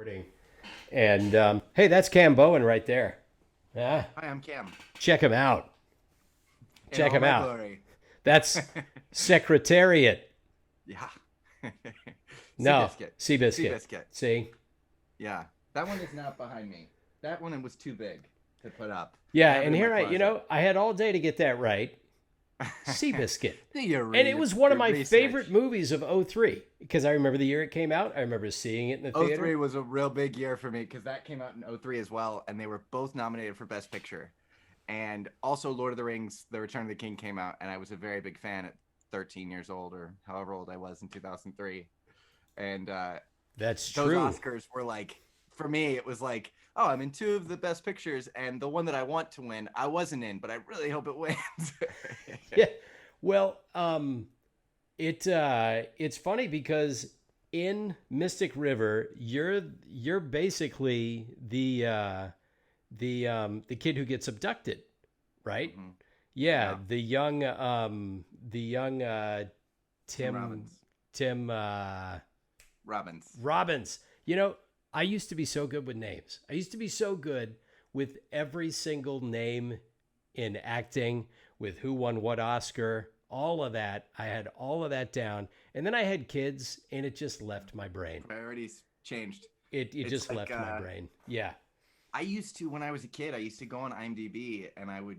Recording. And hey, that's Cam Bowen right there. Yeah, Hi, I'm Cam. check him out. In Check all him my out. glory. That's Secretariat. Yeah. No, Seabiscuit. Seabiscuit. Seabiscuit. See? Yeah. That one is not behind me. That one was too big to put up. Yeah, I have it and in my here closet. I had all day to get that right. Seabiscuit. Do your And it was one of my favorite research. movies of '03 because I remember the year it came out. I remember seeing it in the theater. '03 was a real big year for me because that came out in '03 as well, and they were both nominated for Best Picture. And also, Lord of the Rings: The Return of the King came out, and I was a very big fan at 13 years old or however old I was in 2003. And That's those true. Oscars were like, for me, it was like, oh, I'm in two of the best pictures, and the one that I want to win, I wasn't in, but I really hope it wins. Yeah. Well, it's funny because in Mystic River, you're basically the kid who gets abducted, right? Hmm. Yeah, Yeah, the young Tim Tim Robbins. Tim Robbins. Robbins. You know, I used to be so good with names. I used to be so good with every single name in acting, with who won what Oscar, all of that. I had all of that down. And then I had kids and it just left my brain. Priorities changed. It It's just like left my brain. Yeah. I used to when I was a kid. I used to go on IMDb and I would,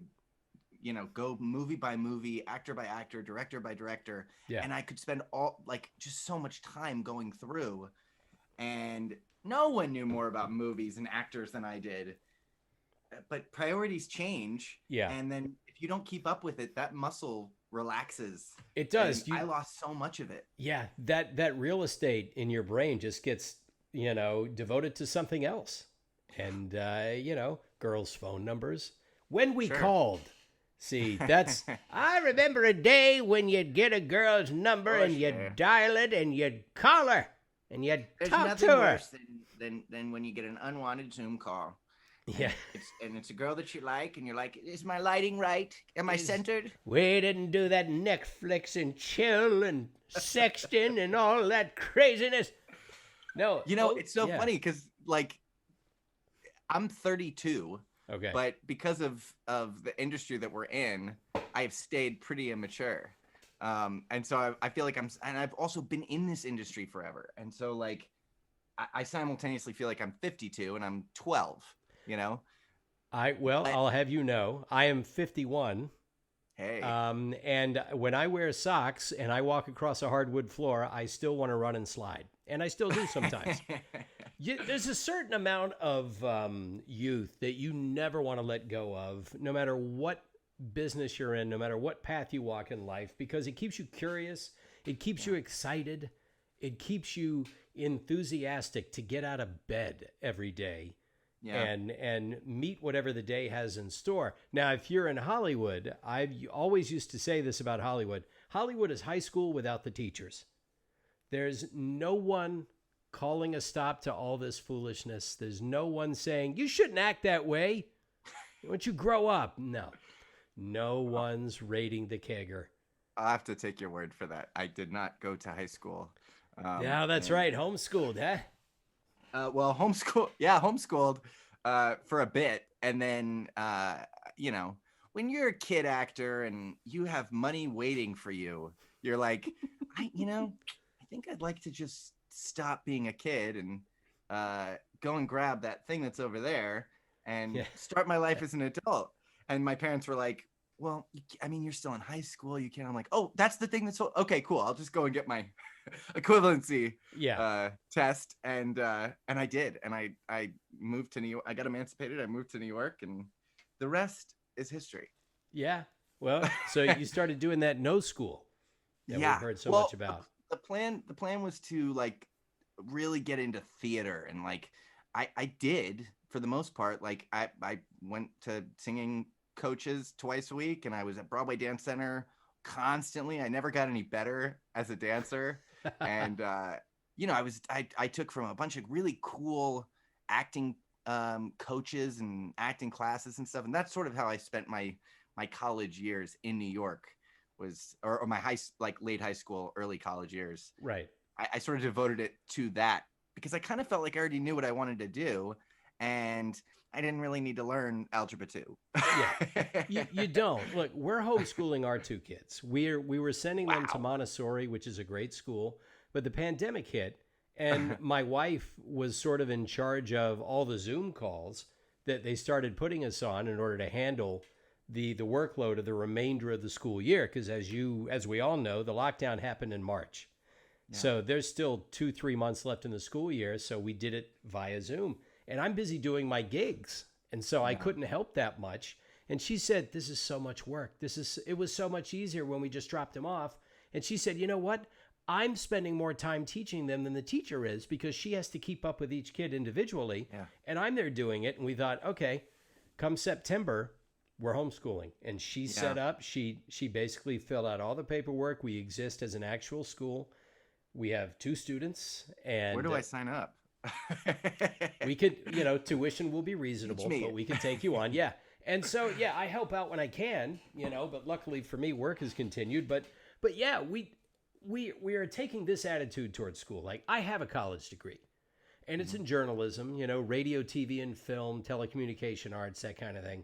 go movie by movie, actor by actor, director by director, Yeah. and I could spend all like just so much time going through. And no one knew more about movies and actors than I did. But priorities change, Yeah. and then if you don't keep up with it, that muscle relaxes, It and does. I lost so much of it. Yeah, that real estate in your brain just gets, devoted to something else. And girls' phone numbers. When we Sure. called. See, that's I remember a day when you'd get a girl's number For and you'd sure. dial it and you'd call her and you'd There's talk to nothing her. worse than when you get an unwanted Zoom call, Yeah. and it's a girl that you like, and you're like, is my lighting right? Am I Is centered? we didn't do that Netflix and chill and sexting and all that craziness. No. Oh, It's so yeah. funny because like I'm 32, Okay. but because of the industry that we're in, I've stayed pretty immature. And so I feel like and I've also been in this industry forever. And so like I simultaneously feel like I'm 52 and I'm 12, you know? But I'll have you know, I am 51. hey, And when I wear socks and I walk across a hardwood floor, I still want to run and slide. And I still do sometimes. There's a certain amount of youth that you never want to let go of, no matter what business you're in, no matter what path you walk in life, because it keeps you curious, it keeps you yeah, excited, it keeps you enthusiastic to get out of bed every day yeah. and meet whatever the day has in store. Now, if you're in Hollywood, I've always used to say this about Hollywood. Hollywood is high school without the teachers. There's no one calling a stop to all this foolishness. There's no one saying, you shouldn't act that way. Why don't you grow up? No. No one's rating the kegger. I'll have to take your word for that. I did not go to high school. Yeah, that's And right. Homeschooled, huh? well, homeschool, yeah, homeschooled for a bit, and then you know, when you're a kid actor and you have money waiting for you, you're like, I think I'd like to just stop being a kid and go and grab that thing that's over there and Yeah. start my life as an adult. And my parents were like, well, I mean, you're still in high school. You can't. I'm like, oh, that's the thing that's so okay, cool. I'll just go and get my equivalency Yeah. test, and I did, and I moved to New York. I got emancipated. I moved to New York, and the rest is history. Yeah. Well, so you started doing that no school that we've Yeah. heard so much Well, the, about. the plan was to like really get into theater, and like I did for the most part. Like I went to singing coaches twice a week, and I was at Broadway Dance Center constantly. I never got any better as a dancer, and I took from a bunch of really cool acting coaches and acting classes and stuff, and that's sort of how I spent my college years in New York was or my late high school, early college years. Right. I sort of devoted it to that because I kind of felt like I already knew what I wanted to do, and I didn't really need to learn algebra 2. Yeah, you don't. Look, we're homeschooling our two kids. We were sending them to Wow. Montessori, which is a great school, but the pandemic hit, and my wife was sort of in charge of all the Zoom calls that they started putting us on in order to handle the workload of the remainder of the school year. Because as we all know, the lockdown happened in March. Yeah. So there's still 2-3 months left in the school year. So we did it via Zoom. And I'm busy doing my gigs. And so I couldn't help that much. And she said, this is so much work. It was so much easier when we just dropped them off. And she said, you know what? I'm spending more time teaching them than the teacher is, because she has to keep up with each kid individually. Yeah. And I'm there doing it. And we thought, okay, come September, we're homeschooling. And she set up, she basically filled out all the paperwork. We exist as an actual school. We have 2 students. And where do I sign up? we could, tuition will be reasonable, but we can take you on. Yeah. And so, I help out when I can, but luckily for me, work has continued. But yeah, we are taking this attitude towards school. Like, I have a college degree, and it's in journalism, radio, TV, and film, telecommunication arts, that kind of thing.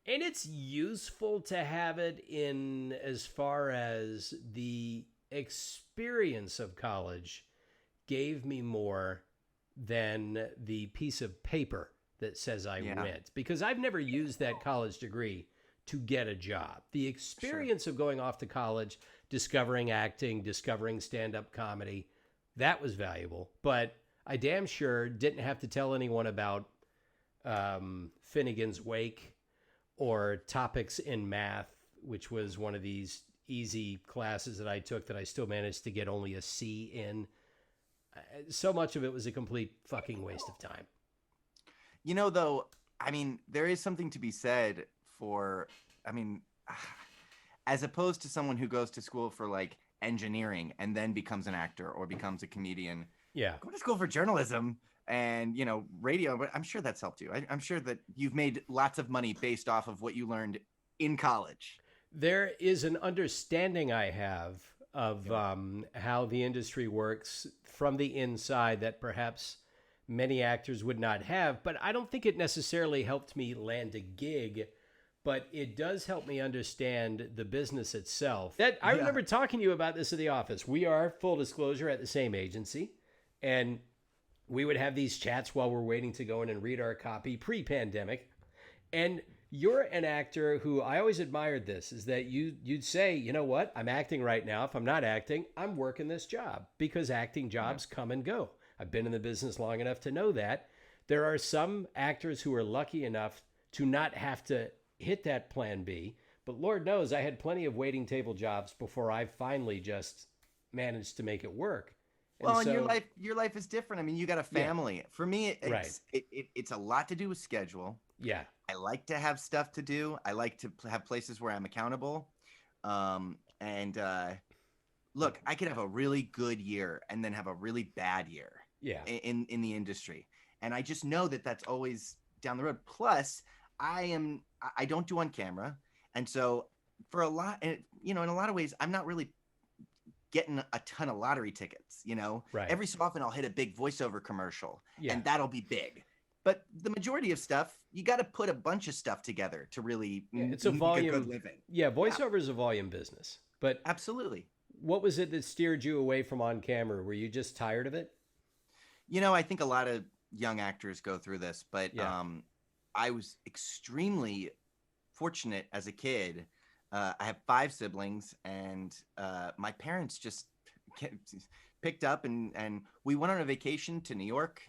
And it's useful to have it in as far as the experience of college gave me more than the piece of paper that says I went, because I've never used that college degree to get a job. The experience of going off to college, discovering acting, discovering stand-up comedy, that was valuable. But I damn sure didn't have to tell anyone about Finnegan's Wake or topics in math, which was one of these easy classes that I took that I still managed to get only a C in. So much of it was a complete fucking waste of time. Though, I mean, there is something to be said for, as opposed to someone who goes to school for like engineering and then becomes an actor or becomes a comedian. Yeah. Go to school for journalism and, radio. But I'm sure that's helped you. I'm sure that you've made lots of money based off of what you learned in college. There is an understanding I have of how the industry works from the inside that perhaps many actors would not have, but I don't think it necessarily helped me land a gig, but it does help me understand the business itself. I remember talking to you about this at the office. We are, full disclosure, at the same agency, and we would have these chats while we're waiting to go in and read our copy pre-pandemic. And you're an actor who, I always admired this, is that you'd say, you know what, I'm acting right now. If I'm not acting, I'm working this job, because acting jobs come and go. I've been in the business long enough to know that. There are some actors who are lucky enough to not have to hit that plan B, but Lord knows I had plenty of waiting table jobs before I finally just managed to make it work. And your life is different. I mean, you got a family. Yeah. For me, it's a lot to do with schedule. Yeah. I like to have stuff to do. I like to have places where I'm accountable. Look, I could have a really good year and then have a really bad year. Yeah. In the industry. And I just know that that's always down the road. Plus, I don't do on camera. And so for a lot, in a lot of ways, I'm not really getting a ton of lottery tickets, Right. Every so often I'll hit a big voiceover commercial and that'll be big. But the majority of stuff, you got to put a bunch of stuff together to really it's a volume, good living. Yeah, voiceover is a volume business. But absolutely. What was it that steered you away from on camera? Were you just tired of it? I think a lot of young actors go through this, but I was extremely fortunate as a kid. I have 5 siblings, and my parents just picked up and we went on a vacation to New York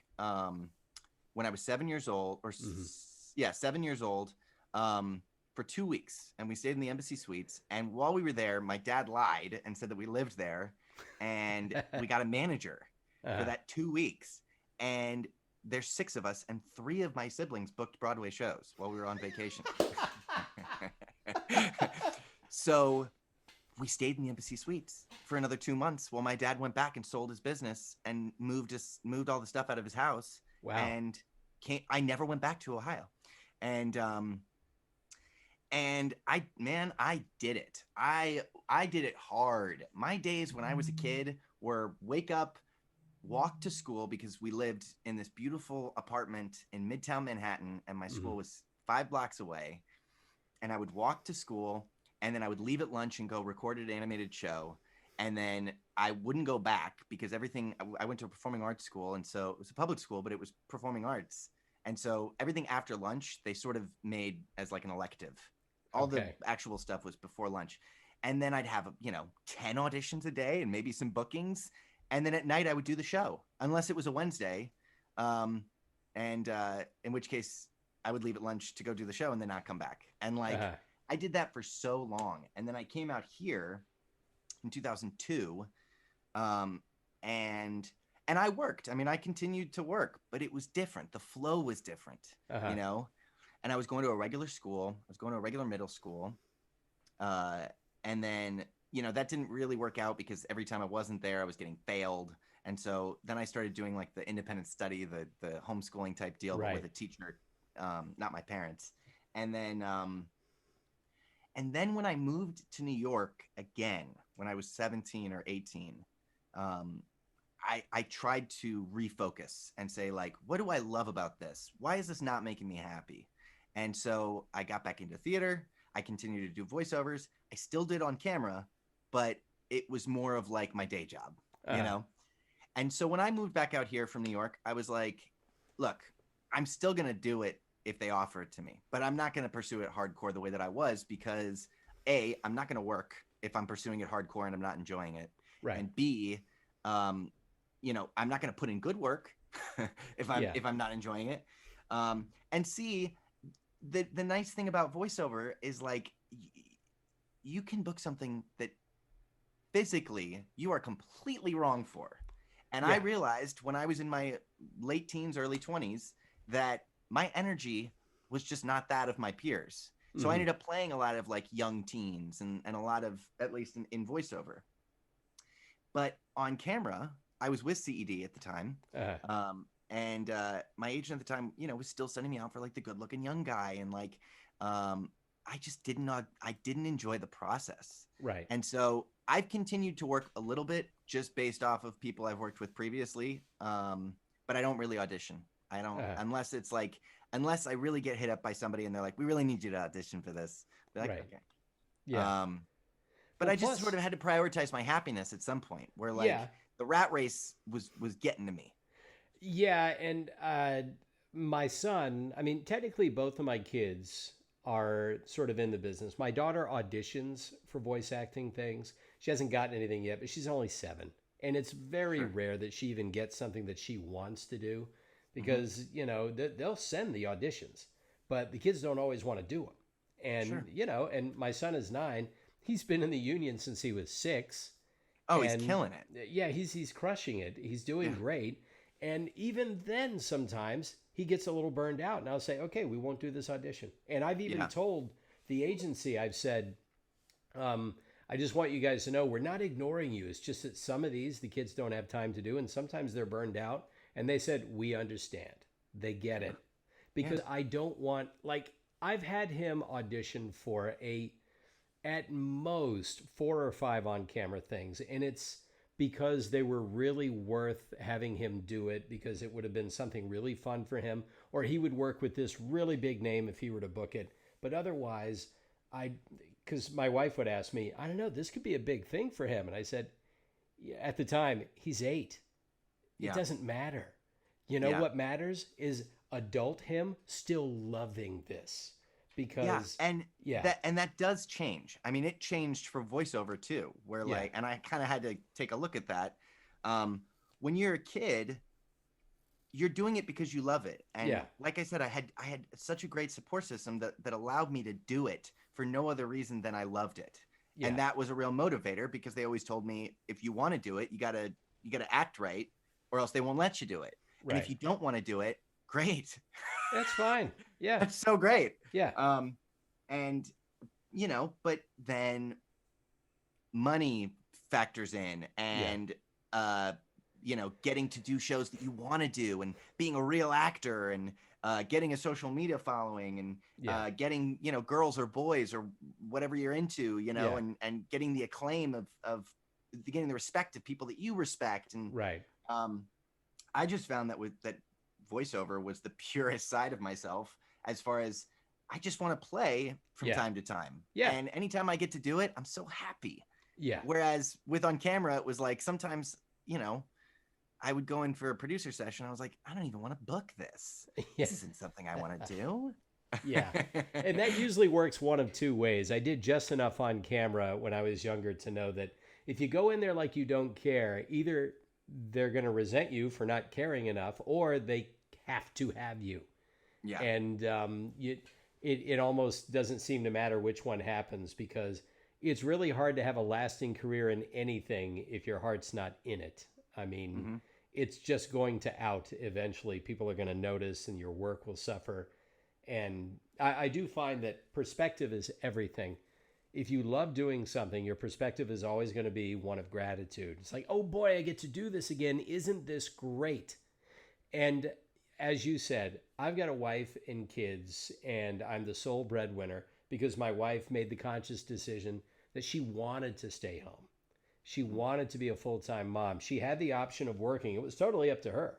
when I was 7 years old, 7 years old, for 2 weeks. And we stayed in the Embassy Suites. And while we were there, my dad lied and said that we lived there, and we got a manager for that 2 weeks. And there's 6 of us, and 3 of my siblings booked Broadway shows while we were on vacation. So we stayed in the Embassy Suites for another 2 months while my dad went back and sold his business and moved all the stuff out of his house. Wow. And I never went back to Ohio. And I did it. I did it hard. My days when I was a kid were wake up, walk to school because we lived in this beautiful apartment in Midtown Manhattan, and my school was 5 blocks away. And I would walk to school, and then I would leave at lunch and go record an animated show. And then I wouldn't go back because I went to a performing arts school. And so it was a public school, but it was performing arts. And so everything after lunch, they sort of made as like an elective. All the actual stuff was before lunch. And then I'd have, 10 auditions a day and maybe some bookings. And then at night I would do the show, unless it was a Wednesday. In which case I would leave at lunch to go do the show and then not come back. And I did that for so long. And then I came out here in 2002. And I worked. I mean, I continued to work, but it was different. The flow was different, And I was going to a regular school. I was going to a regular middle school. And then, that didn't really work out because every time I wasn't there, I was getting failed. And so then I started doing like the independent study, the homeschooling type deal, but with a teacher, not my parents. And then when I moved to New York again, when I was 17 or 18, I tried to refocus and say, like, what do I love about this? Why is this not making me happy? And so I got back into theater. I continued to do voiceovers. I still did on camera, but it was more of like my day job, And so when I moved back out here from New York, I was like, look, I'm still going to do it if they offer it to me, but I'm not going to pursue it hardcore the way that I was because A, I'm not going to work if I'm pursuing it hardcore and I'm not enjoying it. Right. And B, I'm not going to put in good work if I'm not enjoying it. And C, the nice thing about voiceover is like you can book something that physically you are completely wrong for. And I realized when I was in my late teens, early 20s, that my energy was just not that of my peers. So I ended up playing a lot of like young teens and a lot of, at least in voiceover. But on camera, I was with CED at the time. And my agent at the time, was still sending me out for like the good looking young guy. And like, I just I didn't enjoy the process. Right. And so I've continued to work a little bit just based off of people I've worked with previously. But I don't really audition. I don't, unless I really get hit up by somebody and they're like, we really need you to audition for this. They're like, okay. Yeah. But I just sort of had to prioritize my happiness at some point where like the rat race was getting to me. Yeah. And my son, I mean, technically both of my kids are sort of in the business. My daughter auditions for voice acting things. She hasn't gotten anything yet, but she's only 7. And it's very rare that she even gets something that she wants to do because, they'll send the auditions, but the kids don't always want to do them. And, and my son is 9. He's been in the union since he was 6. Oh, he's killing it. Yeah, he's crushing it. He's doing great. And even then, sometimes he gets a little burned out. And I'll say, okay, we won't do this audition. And I've even told the agency, I've said, I just want you guys to know we're not ignoring you. It's just that some of these the kids don't have time to do. And sometimes they're burned out. And they said, we understand. They get it. Because I don't want, like, I've had him audition for at most 4 or 5 on-camera things. And it's because they were really worth having him do it because it would have been something really fun for him. Or he would work with this really big name if he were to book it. But otherwise, because my wife would ask me, I don't know, this could be a big thing for him. And I said, at the time, he's 8. It doesn't matter. What matters is adult him still loving this. Because that does change. I mean, it changed for voiceover too, where like, and I kind of had to take a look at that. When you're a kid, you're doing it because you love it. And like I said, I had such a great support system that allowed me to do it for no other reason than I loved it. Yeah. And that was a real motivator because they always told me, if you want to do it, you gotta act right or else they won't let you do it. Right. And if you don't want to do it, great. That's fine. Yeah. That's so great. Yeah. And but then money factors in and getting to do shows that you want to do and being a real actor and getting a social media following and getting, girls or boys or whatever you're into, and getting the acclaim of getting the respect of people that you respect. And Um, I just found that that voiceover was the purest side of myself, as far as I just want to play from Yeah. time to time. Yeah. And anytime I get to do it, I'm so happy. Yeah. Whereas with on camera, it was like sometimes, I would go in for a producer session. I was like, I don't even want to book this. Yeah. This isn't something I want to do. Yeah. And that usually works one of two ways. I did just enough on camera when I was younger to know that if you go in there like you don't care, either they're going to resent you for not caring enough, or they have to have you. Yeah. And it almost doesn't seem to matter which one happens, because it's really hard to have a lasting career in anything if your heart's not in it. I mean, it's just going to out eventually. People are going to notice and your work will suffer. And I do find that perspective is everything. If you love doing something, your perspective is always going to be one of gratitude. It's like, oh boy, I get to do this again. Isn't this great? And as you said, I've got a wife and kids, and I'm the sole breadwinner because my wife made the conscious decision that she wanted to stay home. She wanted to be a full-time mom. She had the option of working. It was totally up to her.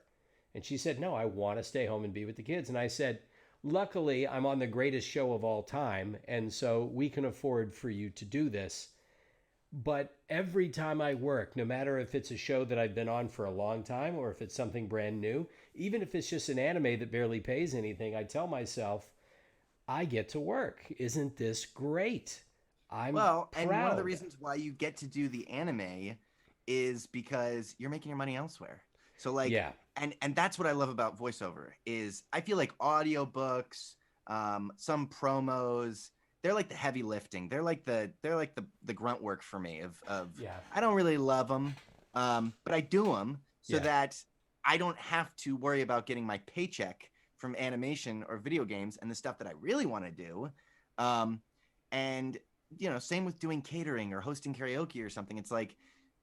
And she said, no, I want to stay home and be with the kids. And I said, luckily, I'm on the greatest show of all time, and so we can afford for you to do this. But every time I work, no matter if it's a show that I've been on for a long time or if it's something brand new, even if it's just an anime that barely pays anything, I tell myself, I get to work. Isn't this great? I'm proud. And one of the reasons why you get to do the anime is because you're making your money elsewhere. So like, yeah. And that's what I love about voiceover is I feel like audiobooks, some promos, they're like the heavy lifting. They're like the grunt work for me of Yeah. I don't really love them, but I do them so that I don't have to worry about getting my paycheck from animation or video games and the stuff that I really want to do. And same with doing catering or hosting karaoke or something. It's like,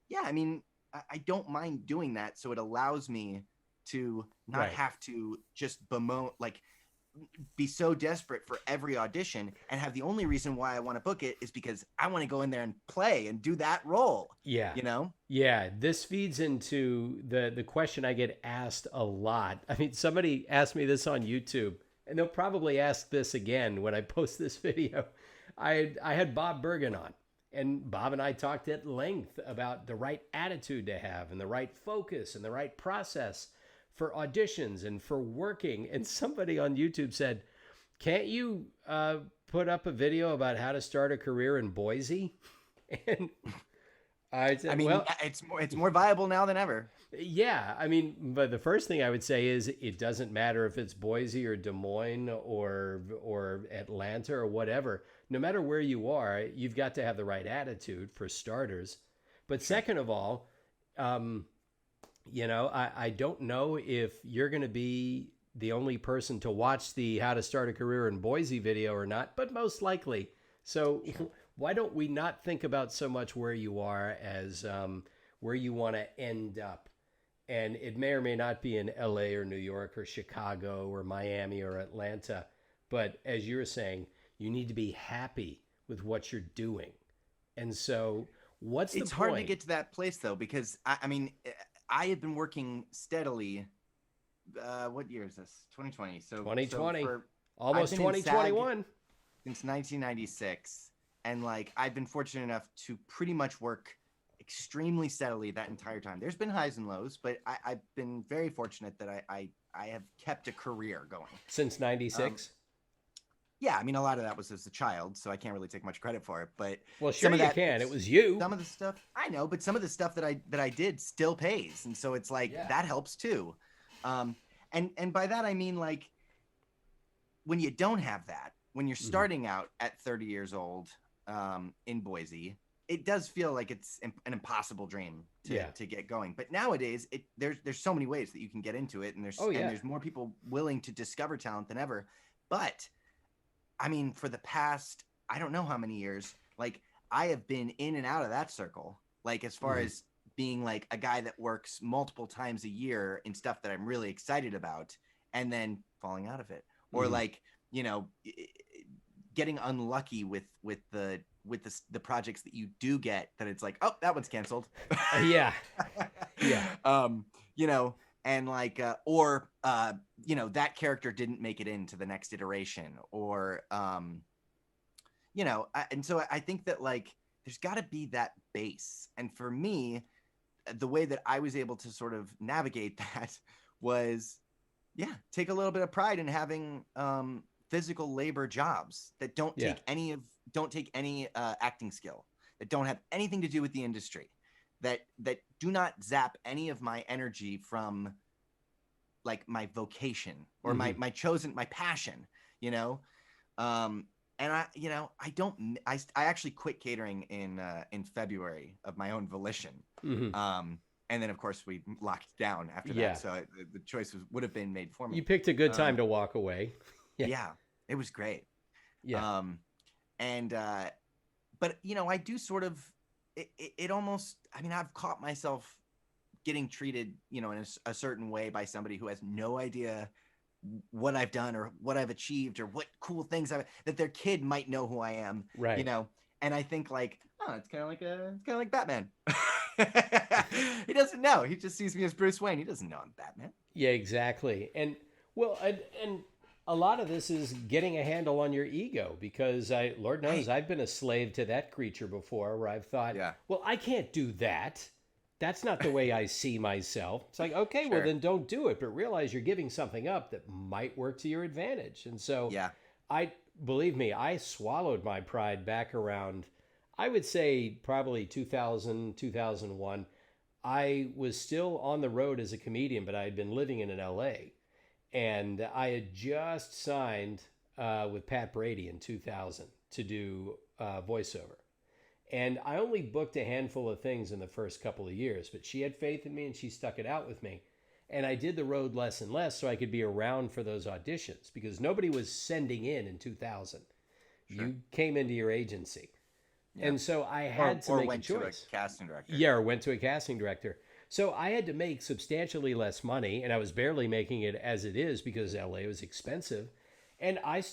yeah, I mean, I don't mind doing that. So it allows me to not have to just bemoan, like be so desperate for every audition and have the only reason why I want to book it is because I want to go in there and play and do that role. Yeah. Yeah. This feeds into the question I get asked a lot. I mean, somebody asked me this on YouTube, and they'll probably ask this again when I post this video. I had Bob Bergen on, and Bob and I talked at length about the right attitude to have and the right focus and the right process for auditions and for working. And somebody on YouTube said, can't you put up a video about how to start a career in Boise? And I said, well, it's more viable now than ever. Yeah. I mean, but the first thing I would say is it doesn't matter if it's Boise or Des Moines or Atlanta or whatever. No matter where you are, you've got to have the right attitude for starters. But second of all, I don't know if you're going to be the only person to watch the How to Start a Career in Boise video or not, but most likely. So why don't we not think about so much where you are as where you want to end up? And it may or may not be in LA or New York or Chicago or Miami or Atlanta. But as you're saying, you need to be happy with what you're doing. And so what's the point? It's hard to get to that place, though, because, I mean, I had been working steadily. What year is this? 2020. So 2020. Almost 2021. Since 1996. And, like, I've been fortunate enough to pretty much work extremely steadily that entire time. There's been highs and lows, but I've been very fortunate that I have kept a career going. Since 96? Yeah, I mean, a lot of that was as a child, so I can't really take much credit for it. But well, sure you can. It was you. Some of the stuff I know, but some of the stuff that I did still pays, and so it's like that helps too. And by that I mean, like, when you don't have that, when you're starting out at 30 years old in Boise, it does feel like it's an impossible dream to get going. But nowadays, there's so many ways that you can get into it, and there's more people willing to discover talent than ever. But I mean, for the past, I don't know how many years, like, I have been in and out of that circle, like, as far as being like a guy that works multiple times a year in stuff that I'm really excited about and then falling out of it, or like, getting unlucky with the projects that you do get, that it's like, oh, that one's canceled. Yeah. you know, and like, you know, that character didn't make it into the next iteration, or, you know, and so I think that like, there's got to be that base. And for me, the way that I was able to sort of navigate that was, yeah, take a little bit of pride in having physical labor jobs that don't Yeah. take any acting skill, that don't have anything to do with the industry, that do not zap any of my energy from like my vocation or my passion, you know. And I, you know, I actually quit catering in February of my own volition. And then of course we locked down after Yeah. that. So the choice would have been made for me. You picked a good time to walk away. Yeah, it was great. Yeah. But you know, I do sort of, it almost, I mean, I've caught myself getting treated, you know, in a certain way by somebody who has no idea what I've done or what I've achieved or what cool things that their kid might know who I am, Right. you know. And I think like, oh, it's kind of like Batman. He doesn't know. He just sees me as Bruce Wayne. He doesn't know I'm Batman. Yeah, exactly. And well, and a lot of this is getting a handle on your ego, because Lord knows I've been a slave to that creature before, where I've thought, well, I can't do that. That's not the way I see myself. It's like, okay, well then don't do it, but realize you're giving something up that might work to your advantage. And so believe me, I swallowed my pride back around, I would say probably 2000, 2001. I was still on the road as a comedian, but I had been living in LA. And I had just signed with Pat Brady in 2000 to do voiceover. And I only booked a handful of things in the first couple of years, but she had faith in me and she stuck it out with me. And I did the road less and less so I could be around for those auditions, because nobody was sending in 2000. You came into your agency. Yeah. And so I had to make a choice. Or went to a casting director. Yeah, or went to a casting director. So I had to make substantially less money, and I was barely making it as it is because LA was expensive. And I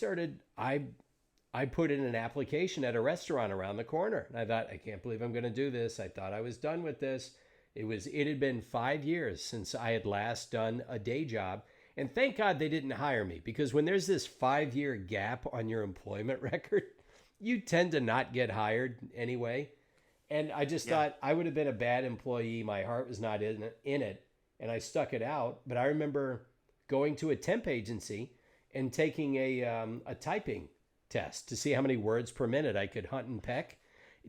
put in an application at a restaurant around the corner. And I thought, I can't believe I'm going to do this. I thought I was done with this. It had been 5 years since I had last done a day job. And thank God they didn't hire me, because when there's this 5-year gap on your employment record, you tend to not get hired anyway. And I just thought I would have been a bad employee. My heart was not in it. And I stuck it out. But I remember going to a temp agency and taking a typing test to see how many words per minute I could hunt and peck,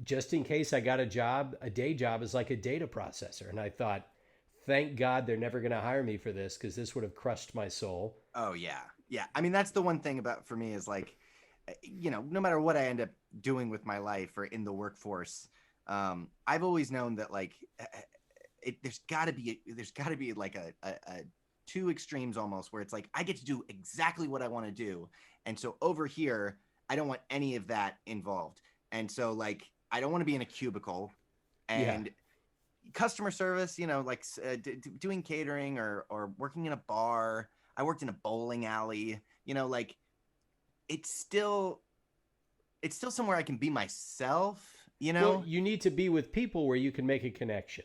just in case I got a job, a day job as like a data processor. And I thought, thank God they're never going to hire me for this, because this would have crushed my soul. Oh, yeah. Yeah. I mean, that's the one thing for me is like, you know, no matter what I end up doing with my life or in the workforce, I've always known that like there's got to be like a two extremes almost, where it's like I get to do exactly what I want to do, and so over here I don't want any of that involved. And so like I don't want to be in a cubicle and customer service, you know, like doing catering or working in a bar. I worked in a bowling alley, you know, like it's still somewhere I can be myself. You know, well, you need to be with people where you can make a connection.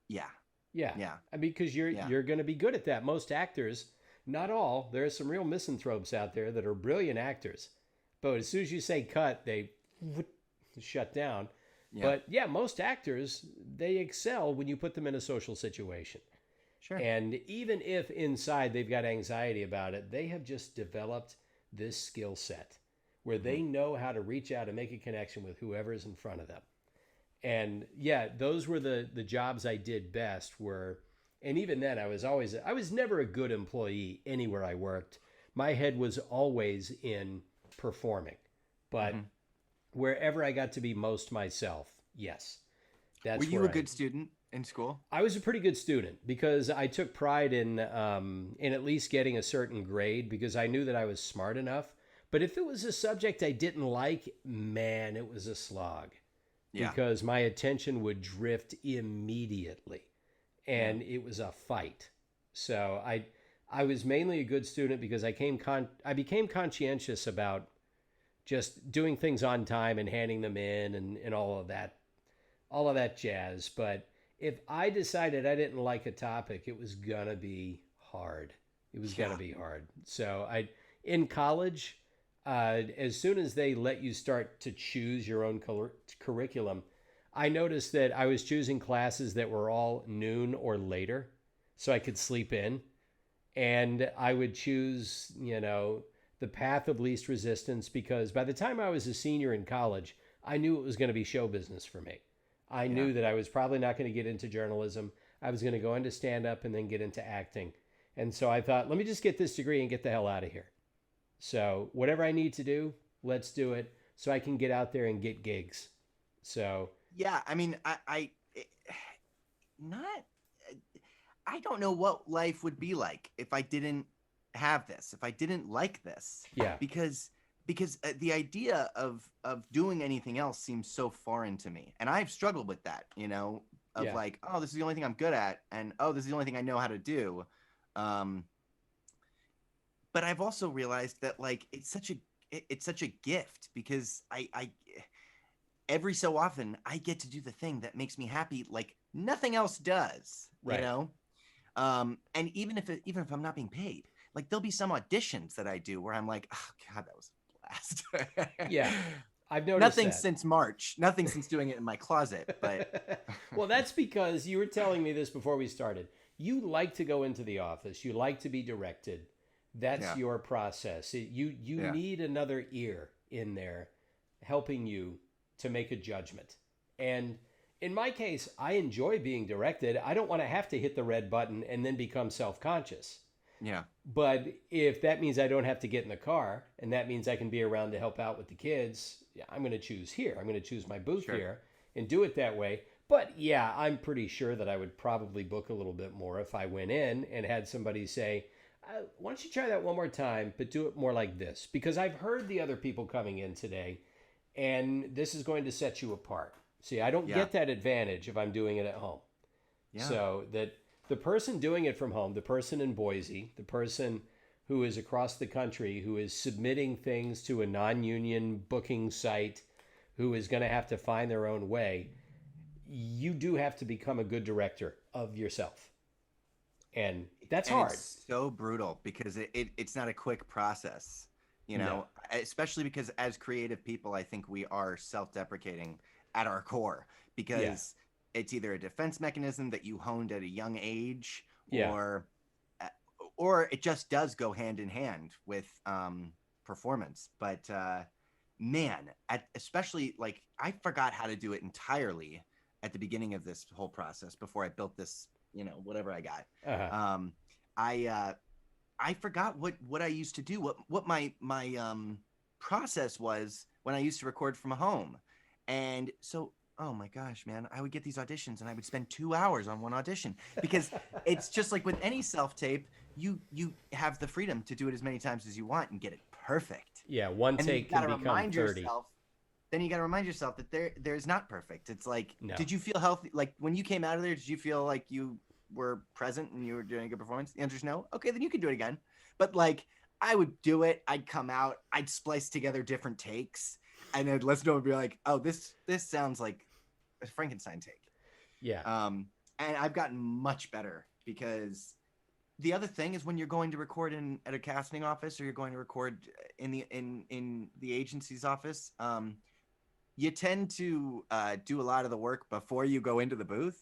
Yeah. Yeah. Yeah. I mean, because you're going to be good at that. Most actors, not all, there are some real misanthropes out there that are brilliant actors. But as soon as you say cut, they shut down. Yeah. But yeah, most actors, they excel when you put them in a social situation. Sure. And even if inside they've got anxiety about it, they have just developed this skill set where they know how to reach out and make a connection with whoever's in front of them. And yeah, those were the jobs I did best were, and even then I was never a good employee anywhere I worked. My head was always in performing, but wherever I got to be most myself, yes. Were you a good student in school? I was a pretty good student because I took pride in at least getting a certain grade, because I knew that I was smart enough. But if it was a subject I didn't like, man, it was a slog. Yeah. Because my attention would drift immediately, and it was a fight. So I was mainly a good student because I became conscientious about just doing things on time and handing them in and all of that jazz. But if I decided I didn't like a topic, it was gonna be hard. It was gonna be hard. So in college, as soon as they let you start to choose your own curriculum, I noticed that I was choosing classes that were all noon or later, so I could sleep in, and I would choose, the path of least resistance, because by the time I was a senior in college, I knew it was going to be show business for me. I knew that I was probably not going to get into journalism. I was going to go into stand-up and then get into acting. And so I thought, let me just get this degree and get the hell out of here. So whatever I need to do, let's do it so I can get out there and get gigs. So yeah, I mean, I don't know what life would be like if I didn't have this, if I didn't like this. Yeah. Because the idea of doing anything else seems so foreign to me, and I've struggled with that, like, oh, this is the only thing I'm good at, and oh, this is the only thing I know how to do. But I've also realized that, like, it's such a gift, because I every so often I get to do the thing that makes me happy, like nothing else does, right. And even if I'm not being paid, like, there'll be some auditions that I do where I'm like, oh God, that was a blast. Yeah. I've noticed nothing that. Since March, nothing since doing it in my closet, but well, that's because you were telling me this before we started. You like to go into the office. You like to be directed. That's your process. You need another ear in there helping you to make a judgment. And in my case, I enjoy being directed. I don't want to have to hit the red button and then become self-conscious. Yeah. But if that means I don't have to get in the car, and that means I can be around to help out with the kids, I'm going to choose here. I'm going to choose my booth here and do it that way. But yeah, I'm pretty sure that I would probably book a little bit more if I went in and had somebody say, why don't you try that one more time, but do it more like this? Because I've heard the other people coming in today, and this is going to set you apart. See, I don't get that advantage if I'm doing it at home. Yeah. So that the person doing it from home, the person in Boise, the person who is across the country, who is submitting things to a non-union booking site, who is going to have to find their own way, you do have to become a good director of yourself. And that's hard. It's so brutal, because it's not a quick process, especially because as creative people, I think we are self-deprecating at our core, because it's either a defense mechanism that you honed at a young age, or it just does go hand in hand with performance. But man, especially, like, I forgot how to do it entirely at the beginning of this whole process before I built this, whatever I got. I forgot what I used to do, what my process was when I used to record from home. And so, oh my gosh, man, I would get these auditions and I would spend 2 hours on one audition, because it's just like with any self-tape, you have the freedom to do it as many times as you want and get it perfect. Yeah, one take can become 30. Then you got to remind yourself that there's not perfect. It's like, Did you feel healthy? Like, when you came out of there, did you feel like you were present and you were doing a good performance? The answer is no. Okay, then you can do it again. But, like, I would do it. I'd come out. I'd splice together different takes. And then listen to it and be like, oh, this sounds like a Frankenstein take. Yeah. And I've gotten much better, because the other thing is, when you're going to record at a casting office, or you're going to record in the agency's office, you tend to do a lot of the work before you go into the booth.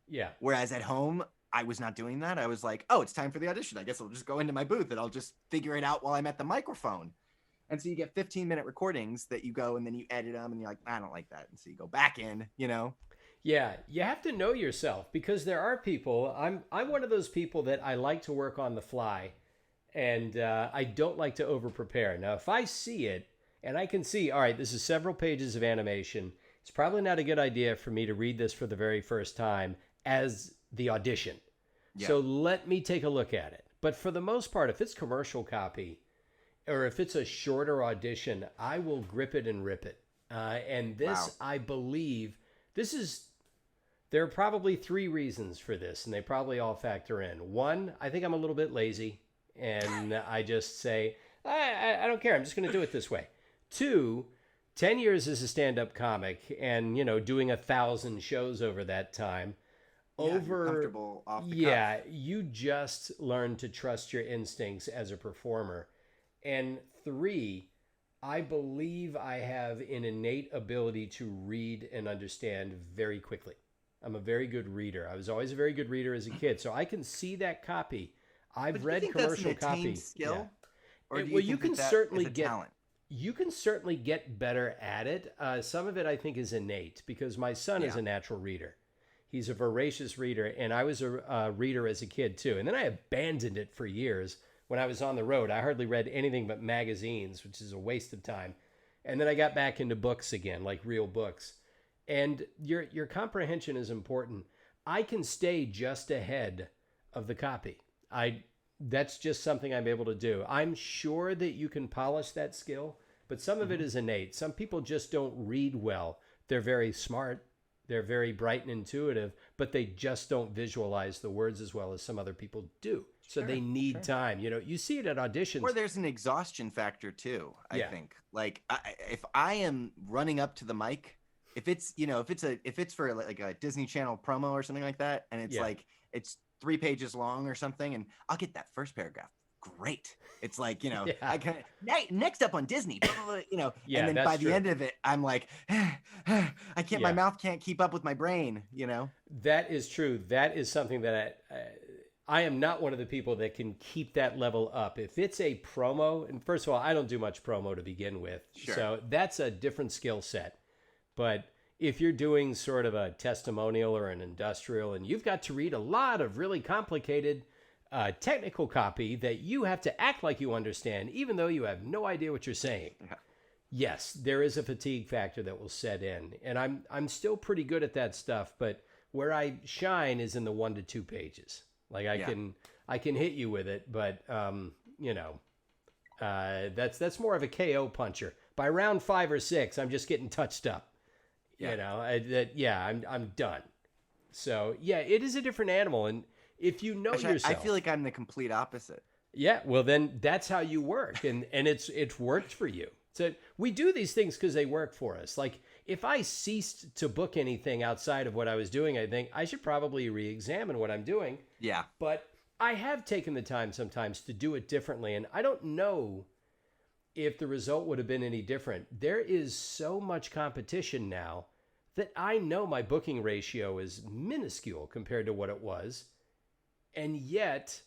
Yeah. Whereas at home, I was not doing that. I was like, oh, it's time for the audition. I guess I'll just go into my booth and I'll just figure it out while I'm at the microphone. And so you get 15-minute recordings that you go and then you edit them and you're like, I don't like that. And so you go back in, Yeah, you have to know yourself, because there are people, I'm one of those people that I like to work on the fly, and I don't like to over-prepare. Now, if I see it, and I can see, all right, this is several pages of animation, it's probably not a good idea for me to read this for the very first time as the audition. Yeah. So let me take a look at it. But for the most part, if it's commercial copy, or if it's a shorter audition, I will grip it and rip it. And this, I believe, there are probably 3 reasons for this, and they probably all factor in. 1, I think I'm a little bit lazy, and I just say, I don't care, I'm just going to do it this way. 2, 10 years as a stand-up comic, and, doing 1,000 shows over that time, You're comfortable off the cuff. Yeah, you just learn to trust your instincts as a performer. And 3, I believe I have an innate ability to read and understand very quickly. I'm a very good reader. I was always a very good reader as a kid, so I can see that copy. I've read commercial that's an copy. attained skill? Yeah. Or do Well, you you think can that certainly is a get talent? you can certainly get better at it. Some of it I think is innate because my son is a natural reader. He's a voracious reader, and I was a reader as a kid too. And then I abandoned it for years. When I was on the road, I hardly read anything but magazines, which is a waste of time. And then I got back into books again, like real books. And your comprehension is important. I can stay just ahead of the copy. That's just something I'm able to do. I'm sure that you can polish that skill, but some of it is innate. Some people just don't read well. They're very smart. They're very bright and intuitive, but they just don't visualize the words as well as some other people do. So they need time. You know, you see it at auditions. Or there's an exhaustion factor too, I think. Like if I am running up to the mic, if it's for like a Disney Channel promo or something like that, and it's like it's 3 pages long or something, and I'll get that first paragraph. Great. It's like, I can next up on Disney, and then by the end of it, I'm like, I can't, my mouth can't keep up with my brain, That is true. That is something that I am not one of the people that can keep that level up. If it's a promo, and first of all, I don't do much promo to begin with. Sure. So that's a different skill set. But if you're doing sort of a testimonial or an industrial, and you've got to read a lot of really complicated technical copy that you have to act like you understand, even though you have no idea what you're saying. Yeah. Yes, there is a fatigue factor that will set in. And I'm still pretty good at that stuff, but where I shine is in the 1 to 2 pages. Like I can hit you with it, but that's more of a KO puncher. By round 5 or 6, I'm just getting touched up. I'm done. So it is a different animal, and if you know yourself, I feel like I'm the complete opposite. Yeah, well then that's how you work, and it's worked for you. So we do these things because they work for us. Like if I ceased to book anything outside of what I was doing, I think I should probably re-examine what I'm doing. Yeah. But I have taken the time sometimes to do it differently, and I don't know if the result would have been any different. There is so much competition now that I know my booking ratio is minuscule compared to what it was. And yet,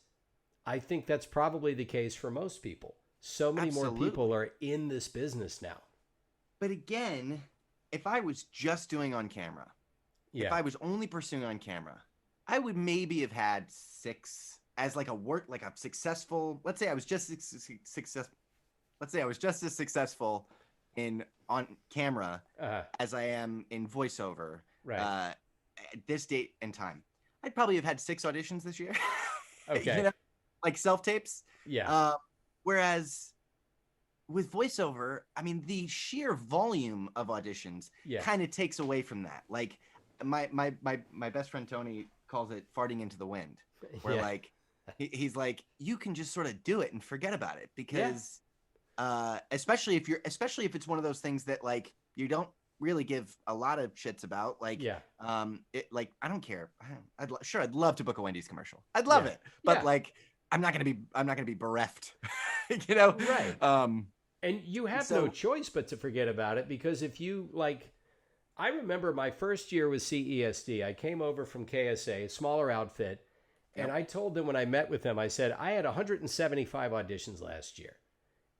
I think that's probably the case for most people. So many more people are in this business now. But again, if I was just doing on camera, if I was only pursuing on camera, I would maybe have had 6 as like a successful. Let's say I was just as successful on camera as I am in voiceover. Right. At this date and time, I'd probably have had 6 auditions this year. Okay. Like self-tapes. Yeah. Whereas with voiceover, I mean, the sheer volume of auditions kind of takes away from that. Like my best friend Tony calls it farting into the wind, where like he's like, you can just sort of do it and forget about it because especially if it's one of those things that like you don't really give a lot of shits about, like I don't care. I'd love to book a Wendy's commercial. I'd love it, but like I'm not gonna be bereft, Right. And you have no choice but to forget about it, because if you like, I remember my first year with CESD, I came over from KSA, a smaller outfit, and I told them when I met with them, I said I had 175 auditions last year.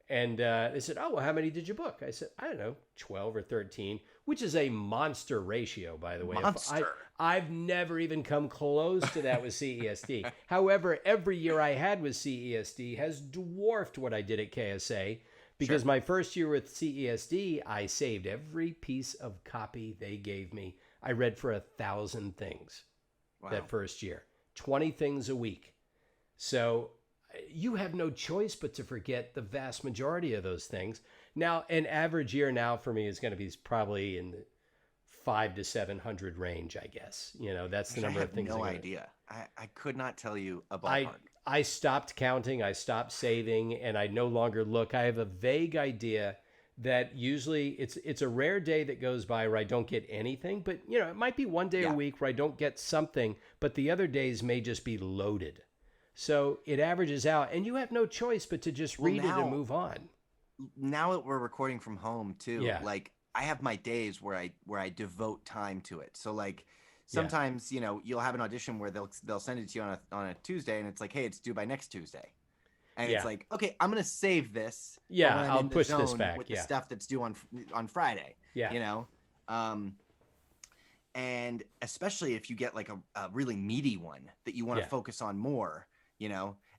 And they said, oh, well, how many did you book? I said, I don't know, 12 or 13, which is a monster ratio, by the way. Monster. I've never even come close to that with CESD. However, every year I had with CESD has dwarfed what I did at KSA, because my first year with CESD, I saved every piece of copy they gave me. I read for 1,000 things that first year, 20 things a week. So you have no choice but to forget the vast majority of those things. Now, an average year now for me is going to be probably in the 500 to 700 range, I guess. That's the number of things. I have no idea. I could not tell you a ballpark. I stopped counting. I stopped saving, and I no longer look. I have a vague idea that usually it's a rare day that goes by where I don't get anything, but it might be one day a week where I don't get something, but the other days may just be loaded. So it averages out, and you have no choice but to just read it and move on. Now that we're recording from home too, Yeah. like I have my days where I devote time to it. So like sometimes, you'll have an audition where they'll send it to you on a Tuesday, and it's like, hey, it's due by next Tuesday. And it's like, okay, I'm gonna save this. Yeah, I'll push this back. With the stuff that's due on Friday. Yeah. And especially if you get like a really meaty one that you want to focus on more,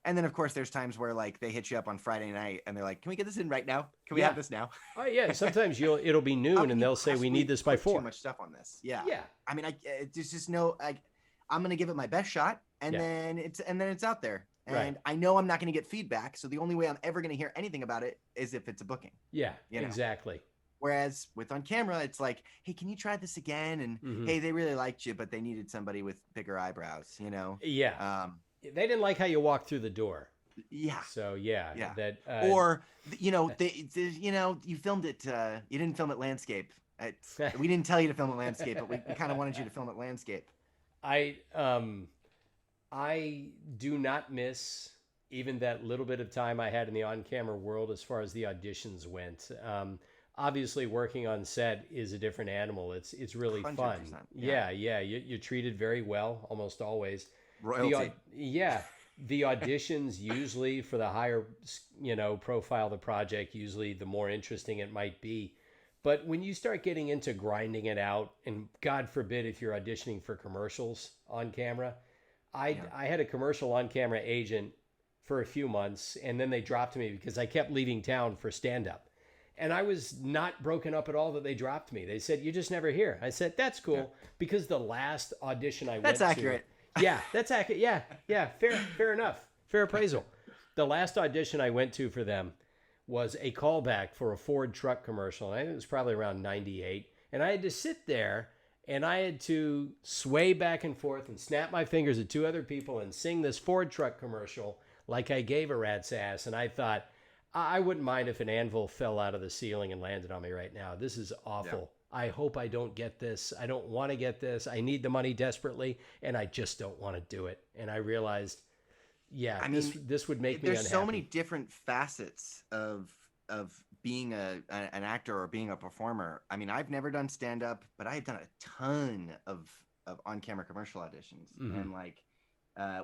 And then of course there's times where like they hit you up on Friday night and they're like, "Can we get this in right now? Can we have this now?" Oh yeah. Sometimes it'll be noon and they'll say we need this by 4. Too much stuff on this. Yeah. Yeah. I mean, there's just no. I'm gonna give it my best shot, and then it's out there. And I know I'm not going to get feedback. So the only way I'm ever going to hear anything about it is if it's a booking. Yeah, exactly. Whereas with On Camera, it's like, hey, can you try this again? And hey, they really liked you, but they needed somebody with bigger eyebrows, Yeah. They didn't like how you walked through the door. Yeah. So yeah. That. Or, you filmed it. You didn't film it landscape. We didn't tell you to film it landscape, but we kind of wanted you to film it landscape. I do not miss even that little bit of time I had in the on-camera world as far as the auditions went. Obviously, working on set is a different animal. It's really fun. Yeah. You're treated very well almost always. Royalty. The auditions usually for the higher, profile of the project, usually the more interesting it might be. But when you start getting into grinding it out, and God forbid if you're auditioning for commercials on camera, I had a commercial on-camera agent for a few months, and then they dropped me because I kept leaving town for stand-up. And I was not broken up at all that they dropped me. They said, "You're just never here." I said, "That's cool," because the last audition I went to... That's accurate. Yeah, that's accurate. Yeah, fair enough. Fair appraisal. The last audition I went to for them was a callback for a Ford truck commercial. And I think it was probably around 98. And I had to sit there and I had to sway back and forth and snap my fingers at 2 other people and sing this Ford truck commercial like I gave a rat's ass. And I thought, I wouldn't mind if an anvil fell out of the ceiling and landed on me right now. This is awful. Yeah. I hope I don't get this. I don't want to get this. I need the money desperately, and I just don't want to do it. And I realized, this would make me unhappy. There's so many different facets of being an actor or being a performer. I mean, I've never done stand-up, but I've done a ton of on-camera commercial auditions. And like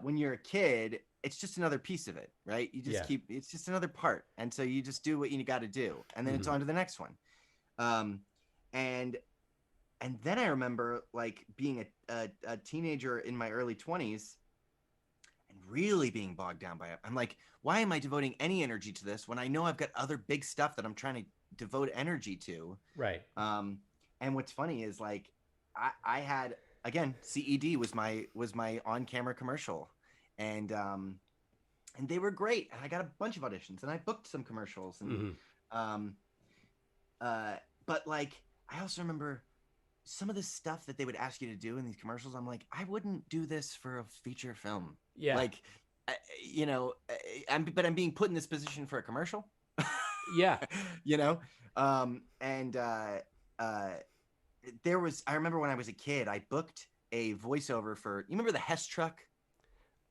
when you're a kid, it's just another piece of it, right? You just it's just another part. And so you just do what you got to do. And then it's on to the next one. And then I remember like being a teenager in my early 20s and really being bogged down by it. I'm like, why am I devoting any energy to this when I know I've got other big stuff that I'm trying to devote energy to? Right. And what's funny is like I had, again, CED was my on-camera commercial, and they were great. And I got a bunch of auditions and I booked some commercials and but like I also remember some of the stuff that they would ask you to do in these commercials. I'm like, I wouldn't do this for a feature film. Yeah. Like, I'm being put in this position for a commercial. Yeah. I remember when I was a kid, I booked a voiceover for, you remember the Hess truck?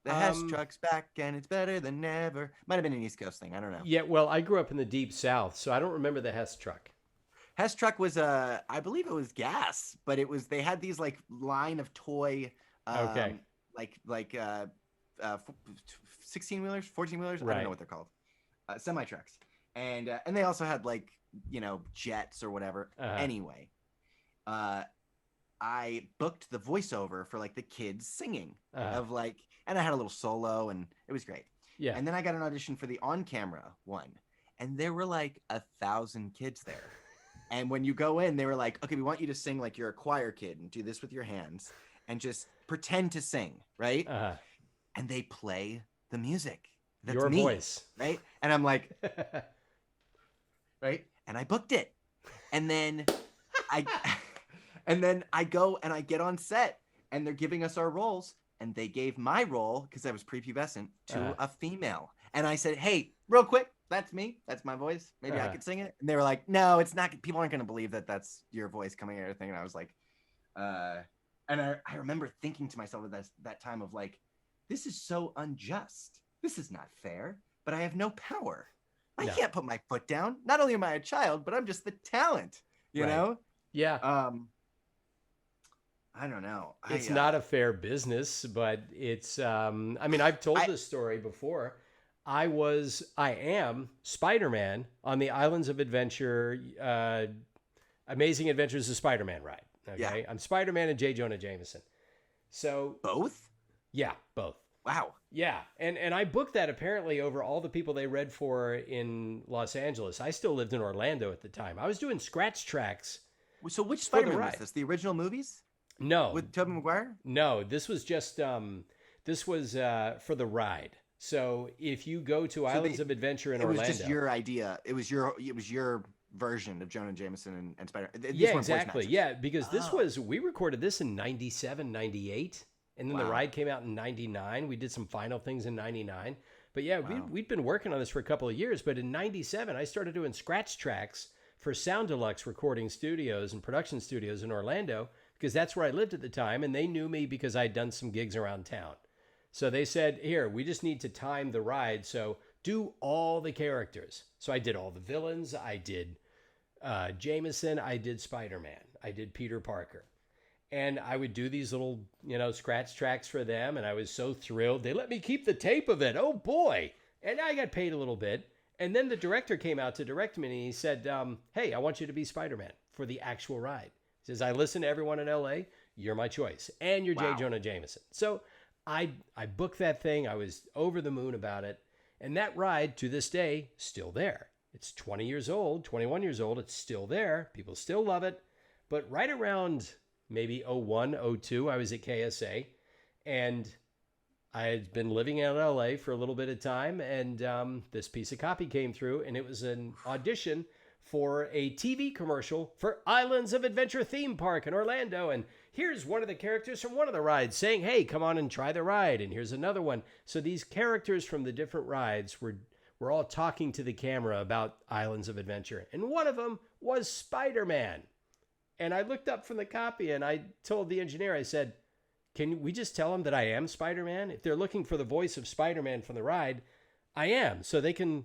The Hess truck's back and it's better than ever. Might have been an East Coast thing. I don't know. Yeah. Well, I grew up in the Deep South, so I don't remember the Hess truck. Hess truck was I believe it was gas, but they had these like line of toy, like 16-wheelers, 14-wheelers. Right. I don't know what they're called, semi trucks, and they also had like jets or whatever. Anyway, I booked the voiceover for like the kids singing of like, and I had a little solo and it was great. Yeah. And then I got an audition for the on-camera one, and there were like 1,000 kids there. And when you go in, they were like, okay, we want you to sing like you're a choir kid and do this with your hands and just pretend to sing, right? And they play the music. That's your me, voice. Right? And I'm like, right? And I booked it. And then I go and I get on set and they're giving us our roles. And they gave my role, because I was prepubescent, to a female. And I said, hey, real quick, that's me. That's my voice. Maybe I Uh-huh. could sing it. And they were like, no, it's not. People aren't going to believe that that's your voice coming out of the thing. And I was like, uh, and I remember thinking to myself at that time of like, this is so unjust. This is not fair, but I have no power. I No. can't put my foot down. Not only am I a child, but I'm just the talent, you Right. know? Yeah. I don't know. It's not a fair business, but it's, I mean, I've told this story before. I am Spider-Man on the Islands of Adventure, Amazing Adventures of Spider-Man ride. Okay. Yeah. I'm Spider-Man and J. Jonah Jameson. So, both? yeah, both. Wow. Yeah. And I booked that apparently over all the people they read for in Los Angeles. I still lived in Orlando at the time. I was doing scratch tracks. So which Spider-Man was ride. this? The original movies? No. With Tobey Maguire? No, this was just this was for the ride. So if you go to Islands of Adventure in Orlando, it was just your idea. It was your version of Jonah Jameson and Spider. Yeah, exactly. Yeah, because we recorded this in 97, 98, and then the ride came out in 99. We did some final things in 99. But yeah, we'd been working on this for a couple of years, but in 97 I started doing scratch tracks for Sound Deluxe recording studios and production studios in Orlando, because that's where I lived at the time, and they knew me because I'd done some gigs around town. So they said, here, we just need to time the ride, so do all the characters. So I did all the villains. I did Jameson. I did Spider-Man. I did Peter Parker. And I would do these little, scratch tracks for them, and I was so thrilled. They let me keep the tape of it. Oh, boy. And I got paid a little bit. And then the director came out to direct me, and he said, hey, I want you to be Spider-Man for the actual ride. He says, I listen to everyone in L.A. You're my choice. And you're J. Jonah Jameson. So I booked that thing. I was over the moon about it. And that ride, to this day, still there. It's 20 years old, 21 years old. It's still there. People still love it. But right around maybe 01, 02, I was at KSA. And I had been living in LA for a little bit of time. And this piece of copy came through. And it was an audition for a TV commercial for Islands of Adventure theme park in Orlando. And here's one of the characters from one of the rides saying, hey, come on and try the ride. And here's another one. So these characters from the different rides were all talking to the camera about Islands of Adventure. And one of them was Spider-Man. And I looked up from the copy and I told the engineer, I said, can we just tell them that I am Spider-Man? If they're looking for the voice of Spider-Man from the ride, I am. So they can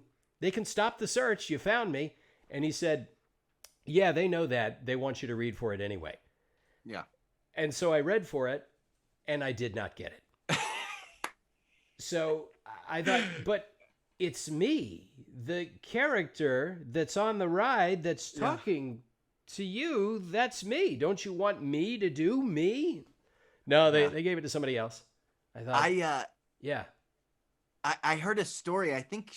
stop the search. You found me. And he said, yeah, they know that. They want you to read for it anyway. Yeah. And so I read for it, and I did not get it. So I thought, but it's me, the character that's on the ride that's talking to you, that's me. Don't you want me to do me? No, they gave it to somebody else. I thought, I heard a story. I think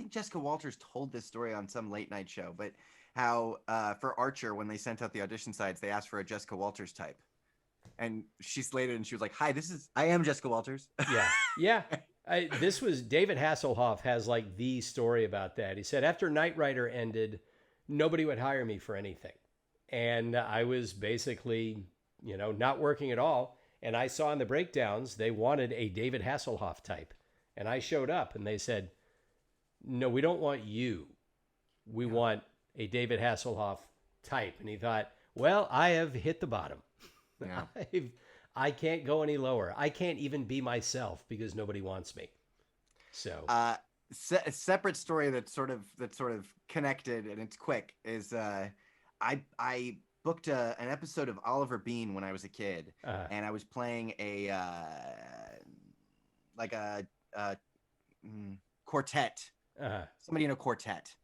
Jessica Walters told this story on some late night show, but how for Archer, when they sent out the audition sides, they asked for a Jessica Walters type. And she slated and she was like, hi, I am Jessica Walters. Yeah. This was David Hasselhoff has like the story about that. He said, after Knight Rider ended, nobody would hire me for anything. And I was basically, not working at all. And I saw in the breakdowns, they wanted a David Hasselhoff type. And I showed up and they said, no, we don't want you. We want a David Hasselhoff type. And he thought, well, I have hit the bottom. Yeah. I can't go any lower. I can't even be myself because nobody wants me. So a separate story that's sort of connected and it's quick is I booked an episode of Oliver Bean when I was a kid, and I was playing a quartet, somebody in a quartet,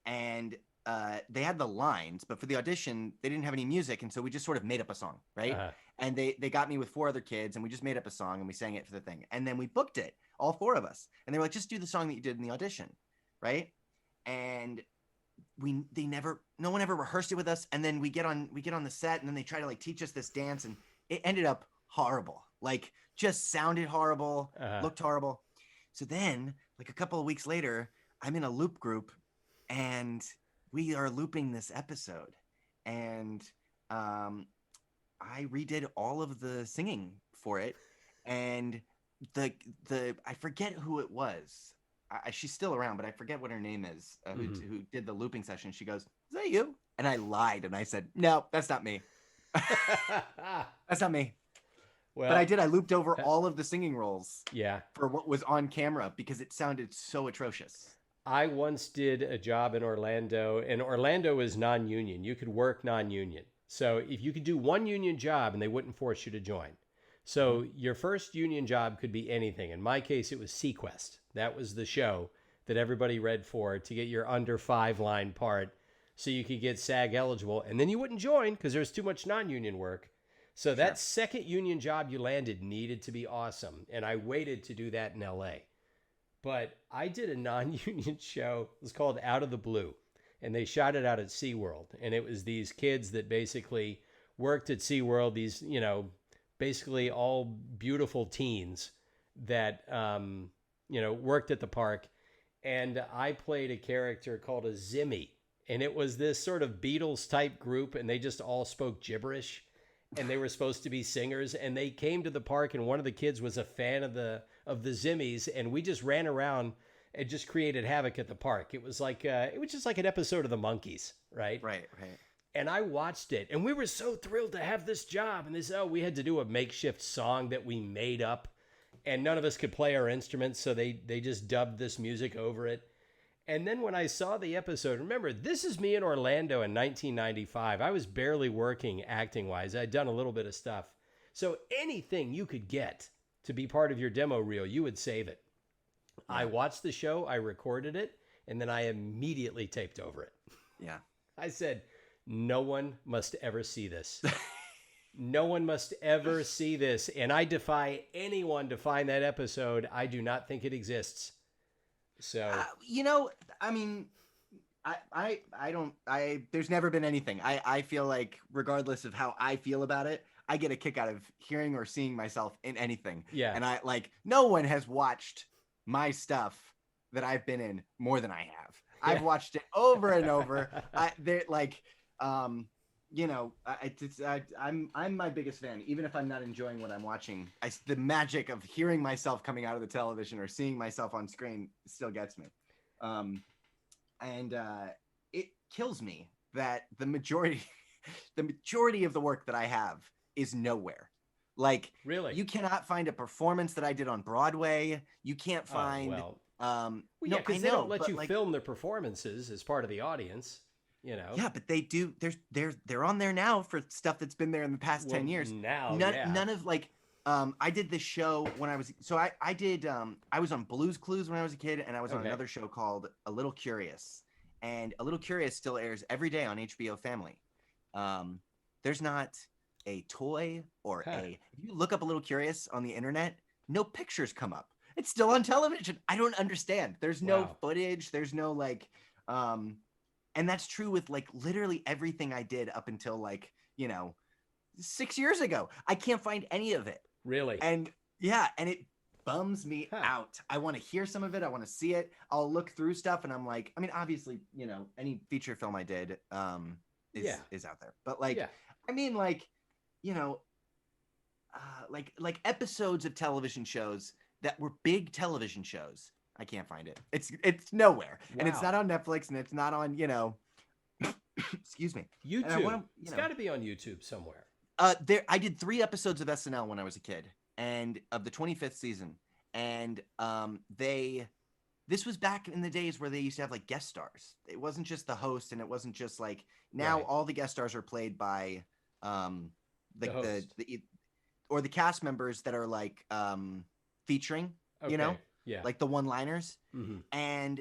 and they had the lines, but for the audition they didn't have any music, and so we just sort of made up a song, right? And they got me with 4 other kids, and we just made up a song and we sang it for the thing, and then we booked it, all 4 of us, and they were like, just do the song that you did in the audition, right? And no one ever rehearsed it with us, and then we get on the set, and then they try to like teach us this dance, and it ended up horrible, like just sounded horrible, looked horrible. So then like a couple of weeks later, I'm in a loop group and we are looping this episode, and I redid all of the singing for it, and the I forget who it was. she's still around, but I forget what her name is, Mhm. who did the looping session. She goes, "Is that you?" And I lied and I said, "No, that's not me. That's not me." But I Well, did. I looped over uh, all of the singing roles yeah. for what was on camera because it sounded so atrocious. I once did a job in Orlando, and Orlando is non-union. You could work non-union. So if you could do one union job and they wouldn't force you to join. Mhm. So your first union job could be anything. In my case, it was Sequest. That was the show that everybody read for to get your under 5 line part so you could get SAG eligible. And then you wouldn't join because there's too much non-union work. So that Sure. second union job you landed needed to be awesome. And I waited to do that in LA. But I did a non-union show. It was called Out of the Blue, and they shot it out at SeaWorld. And it was these kids that basically worked at SeaWorld, these, basically all beautiful teens that, worked at the park. And I played a character called a Zimmy. And it was this sort of Beatles type group, and they just all spoke gibberish. And they were supposed to be singers. And they came to the park, and one of the kids was a fan of the Zimmies, and we just ran around and just created havoc at the park. It was just like an episode of the Monkees, right? Right. Right. And I watched it, and we were so thrilled to have this job. And we had to do a makeshift song that we made up, and none of us could play our instruments, so they just dubbed this music over it. And then when I saw the episode, remember, this is me in Orlando in 1995. I was barely working acting wise. I'd done a little bit of stuff. So anything you could get to be part of your demo reel, you would save it. Yeah. I watched the show, I recorded it, and then I immediately taped over it. Yeah. I said, no one must ever see this. No one must ever see this. And I defy anyone to find that episode. I do not think it exists. So, I mean, there's never been anything. I feel like regardless of how I feel about it, I get a kick out of hearing or seeing myself in anything. yeah. And no one has watched my stuff that I've been in more than I have. Yeah. I've watched it over and over. I'm my biggest fan, even if I'm not enjoying what I'm watching. The magic of hearing myself coming out of the television or seeing myself on screen still gets me. It kills me that the majority of the work that I have is nowhere. Like, Really? you cannot find a performance that I did on Broadway. You can't find. Yeah, because they don't let you film their performances as part of the audience. Yeah, but they do. They're on there now for stuff that's been there in the past 10 years. None of I did this show when I was I was on Blue's Clues when I was a kid, and I was on another show called A Little Curious, and A Little Curious still airs every day on HBO Family. There's not a toy or if you look up A Little Curious on the internet, no pictures come up. It's still on television. I don't understand. There's no footage. There's no and that's true with literally everything I did up until 6 years ago. I can't find any of it. Really? And it bums me out. I want to hear some of it. I want to see it. I'll look through stuff and I'm like, I mean, obviously, any feature film I did is out there. But I mean, episodes of television shows that were big television shows. I can't find it. It's nowhere. Wow. And it's not on Netflix, and it's not on, excuse me. YouTube. It's got to be on YouTube somewhere. I did 3 episodes of SNL when I was a kid, and of the 25th season. And this was back in the days where they used to have guest stars. It wasn't just the host, and it wasn't just now all the guest stars are played by the cast members that are featuring, Yeah. Like the one-liners. Mm-hmm. And,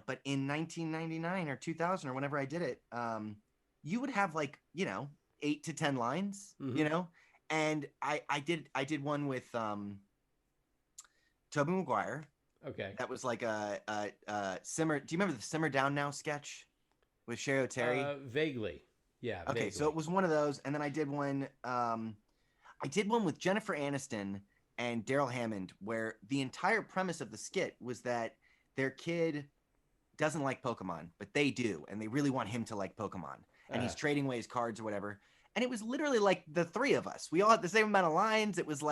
but in 1999 or 2000 or whenever I did it, you would have 8 to 10 lines, mm-hmm. And I did one with Tobey Maguire. Okay. That was a Simmer. Do you remember the Simmer Down Now sketch with Sherry O'Terry? Vaguely. Yeah. Okay. Vaguely. So it was one of those. And then I did one with Jennifer Aniston and Daryl Hammond, where the entire premise of the skit was that their kid doesn't like Pokemon, but they do, and they really want him to like Pokemon, and he's trading away his cards or whatever. And it was literally the 3 of us. We all had the same amount of lines. It was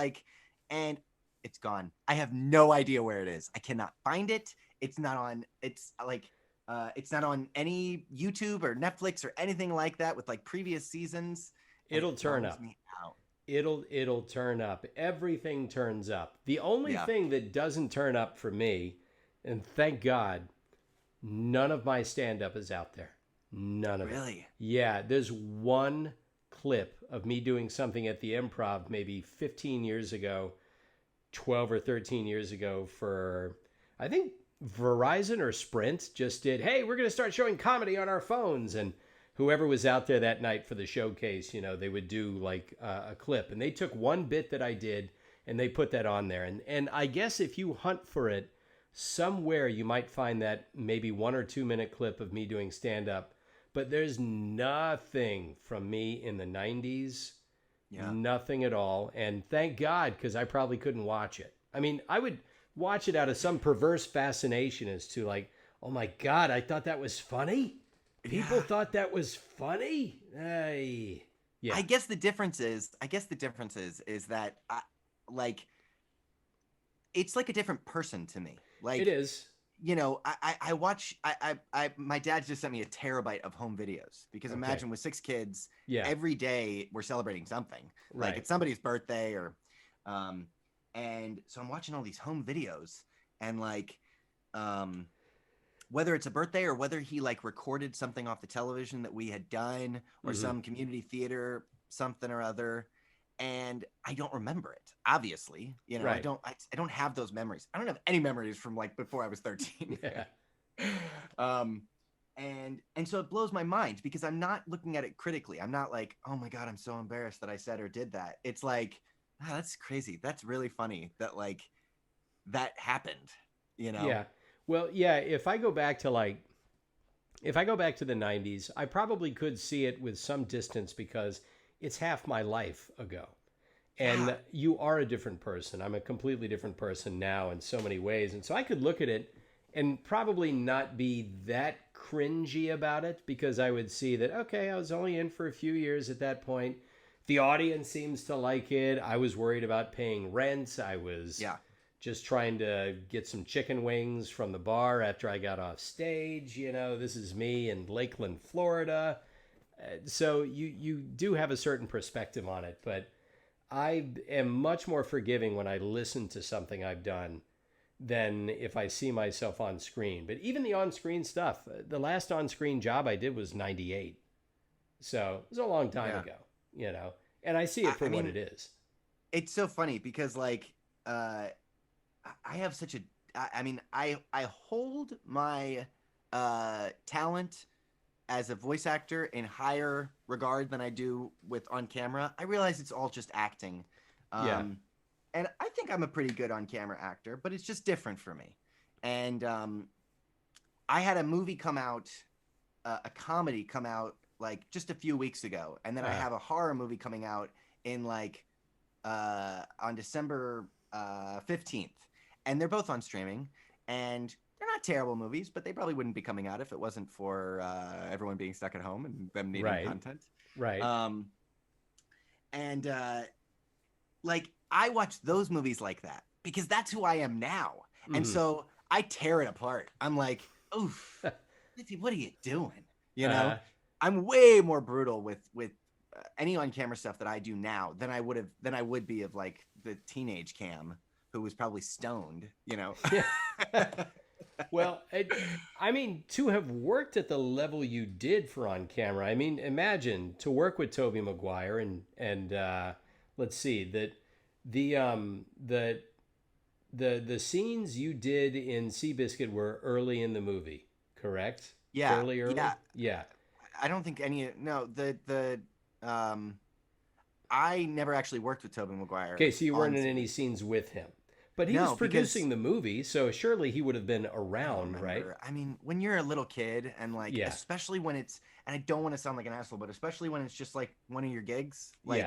and it's gone. I have no idea where it is. I cannot find it. It's not on. It's not on any YouTube or Netflix or anything like that with like previous seasons. It'll turn up. Me out. It'll turn up. Everything turns up. The only thing that doesn't turn up for me, and thank God, none of my stand-up is out there. None of it. Really? Yeah, there's one clip of me doing something at the Improv maybe 15 years ago, 12 or 13 years ago for, I think Verizon or Sprint just did, hey, we're going to start showing comedy on our phones. And whoever was out there that night for the showcase, you know, they would do like a clip. And they took one bit that I did and they put that on there. And I guess if you hunt for it, somewhere you might find that maybe 1 or 2 minute clip of me doing stand-up. But there's nothing from me in the 90s, nothing at all. And thank God, because I probably couldn't watch it. I mean, I would watch it out of some perverse fascination as to like, oh my God, I thought that was funny? People thought that was funny? Yeah. I guess the difference is that like, it's like a different person to me. Like it is. You know, I watch, my dad just sent me a terabyte of home videos because imagine with 6 kids, every day we're celebrating something. Right. Like it's somebody's birthday or, and so I'm watching all these home videos and like, whether it's a birthday or whether he like recorded something off the television that we had done or some community theater, something or other. And I don't remember it, obviously, you know, right. I don't have those memories. I don't have any memories from like before I was 13. And so it blows my mind because I'm not looking at it critically. I'm not like, oh my God, I'm so embarrassed that I said or did that. It's like, that's crazy. That's really funny that like that happened, you know? Yeah. Well, yeah. If I go back to the 90s, I probably could see it with some distance because it's half my life ago. And you are a different person. I'm a completely different person now in so many ways. And so I could look at it and probably not be that cringy about it because I would see that, okay, I was only in for a few years at that point. The audience seems to like it. I was worried about paying rent. I was just trying to get some chicken wings from the bar after I got off stage. You know, this is me in Lakeland, Florida. So you do have a certain perspective on it, but I am much more forgiving when I listen to something I've done than if I see myself on screen. But even the on-screen stuff, the last on-screen job I did was 98. So it was a long time ago, you know, and I see it for what it is. It's so funny because like, I have such a, I hold my talent as a voice actor in higher regard than I do with on camera. I realize it's all just acting. And I think I'm a pretty good on camera actor, but it's just different for me. And I had a movie come out, a comedy come out like just a few weeks ago. And then I have a horror movie coming out in like on December 15th. And they're both on streaming. And they're not terrible movies, but they probably wouldn't be coming out if it wasn't for everyone being stuck at home and them needing content. Right. Like I watch those movies like that because that's who I am now. And so I tear it apart. I'm like, oof, what are you doing? You know, I'm way more brutal with any on-camera stuff that I do now than I would be of like the teenage Cam who was probably stoned, you know? Well, I mean, to have worked at the level you did for on camera, I mean, imagine to work with Tobey Maguire and let's see that the scenes you did in Seabiscuit were early in the movie, correct? Yeah. Fairly early? Yeah. I don't think I never actually worked with Tobey Maguire. Okay, so you weren't in any scenes with him. But he was producing the movie, so surely he would have been around, right? I mean, when you're a little kid and like, especially when it's, and I don't want to sound like an asshole, but especially when it's just like one of your gigs. Like,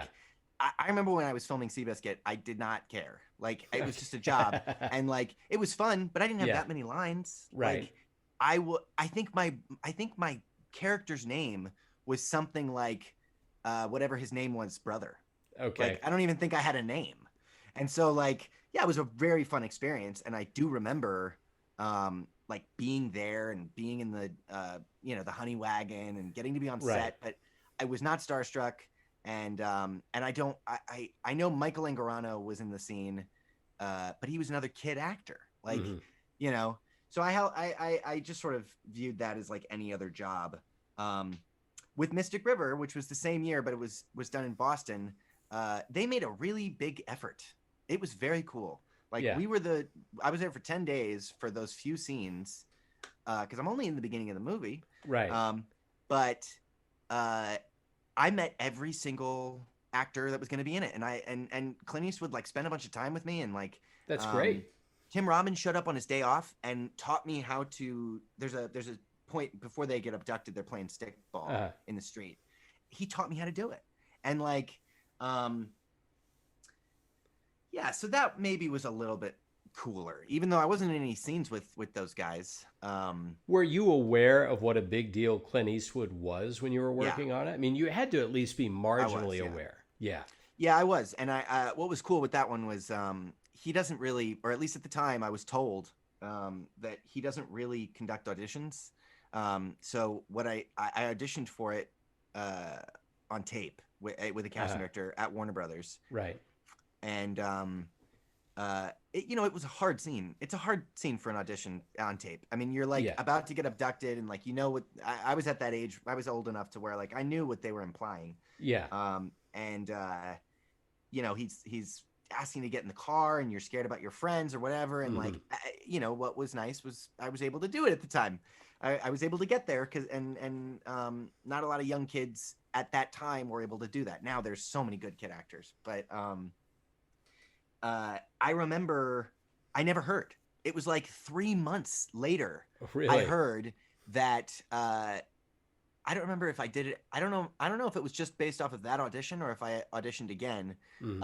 I remember when I was filming Seabiscuit, I did not care. Like, it was just a job, and like, it was fun, but I didn't have that many lines. Right. Like, I think my character's name was something like, whatever his name was, brother. Okay. Like, I don't even think I had a name, and so like. yeah, it was a very fun experience, and I do remember like being there and being in the the honey wagon and getting to be on Right. set, but I was not starstruck, and I know Michael Angarano was in the scene, but he was another kid actor, like Hmm. you know. So I just sort of viewed that as like any other job. With Mystic River, which was the same year, but it was done in Boston. They made a really big effort. It was very cool. Like Yeah. I was there for 10 days for those few scenes, because I'm only in the beginning of the movie. Right. But uh, I met every single actor that was going to be in it, and Clint Eastwood like spent a bunch of time with me, and like That's um, great. Tim Robbins showed up on his day off and taught me how to. There's a point before they get abducted, they're playing stickball Uh, in the street. He taught me how to do it, and like um, yeah, so that maybe was a little bit cooler, even though I wasn't in any scenes with those guys. were you aware of what a big deal Clint Eastwood was when you were Yeah, working on it? I mean, you had to at least be I was. marginally Yeah, aware. Yeah. yeah, I was. And what was cool with that one was he doesn't really, or at least at the time, I was told that he doesn't really conduct auditions. So what I auditioned for it on tape with a casting Uh, director at Warner Brothers, right. and it was a hard scene. It's a hard scene for an audition on tape. I mean, you're like Yeah. about to get abducted, and like what I was at that age. I was old enough to where like I knew what they were implying. Yeah. And he's asking to get in the car, and you're scared about your friends or whatever. And Hmm. like what was nice was I was able to do it at the time. I was able to get there because not a lot of young kids at that time were able to do that. Now there's so many good kid actors, but I remember I never heard. It was like 3 months later I Really? heard that. I don't remember if I did it. I don't know. I don't know if it was just based off of that audition or if I auditioned again. Hmm.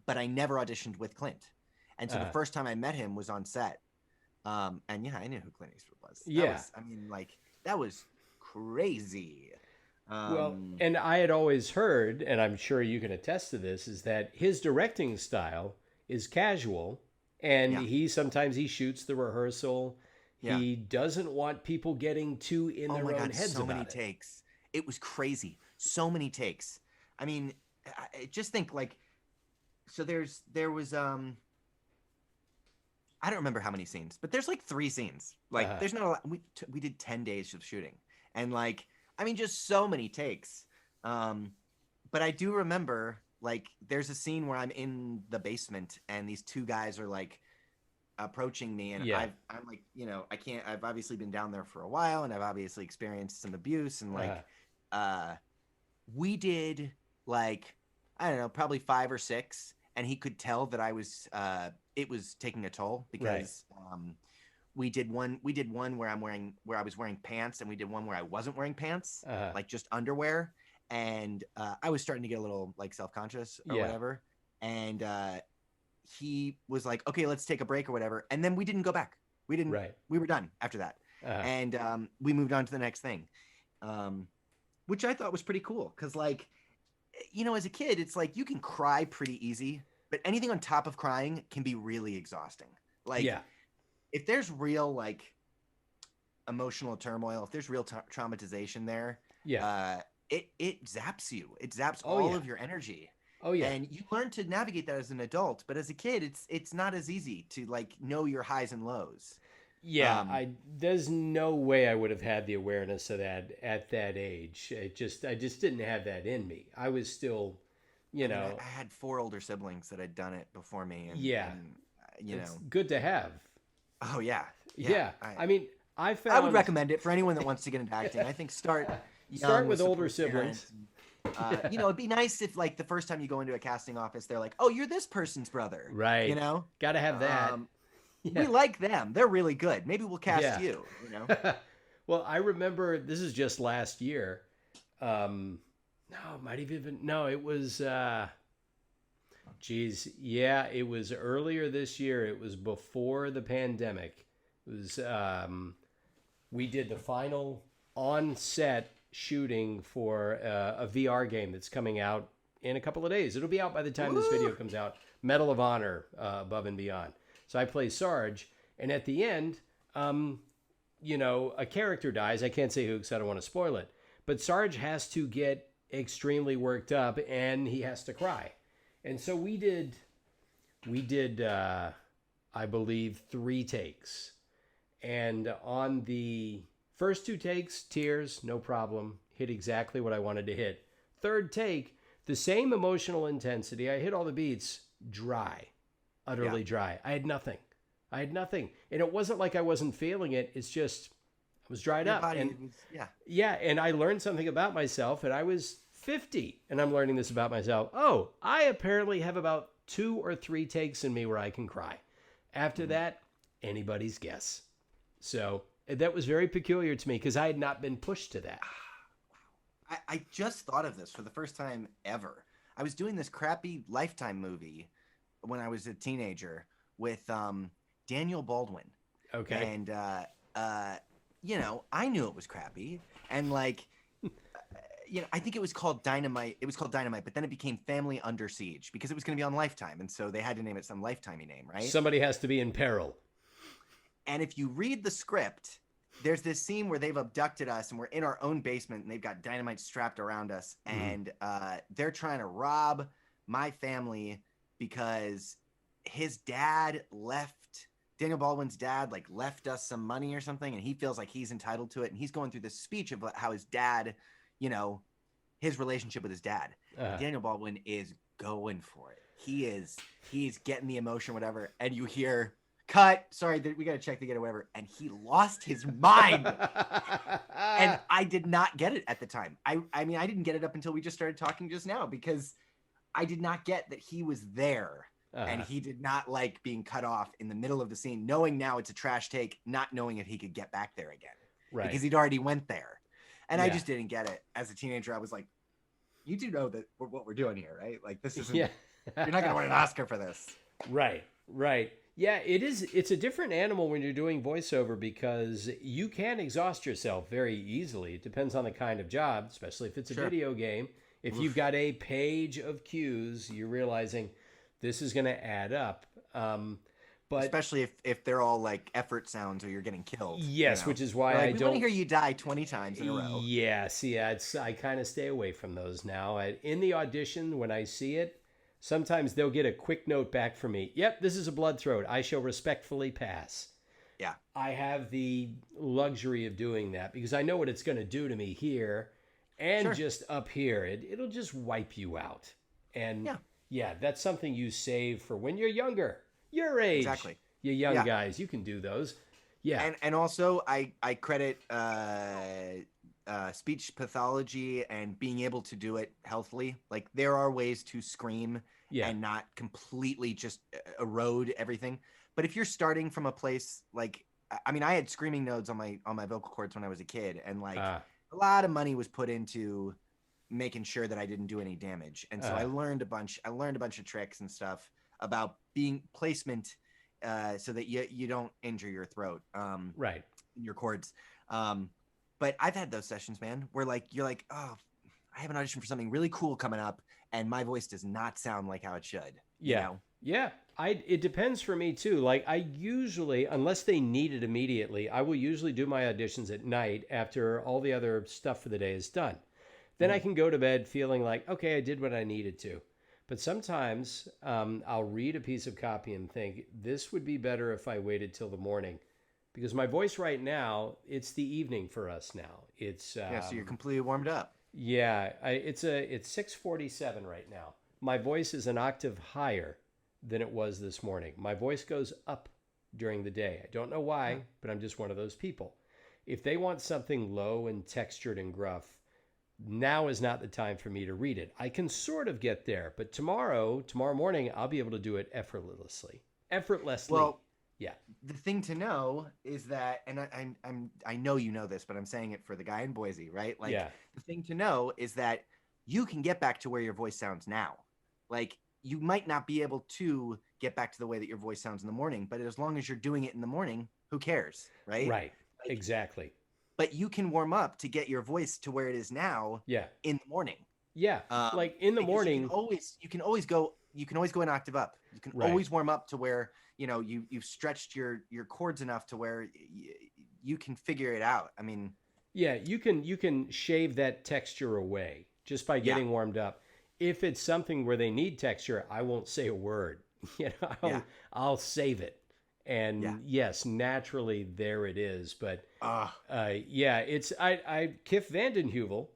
But I never auditioned with Clint, and so the Uh, first time I met him was on set. And yeah, I knew who Clint Eastwood was. That yeah. was, I mean, like that was crazy. Well, Um, and I had always heard, and I'm sure you can attest to this, is that his directing style is casual, and yeah, he shoots the rehearsal. yeah. He doesn't want people getting too in Oh their my own God, heads so many about it. takes. It was crazy. So many takes. I mean, I just think like, so there was I don't remember how many scenes, but there's like 3 scenes. Like Uh, there's not a lot. We did 10 days of shooting, and like I mean, just so many takes. Um, but I do remember like there's a scene where I'm in the basement, and these two guys are like approaching me, and yeah. I'm like, I can't. I've obviously been down there for a while, and I've obviously experienced some abuse, and Uh, like uh, we did like I don't know, probably 5 or 6, and he could tell that I was it was taking a toll right. because we did one where I was wearing pants, and we did one where I wasn't wearing pants, Uh, like just underwear, and I was starting to get a little like self-conscious or yeah. whatever, and he was like, okay, let's take a break or whatever, and then we didn't go back. Right. We were done after that, Uh, and we moved on to the next thing, um, which I thought was pretty cool because like as a kid, it's like you can cry pretty easy, but anything on top of crying can be really exhausting. Like yeah. if there's real like emotional turmoil, if there's real traumatization there, Yeah. it zaps you. It zaps Oh all yeah. of your energy. Oh yeah. And you learn to navigate that as an adult, but as a kid, it's not as easy to like know your highs and lows. Yeah, Um, I there's no way I would have had the awareness of that at that age. I just didn't have that in me. I was still, you I mean, I, know, I had 4 older siblings that had done it before me, and yeah, you it's know, good to have. oh yeah, yeah. Yeah. I I mean, I I would found recommend it for anyone that wants to get into acting. I think start start young with with older supportive siblings. parents. It'd be nice if like the first time you go into a casting office, they're like, "Oh, you're this person's brother," you Right. know. Got to have that. Um, we Yeah. like them; they're really good. Maybe we'll cast Yeah. you. You know. Well, I remember this is just last year. No, it might have even no, it was geez, yeah, it was earlier this year. It was before the pandemic. It was we did the final on set shooting for a VR game that's coming out in a couple of days. It'll be out by the time this video Woo! comes out. Medal of Honor above and beyond. So I play Sarge, and at the end, a character dies. I can't say who because I don't want to spoil it. But Sarge has to get extremely worked up, and he has to cry. And so we did, I believe, 3 takes. And on the first 2 takes, tears, no problem. Hit exactly what I wanted to hit. Third take, the same emotional intensity. I hit all the beats, dry, utterly dry. I had nothing. And it wasn't like I wasn't feeling it. It's just, I was dried up. And and I learned something about myself, and I was 50, and I'm learning this about myself. Oh, I apparently have about 2 or 3 takes in me where I can cry. After that, anybody's guess. So that was very peculiar to me because I had not been pushed to that. I just thought of this for the first time ever. I was doing this crappy Lifetime movie when I was a teenager with Daniel Baldwin. Okay. And, I knew it was crappy. And like, I think it was called Dynamite. It was called Dynamite, but then it became Family Under Siege because it was going to be on Lifetime. And so they had to name it some Lifetimey name, right? Somebody has to be in peril. And if you read the script, there's this scene where they've abducted us and we're in our own basement and they've got dynamite strapped around us. And they're trying to rob my family because his dad Daniel Baldwin's dad left us some money or something. And he feels like he's entitled to it. And he's going through this speech of how his dad, his relationship with his dad. Daniel Baldwin is going for it. He's getting the emotion, whatever. And you hear, cut, sorry, we got to check the gate or whatever. And he lost his mind. And I did not get it at the time. I mean, I didn't get it up until we just started talking just now because I did not get that he was there. And he did not like being cut off in the middle of the scene, knowing now it's a trash take, not knowing if he could get back there again. Right. Because he'd already went there. And I just didn't get it. As a teenager, I was like, you do know that what we're doing here, right? Like, this isn't, you're not going to win an Oscar for this. Right. Yeah, it is. It's a different animal when you're doing voiceover because you can exhaust yourself very easily. It depends on the kind of job, especially if it's a video game. If you've got a page of cues, you're realizing this is going to add up. But especially if they're all like effort sounds or you're getting killed. Yes, which is why I don't want to hear you die 20 times in a row. Yeah, see, I kind of stay away from those now. In the audition, when I see it, sometimes they'll get a quick note back from me. Yep, this is a blood throat. I shall respectfully pass. Yeah. I have the luxury of doing that because I know what it's going to do to me here and just up here. It'll just wipe you out. And yeah, that's something you save for when you're younger. Your age. Exactly. You young guys, you can do those. Yeah. And also I credit speech pathology and being able to do it healthily. Like there are ways to scream and not completely just erode everything. But if you're starting from a place like, I mean, I had screaming nodes on my vocal cords when I was a kid, and like a lot of money was put into making sure that I didn't do any damage. And so I learned a bunch of tricks and stuff about being placement so that you don't injure your throat, your cords. But I've had those sessions, man, where like you're like, oh, I have an audition for something really cool coming up, and my voice does not sound like how it should. Yeah. You know? Yeah. It depends for me too. Like I usually, unless they need it immediately, I will usually do my auditions at night after all the other stuff for the day is done. Then I can go to bed feeling like, okay, I did what I needed to. But sometimes I'll read a piece of copy and think, this would be better if I waited till the morning. Because my voice right now, it's the evening for us now. It's so you're completely warmed up. Yeah, it's 6:47 right now. My voice is an octave higher than it was this morning. My voice goes up during the day. I don't know why, but I'm just one of those people. If they want something low and textured and gruff, now is not the time for me to read it. I can sort of get there, but tomorrow morning, I'll be able to do it effortlessly. Well, yeah. The thing to know is that, and I know you know this, but I'm saying it for the guy in Boise, right? Like, the thing to know is that you can get back to where your voice sounds now. Like, you might not be able to get back to the way that your voice sounds in the morning, but as long as you're doing it in the morning, who cares, right? Right, like, exactly. But you can warm up to get your voice to where it is now in the morning. Yeah, like in the morning. You can always go you can always go an octave up. You can Right. always warm up to where, you know, you've stretched your chords enough to where you can figure it out. I mean, Yeah, you can shave that texture away just by yeah, getting warmed up. If it's something where they need texture, I won't say a word. You know, yeah, I'll save it. yeah. And yes, naturally there it is. But Uh, yeah, it's I Kif Vandenheuvel,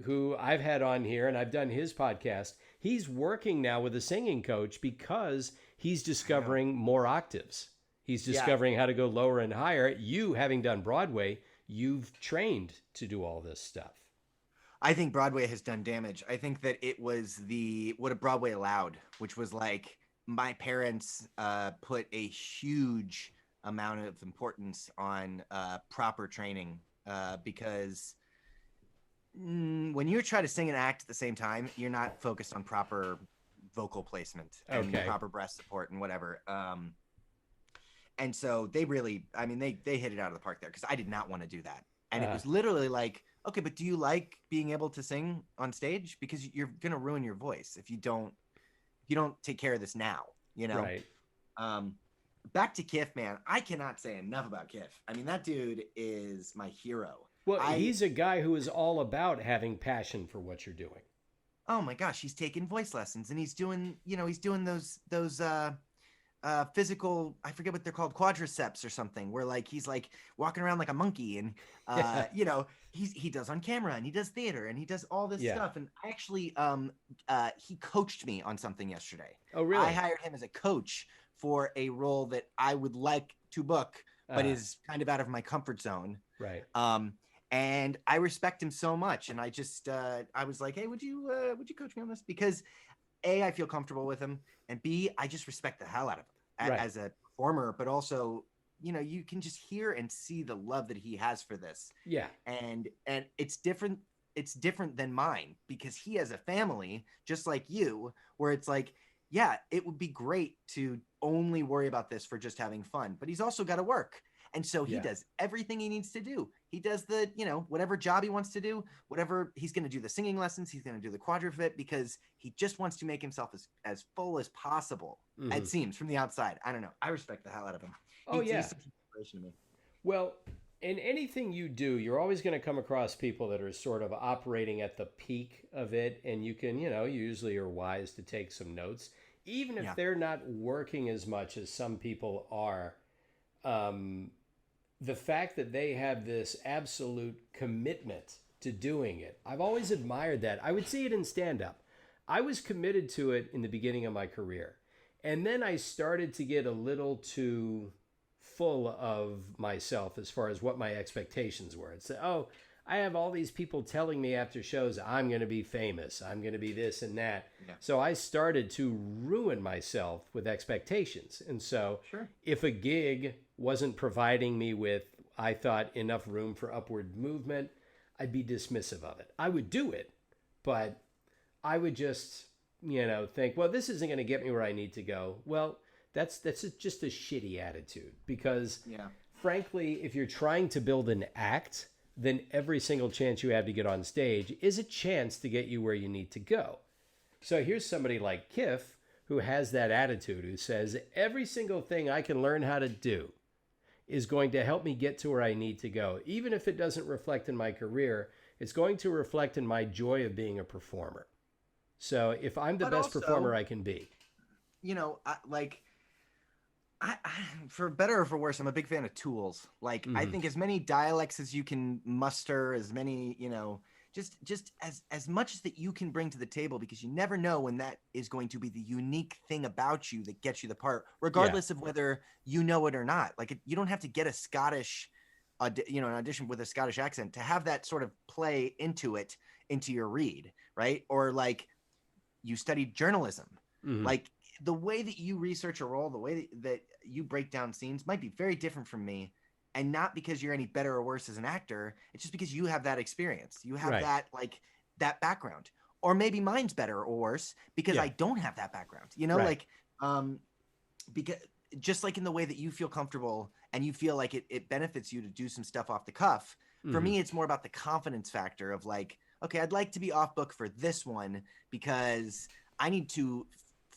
who I've had on here and I've done his podcast. He's working now with a singing coach because he's I know. discovering more octaves. He's Yeah. discovering how to go lower and higher. You, having done Broadway, you've trained to do all this stuff. I think Broadway has done damage. I think that it was what a Broadway allowed, which was like my parents put a huge amount of importance on proper training because when you try to sing and act at the same time, you're not focused on proper vocal placement and Okay. proper breath support and whatever. And so they really, I mean, they hit it out of the park there because I did not want to do that. And it was literally like, okay, but do you like being able to sing on stage? Because you're gonna ruin your voice if you don't take care of this now, you know? Right. Back to Kiff, man. I cannot say enough about Kiff. I mean, that dude is my hero. Well, he's a guy who is all about having passion for what you're doing. Oh my gosh, he's taking voice lessons and he's doing, you know, he's doing those physical, I forget what they're called, quadriceps or something, where like he's like walking around like a monkey and you know, he does on camera and he does theater and he does all this Yeah. stuff. And actually he coached me on something yesterday. Oh, really? I hired him as a coach for a role that I would like to book, but is kind of out of my comfort zone. Right. And I respect him so much. And I just I was like, hey, would you coach me on this? Because A, I feel comfortable with him, and B, I just respect the hell out of him Right. as a performer, but also, you know, you can just hear and see the love that he has for this. Yeah. And it's different. It's different than mine because he has a family just like you, where it's like, yeah, it would be great to only worry about this for just having fun, but he's also got to work. And so he Yeah. does everything he needs to do. He does the, you know, whatever job he wants to do, whatever he's going to do the singing lessons, he's going to do the quadrifit because he just wants to make himself as full as possible. It seems from the outside. I don't know. I respect the hell out of him. Oh, yeah. He's such an inspiration to me. Well, in anything you do, you're always going to come across people that are sort of operating at the peak of it. And you can, you know, you usually are wise to take some notes, even if they're not working as much as some people are. The fact that they have this absolute commitment to doing it, I've always admired that. I would see it in stand-up. I was committed to it in the beginning of my career. And then I started to get a little too full of myself as far as what my expectations were. It's, oh, I have all these people telling me after shows, I'm going to be famous. I'm going to be this and that. Yeah. So I started to ruin myself with expectations. And so if a gig wasn't providing me with, I thought, enough room for upward movement, I'd be dismissive of it. I would do it, but I would just, you know, think, well, this isn't going to get me where I need to go. Well, that's just a shitty attitude because, frankly, if you're trying to build an act, then every single chance you have to get on stage is a chance to get you where you need to go. So here's somebody like Kiff who has that attitude, who says every single thing I can learn how to do is going to help me get to where I need to go. Even if it doesn't reflect in my career, it's going to reflect in my joy of being a performer. So if I'm the best performer I can be. You know, I, for better or for worse, I'm a big fan of tools. Like, I think as many dialects as you can muster, as many, you know, just as much as that you can bring to the table, because you never know when that is going to be the unique thing about you that gets you the part, regardless of whether you know it or not. Like, you don't have to get a Scottish, you know, an audition with a Scottish accent to have that sort of play into it, into your read, right? Or like, you studied journalism, like the way that you research a role, the way that you break down scenes might be very different from me. And not because you're any better or worse as an actor. It's just because you have that experience. You have that, like, that background. Or maybe mine's better or worse because I don't have that background. You know, like, because just like in the way that you feel comfortable and you feel like it benefits you to do some stuff off the cuff. For me, it's more about the confidence factor of like, okay, I'd like to be off book for this one because I need to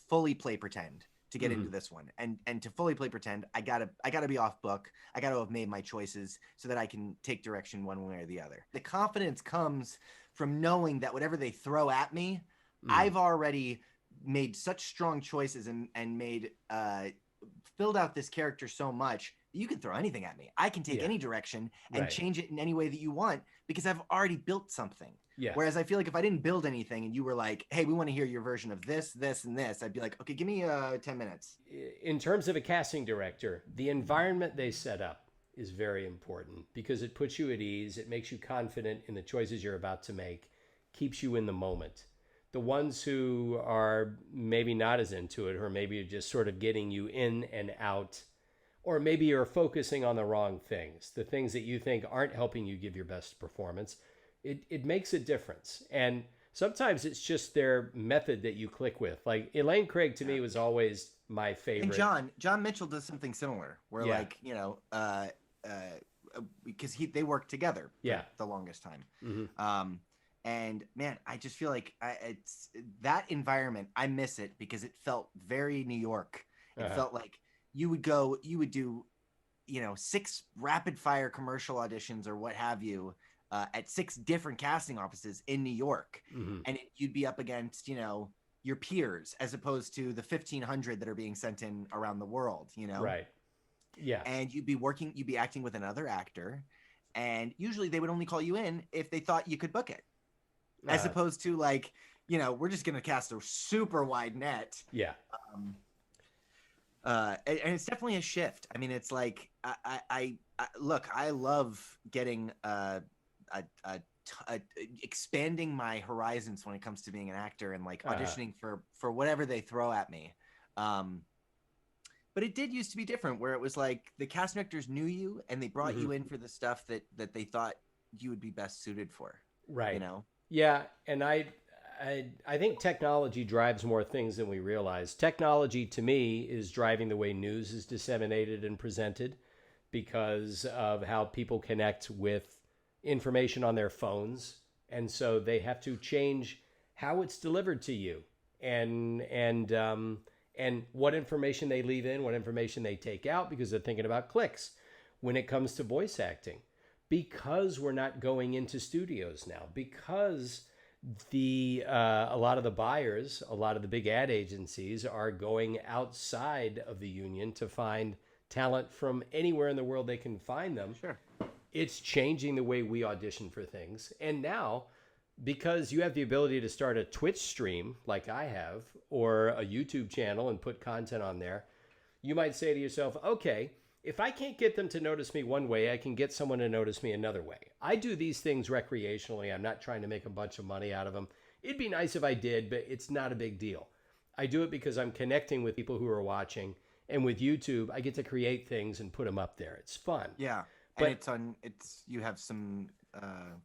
fully play pretend to get Mm-hmm. into this one. And to fully play pretend, I gotta be off book. I gotta have made my choices so that I can take direction one way or the other. The confidence comes from knowing that whatever they throw at me, I've already made such strong choices and made filled out this character so much that you can throw anything at me. I can take any direction and Right. change it in any way that you want because I've already built something. Yeah. Whereas I feel like if I didn't build anything and you were like, hey, we want to hear your version of this, this, and this, I'd be like, okay, give me 10 minutes. In terms of a casting director, the environment they set up is very important because it puts you at ease. It makes you confident in the choices you're about to make, keeps you in the moment. The ones who are maybe not as into it, or maybe just sort of getting you in and out, or maybe you're focusing on the wrong things, the things that you think aren't helping you give your best performance, it makes a difference. And sometimes it's just their method that you click with. Like Elaine Craig to me was always my favorite. And John Mitchell does something similar where like, you know, because they work together for the longest time. Mm-hmm. And man, I just feel like it's that environment. I miss it because it felt very New York. It felt like you would do, you know, 6 rapid fire commercial auditions or what have you at 6 different casting offices in New York. Mm-hmm. And you'd be up against, you know, your peers as opposed to the 1,500 that are being sent in around the world, you know? Right. Yeah. And you'd be acting with another actor. And usually they would only call you in if they thought you could book it. As opposed to like, you know, we're just going to cast a super wide net. Yeah. And it's definitely a shift. I mean, it's like, I look, I love getting expanding my horizons when it comes to being an actor and like auditioning for whatever they throw at me. But it did used to be different where it was like the cast directors knew you and they brought you in for the stuff that they thought you would be best suited for. Right. You know? Yeah. And I think technology drives more things than we realize. Technology to me is driving the way news is disseminated and presented because of how people connect with information on their phones. And so they have to change how it's delivered to you and what information they leave in, what information they take out because they're thinking about clicks when it comes to voice acting. Because we're not going into studios now, because a lot of the buyers, a lot of the big ad agencies are going outside of the union to find talent from anywhere in the world they can find them. Sure. It's changing the way we audition for things. And now, because you have the ability to start a Twitch stream like I have, or a YouTube channel and put content on there, you might say to yourself, okay, if I can't get them to notice me one way, I can get someone to notice me another way. I do these things recreationally. I'm not trying to make a bunch of money out of them. It'd be nice if I did, but it's not a big deal. I do it because I'm connecting with people who are watching. And with YouTube, I get to create things and put them up there. It's fun. Yeah. But and you have some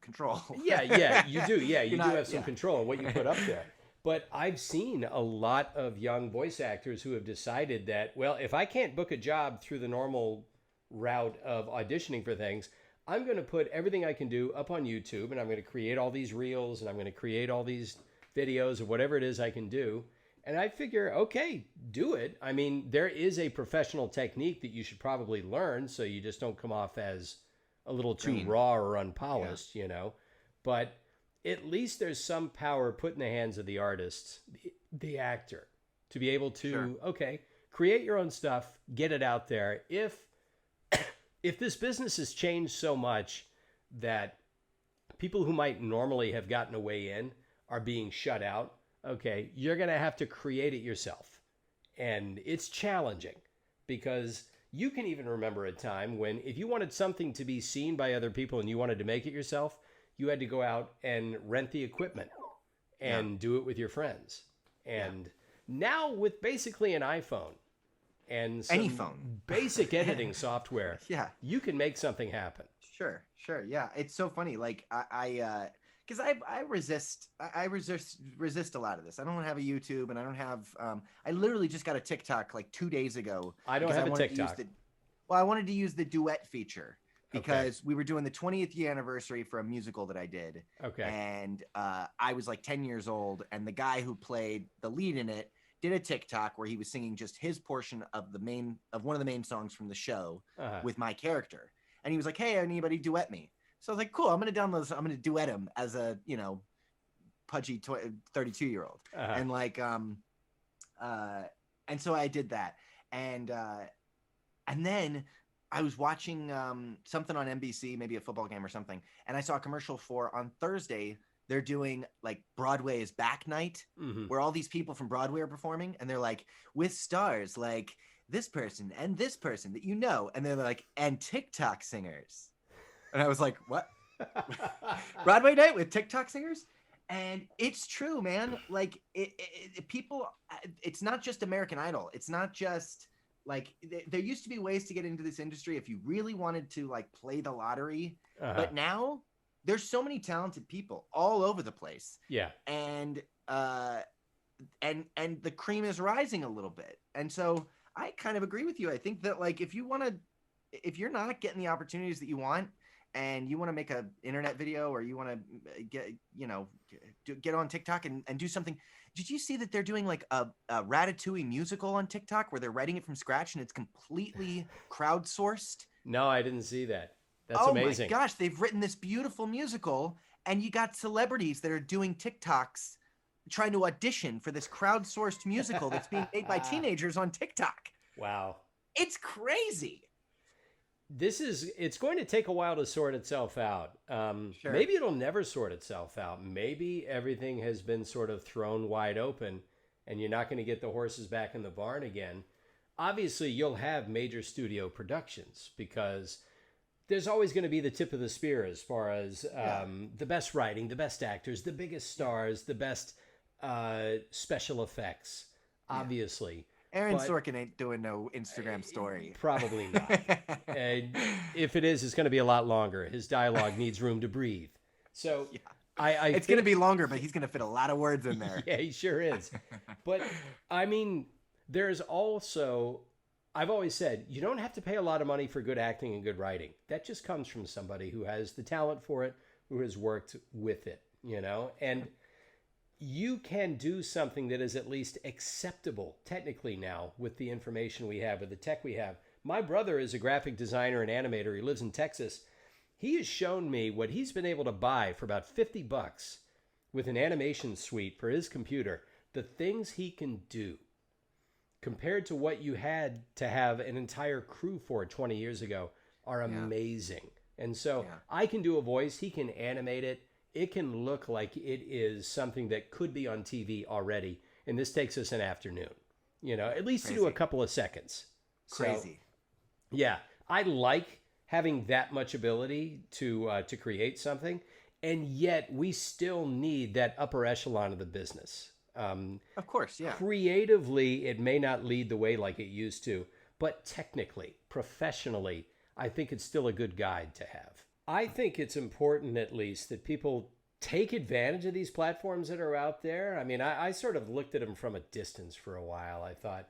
control. yeah, you do. Yeah, you do have some control on what you put up there. But I've seen a lot of young voice actors who have decided that, well, if I can't book a job through the normal route of auditioning for things, I'm going to put everything I can do up on YouTube, and I'm going to create all these reels, and I'm going to create all these videos of whatever it is I can do. And I figure, okay, do it. I mean, there is a professional technique that you should probably learn so you just don't come off as a little too raw or unpolished, you know. But at least there's some power put in the hands of the artist, the actor, to be able to, okay, create your own stuff, get it out there. If this business has changed so much that people who might normally have gotten a way in are being shut out, okay, you're going to have to create it yourself. And it's challenging because you can even remember a time when if you wanted something to be seen by other people and you wanted to make it yourself, you had to go out and rent the equipment and do it with your friends. And now with basically an iPhone and some any phone, basic editing software, you can make something happen. Sure. Yeah. It's so funny. Like because I resist a lot of this. I don't have a YouTube and I don't have, I literally just got a TikTok like 2 days ago. I don't have a TikTok. I wanted to use the duet feature. Because we were doing the 20th year anniversary for a musical that I did. Okay. And I was like 10 years old. And the guy who played the lead in it did a TikTok where he was singing just his portion of one of the main songs from the show with my character. And he was like, "Hey, anybody duet me?" So I was like, "Cool, I'm going to download this. I'm going to duet him as a, pudgy 32-year-old." And like, and so I did that. And then I was watching something on NBC, maybe a football game or something. And I saw a commercial for on Thursday, they're doing like Broadway is Back night, where all these people from Broadway are performing. And they're like, with stars like this person and this person that and they're like, and TikTok singers. And I was like, what? Broadway night with TikTok singers? And it's true, man. Like people, it's not just American Idol. It's not just like, there used to be ways to get into this industry if you really wanted to like play the lottery. But now there's so many talented people all over the place. Yeah. And the cream is rising a little bit. And so I kind of agree with you. I think that like, if you're not getting the opportunities that you want, and you want to make an internet video, or you want to get on TikTok and do something. Did you see that they're doing like a Ratatouille musical on TikTok where they're writing it from scratch and it's completely crowdsourced? No, I didn't see that. That's amazing. Oh my gosh, they've written this beautiful musical, and you got celebrities that are doing TikToks trying to audition for this crowdsourced musical that's being made by teenagers on TikTok. Wow. It's crazy. It's going to take a while to sort itself out. Sure. Maybe it'll never sort itself out. Maybe everything has been sort of thrown wide open and you're not going to get the horses back in the barn again. Obviously, you'll have major studio productions because there's always going to be the tip of the spear as far as the best writing, the best actors, the biggest stars, the best special effects, obviously. Aaron Sorkin ain't doing no Instagram story. Probably not. And if it is, it's going to be a lot longer. His dialogue needs room to breathe. So it's going to be longer, but he's going to fit a lot of words in there. Yeah, he sure is. But I mean, there's also, I've always said, you don't have to pay a lot of money for good acting and good writing. That just comes from somebody who has the talent for it, who has worked with it, and you can do something that is at least acceptable technically now with the information we have, with the tech we have. My brother is a graphic designer and animator. He lives in Texas. He has shown me what he's been able to buy for about $50 with an animation suite for his computer. The things he can do compared to what you had to have an entire crew for 20 years ago are amazing. And so I can do a voice. He can animate it. It can look like it is something that could be on TV already. And this takes us an afternoon, at least to do a couple of seconds. Crazy. So, yeah, I like having that much ability to create something. And yet we still need that upper echelon of the business. Of course, yeah. Creatively, it may not lead the way like it used to, but technically, professionally, I think it's still a good guide to have. I think it's important, at least, that people take advantage of these platforms that are out there. I mean, I sort of looked at them from a distance for a while. I thought,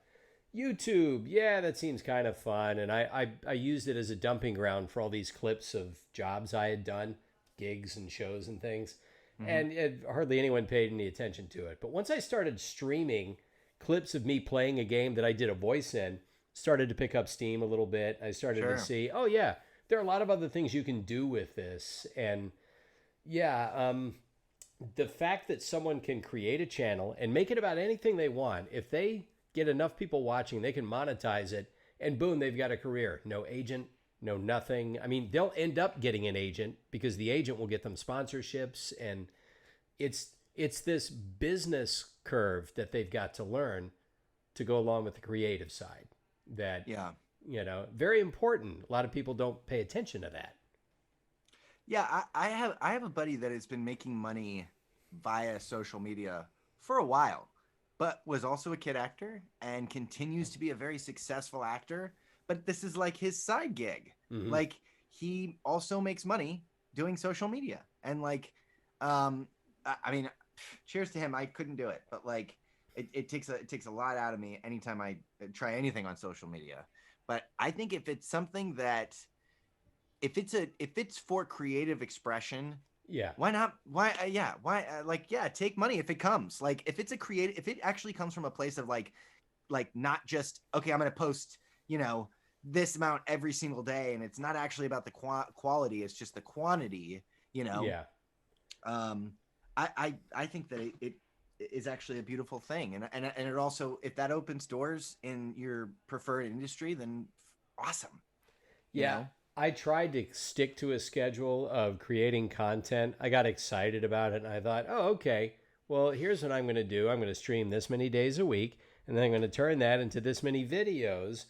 YouTube, yeah, that seems kind of fun. And I used it as a dumping ground for all these clips of jobs I had done, gigs and shows and things. And hardly anyone paid any attention to it. But once I started streaming clips of me playing a game that I did a voice in, started to pick up steam a little bit. I started to see, oh, yeah, there are a lot of other things you can do with this. And the fact that someone can create a channel and make it about anything they want, if they get enough people watching, they can monetize it, and boom, they've got a career. No agent, no nothing. I mean, they'll end up getting an agent because the agent will get them sponsorships, and it's this business curve that they've got to learn to go along with the creative side. That very important. A lot of people don't pay attention to that. Yeah, I have a buddy that has been making money via social media for a while, but was also a kid actor and continues to be a very successful actor. But this is like his side gig. Like, he also makes money doing social media. And like, I mean, cheers to him. I couldn't do it, but like, it takes a lot out of me anytime I try anything on social media. But I think if it's something that, if it's for creative expression Yeah. Why not? Why? Yeah. Why? Like, yeah, take money if it comes. Like, if it's a creative, if it actually comes from a place of like not just, okay, I'm going to post, this amount every single day. And it's not actually about the quality. It's just the quantity, Yeah. um, I think that it is actually a beautiful thing. And it also, if that opens doors in your preferred industry, then awesome. You Yeah. know? I tried to stick to a schedule of creating content. I got excited about it and I thought, oh, okay, well, here's what I'm going to do. I'm going to stream this many days a week, and then I'm going to turn that into this many videos.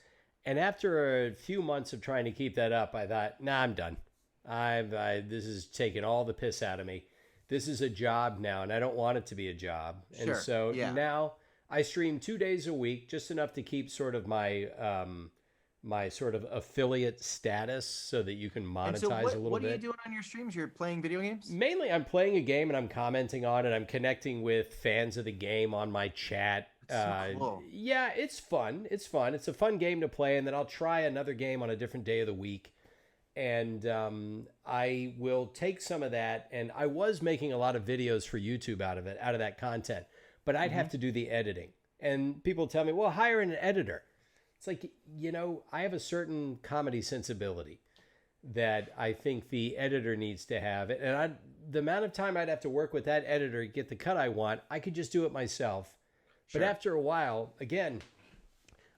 And after a few months of trying to keep that up, I thought, nah, I'm done. This is taking all the piss out of me. This is a job now, and I don't want it to be a job. And Sure. so Yeah. now I stream 2 days a week, just enough to keep sort of my sort of affiliate status so that you can And so monetize a little what are you bit. doing on your streams? You're playing video games? Mainly, I'm playing a game and I'm commenting on it. I'm connecting with fans of the game on my chat. That's so cool. Yeah, it's fun. It's fun. It's a fun game to play, and then I'll try another game on a different day of the week. And I will take some of that, and I was making a lot of videos for YouTube out of that content, but I'd have to do the editing. And people tell me, well, hire an editor. It's like, I have a certain comedy sensibility that I think the editor needs to have. And the amount of time I'd have to work with that editor to get the cut I want, I could just do it myself. Sure. But after a while, again,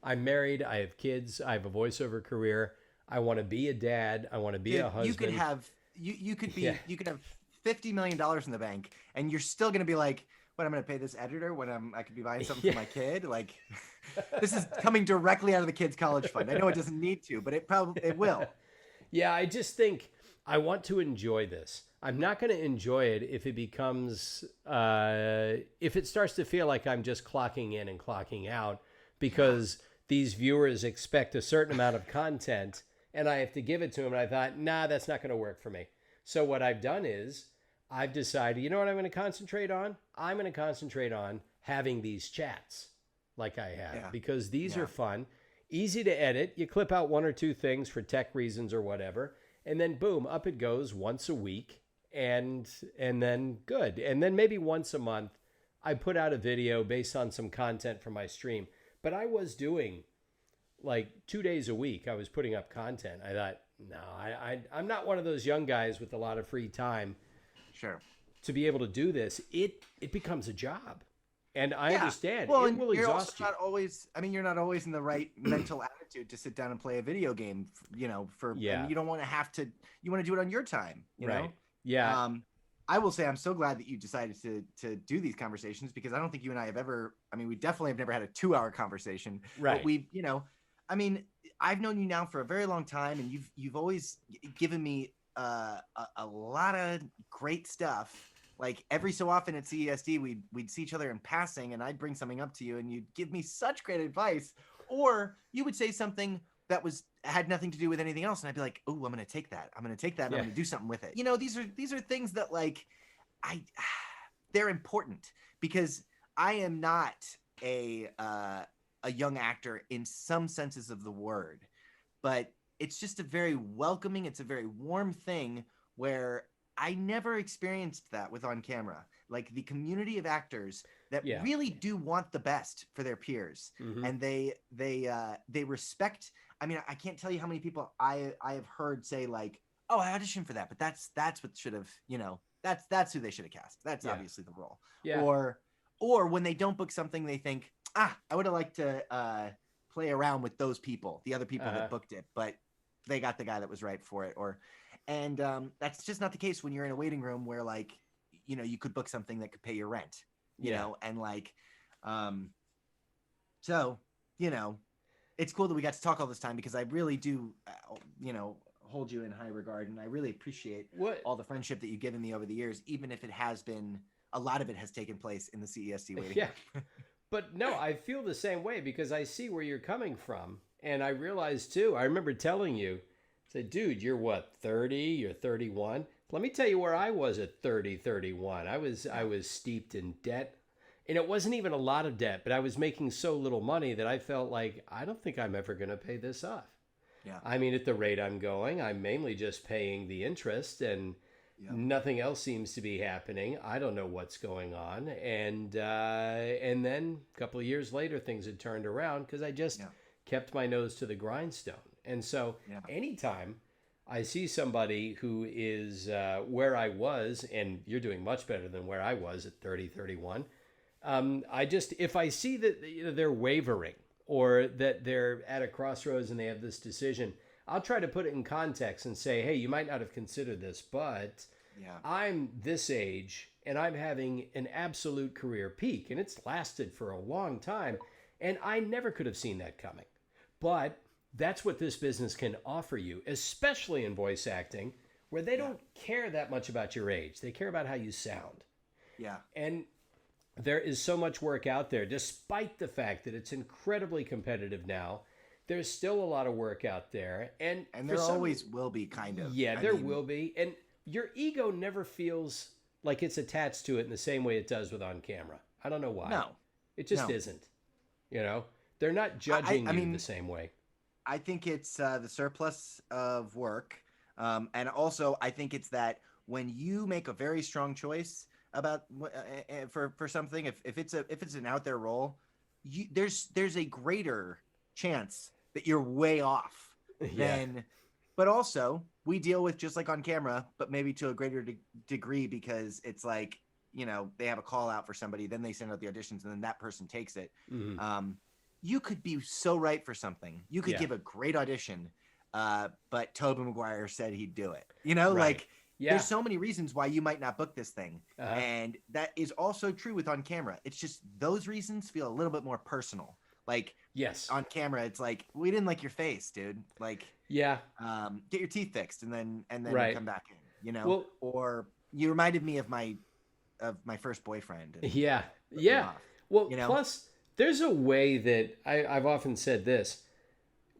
I'm married, I have kids, I have a voiceover career. I want to be a dad. I want to be a husband. You could have you could be Yeah. you could have $50 million in the bank, and you're still gonna be like, what, I'm gonna pay this editor when I could be buying something for my kid? Like, this is coming directly out of the kid's college fund. I know it doesn't need to, but it will. Yeah, I just think I want to enjoy this. I'm not going to enjoy it if it becomes, if it starts to feel like I'm just clocking in and clocking out because these viewers expect a certain amount of content and I have to give it to them. And I thought, nah, that's not going to work for me. So what I've done is I've decided, you know what I'm going to concentrate on? I'm going to concentrate on having these chats like I have because these are fun, easy to edit. You clip out one or two things for tech reasons or whatever. And then boom, up it goes once a week. And then good. And then maybe once a month, I put out a video based on some content from my stream. But I was doing like 2 days a week. I was putting up content. I thought, no, I'm not one of those young guys with a lot of free time. Sure. To be able to do this, it becomes a job. And I understand. Well, it will you're exhaust also not always, you're not always in the right mental attitude to sit down and play a video game, and you don't want to have to, you want to do it on your time, you know? Yeah. I will say I'm so glad that you decided to do these conversations because I don't think you and I have ever, we definitely have never had a 2-hour conversation. Right. But we've, I've known you now for a very long time, and you've always given me a lot of great stuff. Like every so often at CESD, we'd see each other in passing and I'd bring something up to you and you'd give me such great advice, or you would say something that had nothing to do with anything else. And I'd be like, oh, I'm going to take that. I'm going to take that. And I'm going to do something with it. These are things that they're important because I am not a young actor in some senses of the word, but it's just a very welcoming, it's a very warm thing where I never experienced that with On Camera. Like the community of actors that really do want the best for their peers, and they respect. I can't tell you how many people I have heard say like, "Oh, I auditioned for that," but that's what should have, that's who they should have cast. That's obviously the role. Yeah. Or when they don't book something, they think, I would have liked to play around with those people, the other people that booked it, but they got the guy that was right for it. And that's just not the case when you're in a waiting room where you could book something that could pay your rent, you know, and so, it's cool that we got to talk all this time because I really do, hold you in high regard. And I really appreciate all the friendship that you've given me over the years, even if a lot of it has taken place in the CESD waiting room. But no, I feel the same way because I see where you're coming from. And I realize too, I remember telling you, say, dude, you're what, 30? You're 31? Let me tell you where I was at 30, 31. I was steeped in debt. And it wasn't even a lot of debt, but I was making so little money that I felt like, I don't think I'm ever going to pay this off. Yeah. At the rate I'm going, I'm mainly just paying the interest. And Yep. Nothing else seems to be happening. I don't know what's going on. And then a couple of years later, things had turned around because I just kept my nose to the grindstone. And so anytime I see somebody who is where I was, and you're doing much better than where I was at 30, 31, if I see that they're wavering or that they're at a crossroads and they have this decision, I'll try to put it in context and say, hey, you might not have considered this, but I'm this age and I'm having an absolute career peak, and it's lasted for a long time, and I never could have seen that coming. But that's what this business can offer you, especially in voice acting, where they don't care that much about your age. They care about how you sound. Yeah. And there is so much work out there, despite the fact that it's incredibly competitive now. There's still a lot of work out there. And there always will be, kind of. Yeah, there will be. And your ego never feels like it's attached to it in the same way it does with on camera. I don't know why. No. It just isn't. They're not judging you the same way. I think it's the surplus of work. And also, I think it's that when you make a very strong choice about for something, if it's an out there role, there's a greater chance that you're way off than. But also, we deal with, just like on camera, but maybe to a greater degree, because it's like, they have a call out for somebody, then they send out the auditions, and then that person takes it. Mm-hmm. You could be so right for something. You could give a great audition, but Tobey Maguire said he'd do it. Right. There's so many reasons why you might not book this thing. Uh-huh. And that is also true with on camera. It's just those reasons feel a little bit more personal. Like, on camera, it's like, we didn't like your face, dude. Like, get your teeth fixed and then come back in, Well, or you reminded me of my first boyfriend. And Well, plus there's a way that I've often said this.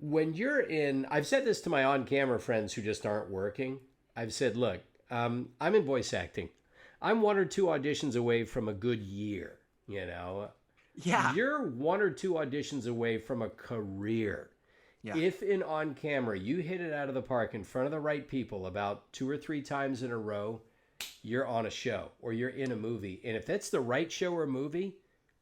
When you're in, I've said this to my on-camera friends who just aren't working. I've said, look, I'm in voice acting. I'm 1 or 2 auditions away from a good year, Yeah. You're 1 or 2 auditions away from a career. Yeah. If in on camera you hit it out of the park in front of the right people about 2 or 3 times in a row, you're on a show or you're in a movie. And if that's the right show or movie,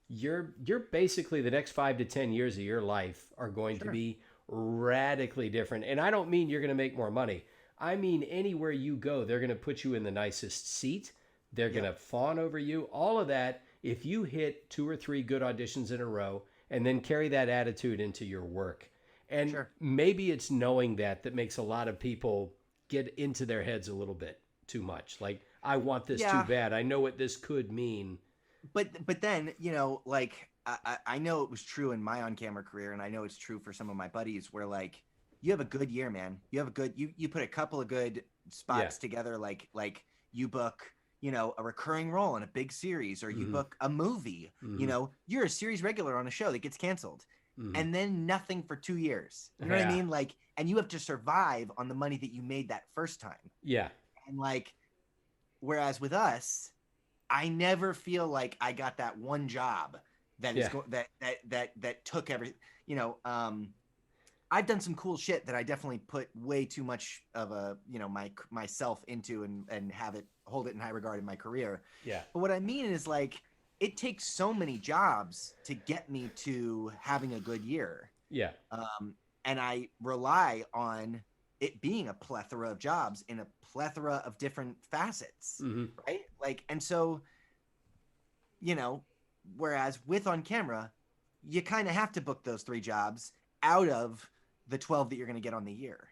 you're basically the next 5 to 10 years of your life are going to be radically different. And I don't mean you're going to make more money. I mean, anywhere you go, they're going to put you in the nicest seat. They're going to fawn over you. All of that. If you hit 2 or 3 good auditions in a row and then carry that attitude into your work. And maybe it's knowing that makes a lot of people get into their heads a little bit too much. Like, I want this too bad. I know what this could mean. But then, like, I know it was true in my on-camera career, and I know it's true for some of my buddies, where, like, you have a good year, man. You have a good, you put a couple of good spots together, like you book, a recurring role in a big series, or you book a movie, you're a series regular on a show that gets canceled, and then nothing for 2 years. You know what I mean? Like, and you have to survive on the money that you made that first time. Yeah. And like, whereas with us, I never feel like I got that one job that is that took everything. I've done some cool shit that I definitely put way too much of a, myself into and hold it in high regard in my career. Yeah. But what I mean is, like, it takes so many jobs to get me to having a good year. Yeah. And I rely on it being a plethora of jobs in a plethora of different facets. Right. Like, and so, whereas with on camera, you kind of have to book those 3 jobs out of the 12 that you're going to get on the year.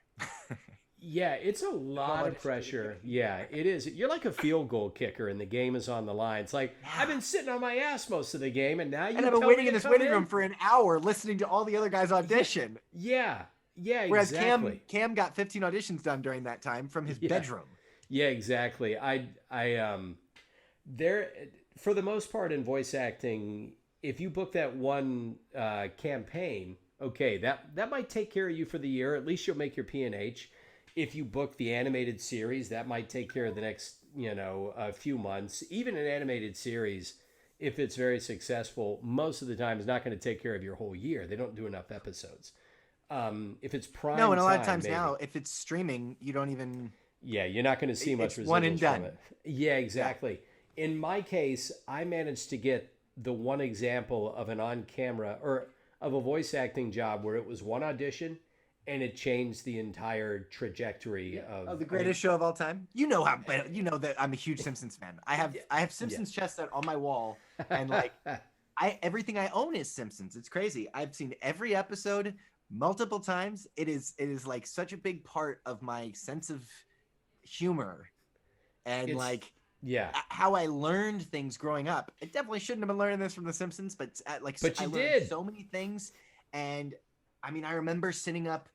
Yeah, it's a lot of pressure. Yeah, it is. You're like a field goal kicker and the game is on the line. It's like, I've been sitting on my ass most of the game, and now you've been waiting in this waiting room for an hour listening to all the other guys audition. Yeah, Whereas exactly. Cam got 15 auditions done during that time from his bedroom. Yeah, exactly. There, for the most part in voice acting, if you book that one campaign, okay, that might take care of you for the year. At least you'll make your P&H. If you book the animated series, that might take care of the next, a few months. Even an animated series, if it's very successful, most of the time is not going to take care of your whole year. They don't do enough episodes. If it's prime time, and a lot of times maybe. Now, if it's streaming, you don't even Yeah, you're not going to see much It's one and residuals done. from it. Yeah, exactly. In my case, I managed to get the one example of an on-camera or of a voice acting job where it was one audition and it changed the entire trajectory of The I mean, greatest show of all time. You know how, you know that I'm a huge Simpsons fan. I have yeah. Simpsons chess set on my wall, and like everything I own is Simpsons. It's crazy. I've seen every episode multiple times. It is like such a big part of my sense of humor, and it's like yeah. how I learned things growing up. I definitely shouldn't have been learning this from The Simpsons, but But I you learned did. so many things. And I mean, I remember sitting up,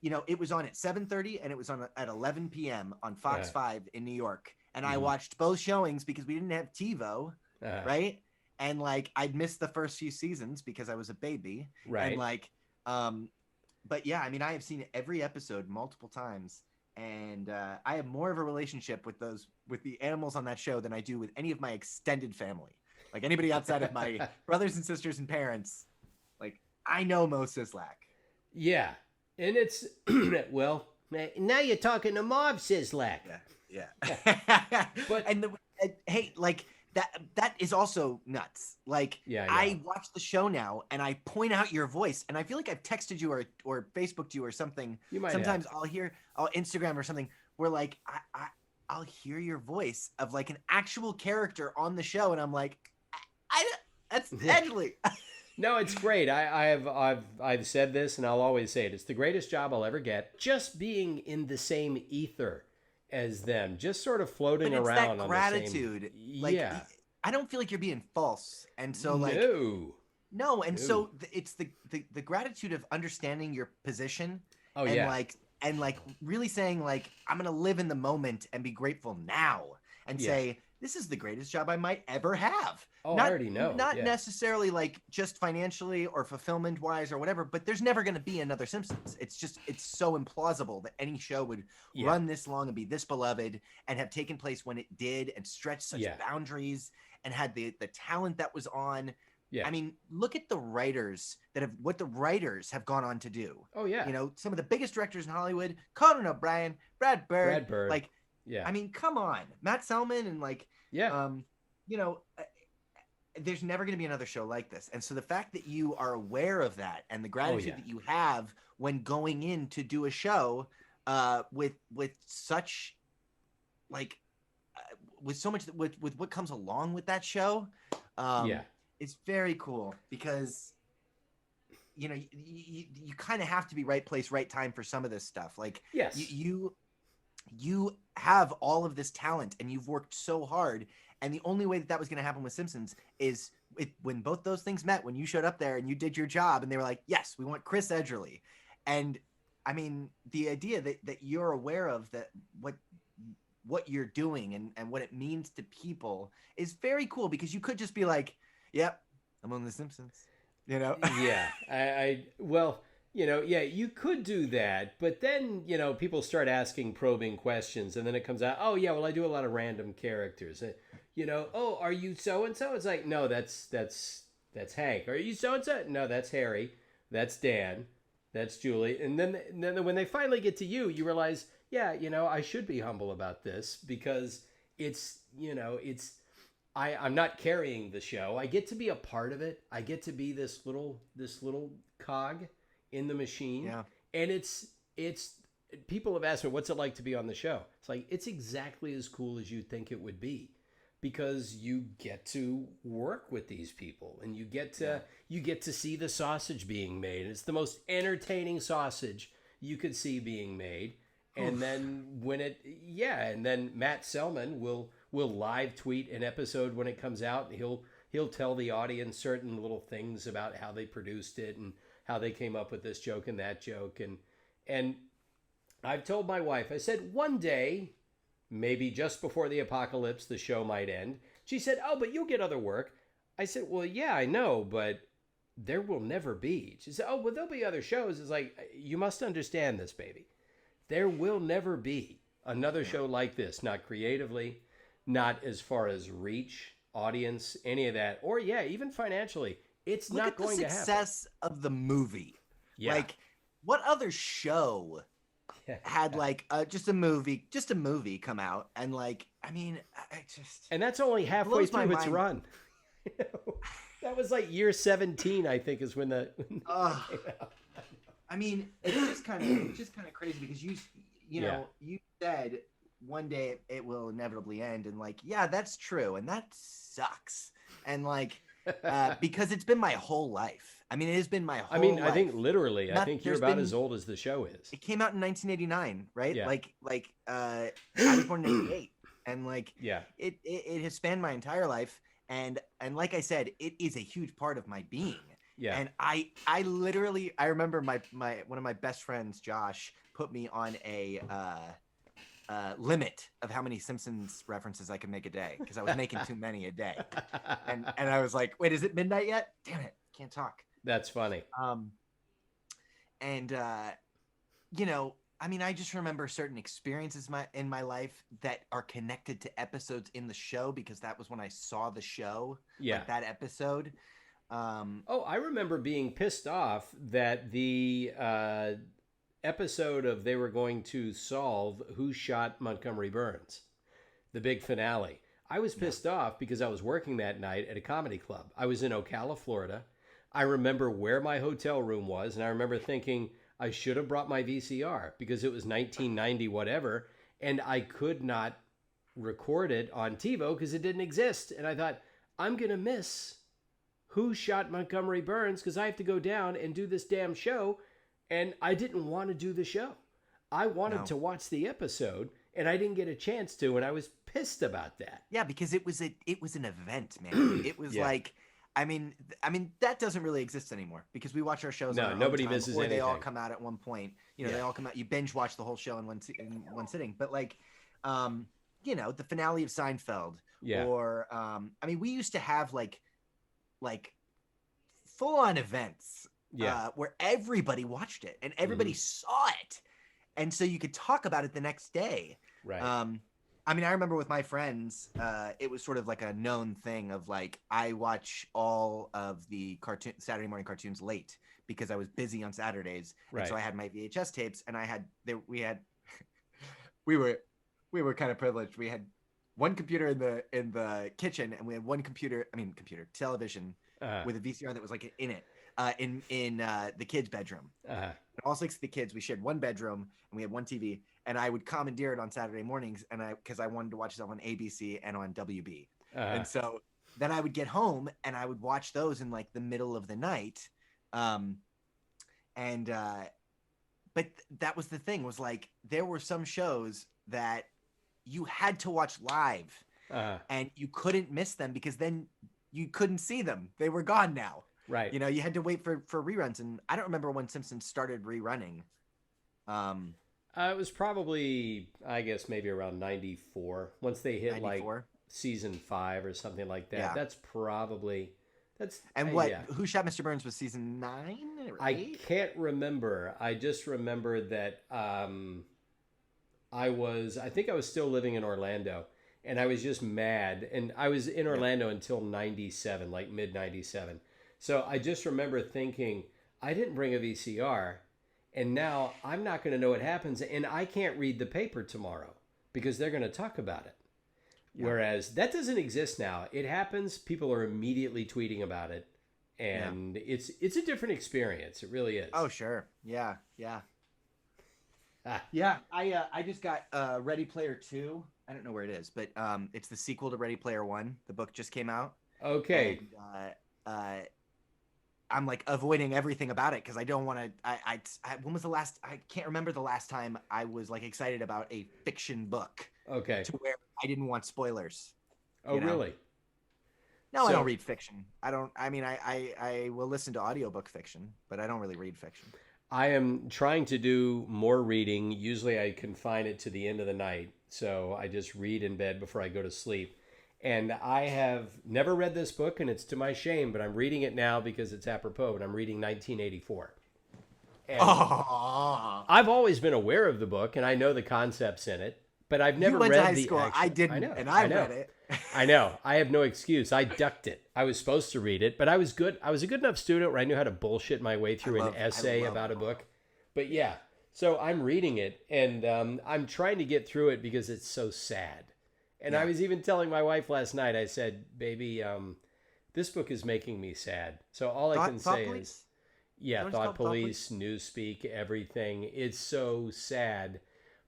you know, it was on at 7:30 and it was on at 11 p.m. on Fox 5 in New York. And I watched both showings because we didn't have TiVo, right? And like I'd missed the first few seasons because I was a baby. Right. And like, but yeah, I mean, I have seen every episode multiple times. And I have more of a relationship with the animals on that show than I do with any of my extended family. Like anybody outside of my brothers and sisters and parents, like I know Mo Sislak. Yeah. And it's well, now you're talking to Marv Sislak. Yeah. But and hey, like that is also nuts. Like I watch the show now and I point out your voice, and I feel like I've texted you or Facebooked you or something. You might Sometimes have. I'll Instagram or something where like I'll hear your voice of like an actual character on the show, and I'm like, that's Edgley. No, it's great. I've said this and I'll always say it. It's the greatest job I'll ever get. Just being in the same ether as them, just sort of floating But it's around that on gratitude. the same. Like, yeah. I don't feel like you're being false, and so like no, and so it's the gratitude of understanding your position. Oh and yeah. like really saying like I'm gonna live in the moment and be grateful now and say this is the greatest job I might ever have. Oh, I already know. Not necessarily like just financially or fulfillment wise or whatever, but there's never going to be another Simpsons. It's so implausible that any show would run this long and be this beloved and have taken place when it did and stretch such boundaries and had the talent that was on. Yeah. I mean, look at the writers what the writers have gone on to do. Oh yeah. You know, some of the biggest directors in Hollywood, Conan O'Brien, Brad Bird. Like, I mean, come on, Matt Selman and like, you know, there's never going to be another show like this. And so the fact that you are aware of that and the gratitude that you have when going in to do a show with such like with so much with what comes along with that show, it's very cool because you know you kind of have to be right place, right time for some of this stuff. Like you have all of this talent and you've worked so hard. And the only way that was going to happen with Simpsons is when both those things met, when you showed up there and you did your job and they were like, yes, we want ChrisEdgerly. And I mean, the idea that you're aware of that, what you're doing and what it means to people is very cool because you could just be like, yep, I'm on The Simpsons, you know? Well, you know, you could do that, but then, you know, people start asking probing questions and then it comes out, oh yeah, well, I do a lot of random characters. You know, oh, are you so-and-so? It's like, no, that's Hank. Are you so-and-so? No, that's Harry. That's Dan. That's Julie. And then when they finally get to you, you realize, yeah, you know, I should be humble about this because it's, you know, I'm not carrying the show. I get to be a part of it. I get to be this little cog in the machine. Yeah. And it's people have asked me, what's it like to be on the show? It's like, it's exactly as cool as you think it would be because you get to work with these people and you get to see the sausage being made. It's the most entertaining sausage you could see being made. And then and then Matt Selman will live tweet an episode when it comes out. And he'll tell the audience certain little things about how they produced it and how they came up with this joke and that joke. And I've told my wife, I said, one day, maybe just before the apocalypse, the show might end. She said, oh, but you'll get other work. I said, well, yeah, I know, but there will never be. She said, oh, well, there'll be other shows. It's like, you must understand this, baby. There will never be another show like this, not creatively, not as far as reach, audience, any of that, or even financially. It's not going to happen. Look at the success of the movie. Yeah. Like, what other show had like just a movie come out, and like, I mean, I just, And that's only halfway blows my through its mind. run. That was like year 17, I think, is when the uh, I mean, it's just kind of crazy, because you know, you said one day it will inevitably end, and like, yeah, that's true, and that sucks, and like, because it's been my whole life. I mean, it has been my whole life. I think literally, I think you're there's about been- as old as the show is. It came out in 1989, right? Yeah. I was born in 88, and like, Yeah. it has spanned my entire life, and like I said, it is a huge part of my being. Yeah. And I literally, I remember my one of my best friends, Josh, put me on a limit of how many Simpsons references I could make a day, because I was making too many a day. And I was like, wait, is it midnight yet? Damn it, can't talk. That's funny. And you know, I mean, I just remember certain experiences in my life that are connected to episodes in the show, because that was when I saw the show. Yeah. Like that episode. I remember being pissed off that the episode of they were going to solve who shot Montgomery Burns, the big finale. I was pissed off because I was working that night at a comedy club. I was in Ocala, Florida. I remember where my hotel room was, and I remember thinking I should have brought my VCR, because it was 1990 whatever, and I could not record it on TiVo because it didn't exist. And I thought, I'm going to miss who shot Montgomery Burns because I have to go down and do this damn show, and I didn't want to do the show. I wanted to watch the episode, and I didn't get a chance to, and I was pissed about that. Yeah, because it was an event, man. It was like, I mean that doesn't really exist anymore, because we watch our shows. No, on our nobody own time, misses or anything. they all come out at one point. You know, they all come out. You binge watch the whole show in one sitting. But like, you know, the finale of Seinfeld, or I mean, we used to have like full on events, where everybody watched it and everybody saw it, and so you could talk about it the next day. Right. I mean, I remember with my friends, it was sort of like a known thing of like, I watch all of the Saturday morning cartoons late, because I was busy on Saturdays. Right. And so I had my VHS tapes, and we were kind of privileged. We had one computer in the kitchen, and we had one television with a VCR that was like in it, in the kids' bedroom. And all 6 of the kids, we shared one bedroom, and we had one TV. And I would commandeer it on Saturday mornings, because I wanted to watch it on ABC and on WB. And so then I would get home, and I would watch those in like the middle of the night. But that was the thing, was like, there were some shows that you had to watch live, and you couldn't miss them, because then you couldn't see them. They were gone now. Right. You know, you had to wait for reruns. And I don't remember when Simpsons started rerunning. It was probably, I guess, maybe around 94, once they hit 94? like season 5 or something like that. Yeah. That's probably, And Who Shot Mr. Burns was season 9 or 8? I can't remember. I just remember that I think I was still living in Orlando, and I was just mad. And I was in Orlando until 97, like mid 97. So I just remember thinking, I didn't bring a VCR, and now I'm not going to know what happens, and I can't read the paper tomorrow because they're going to talk about it. Yeah. Whereas that doesn't exist now. It happens. People are immediately tweeting about it, and it's a different experience. It really is. Oh, sure. Yeah. Yeah. I just got Ready Player 2. I don't know where it is, but it's the sequel to Ready Player 1. The book just came out. Okay. And, I'm like avoiding everything about it, because I don't want to. When was the last? I can't remember the last time I was like excited about a fiction book. Okay. To where I didn't want spoilers. Oh, really? No, I don't read fiction. I don't. I mean, I will listen to audiobook fiction, but I don't really read fiction. I am trying to do more reading. Usually, I confine it to the end of the night, so I just read in bed before I go to sleep. And I have never read this book, and it's to my shame, but I'm reading it now because it's apropos, and I'm reading 1984. And I've always been aware of the book, and I know the concepts in it, but I've never read to high the school. actual... I didn't, and I read it. I know. I have no excuse. I ducked it. I was supposed to read it, but I was good. I was a good enough student where I knew how to bullshit my way through an essay about a book. But yeah, So I'm reading it, and I'm trying to get through it because it's so sad. And I Yeah. was even telling my wife last night, I said, baby, this book is making me sad. So all I can Thought say is, Police? yeah, That one's Thought called Thought Police? Police, Newspeak, everything. It's so sad.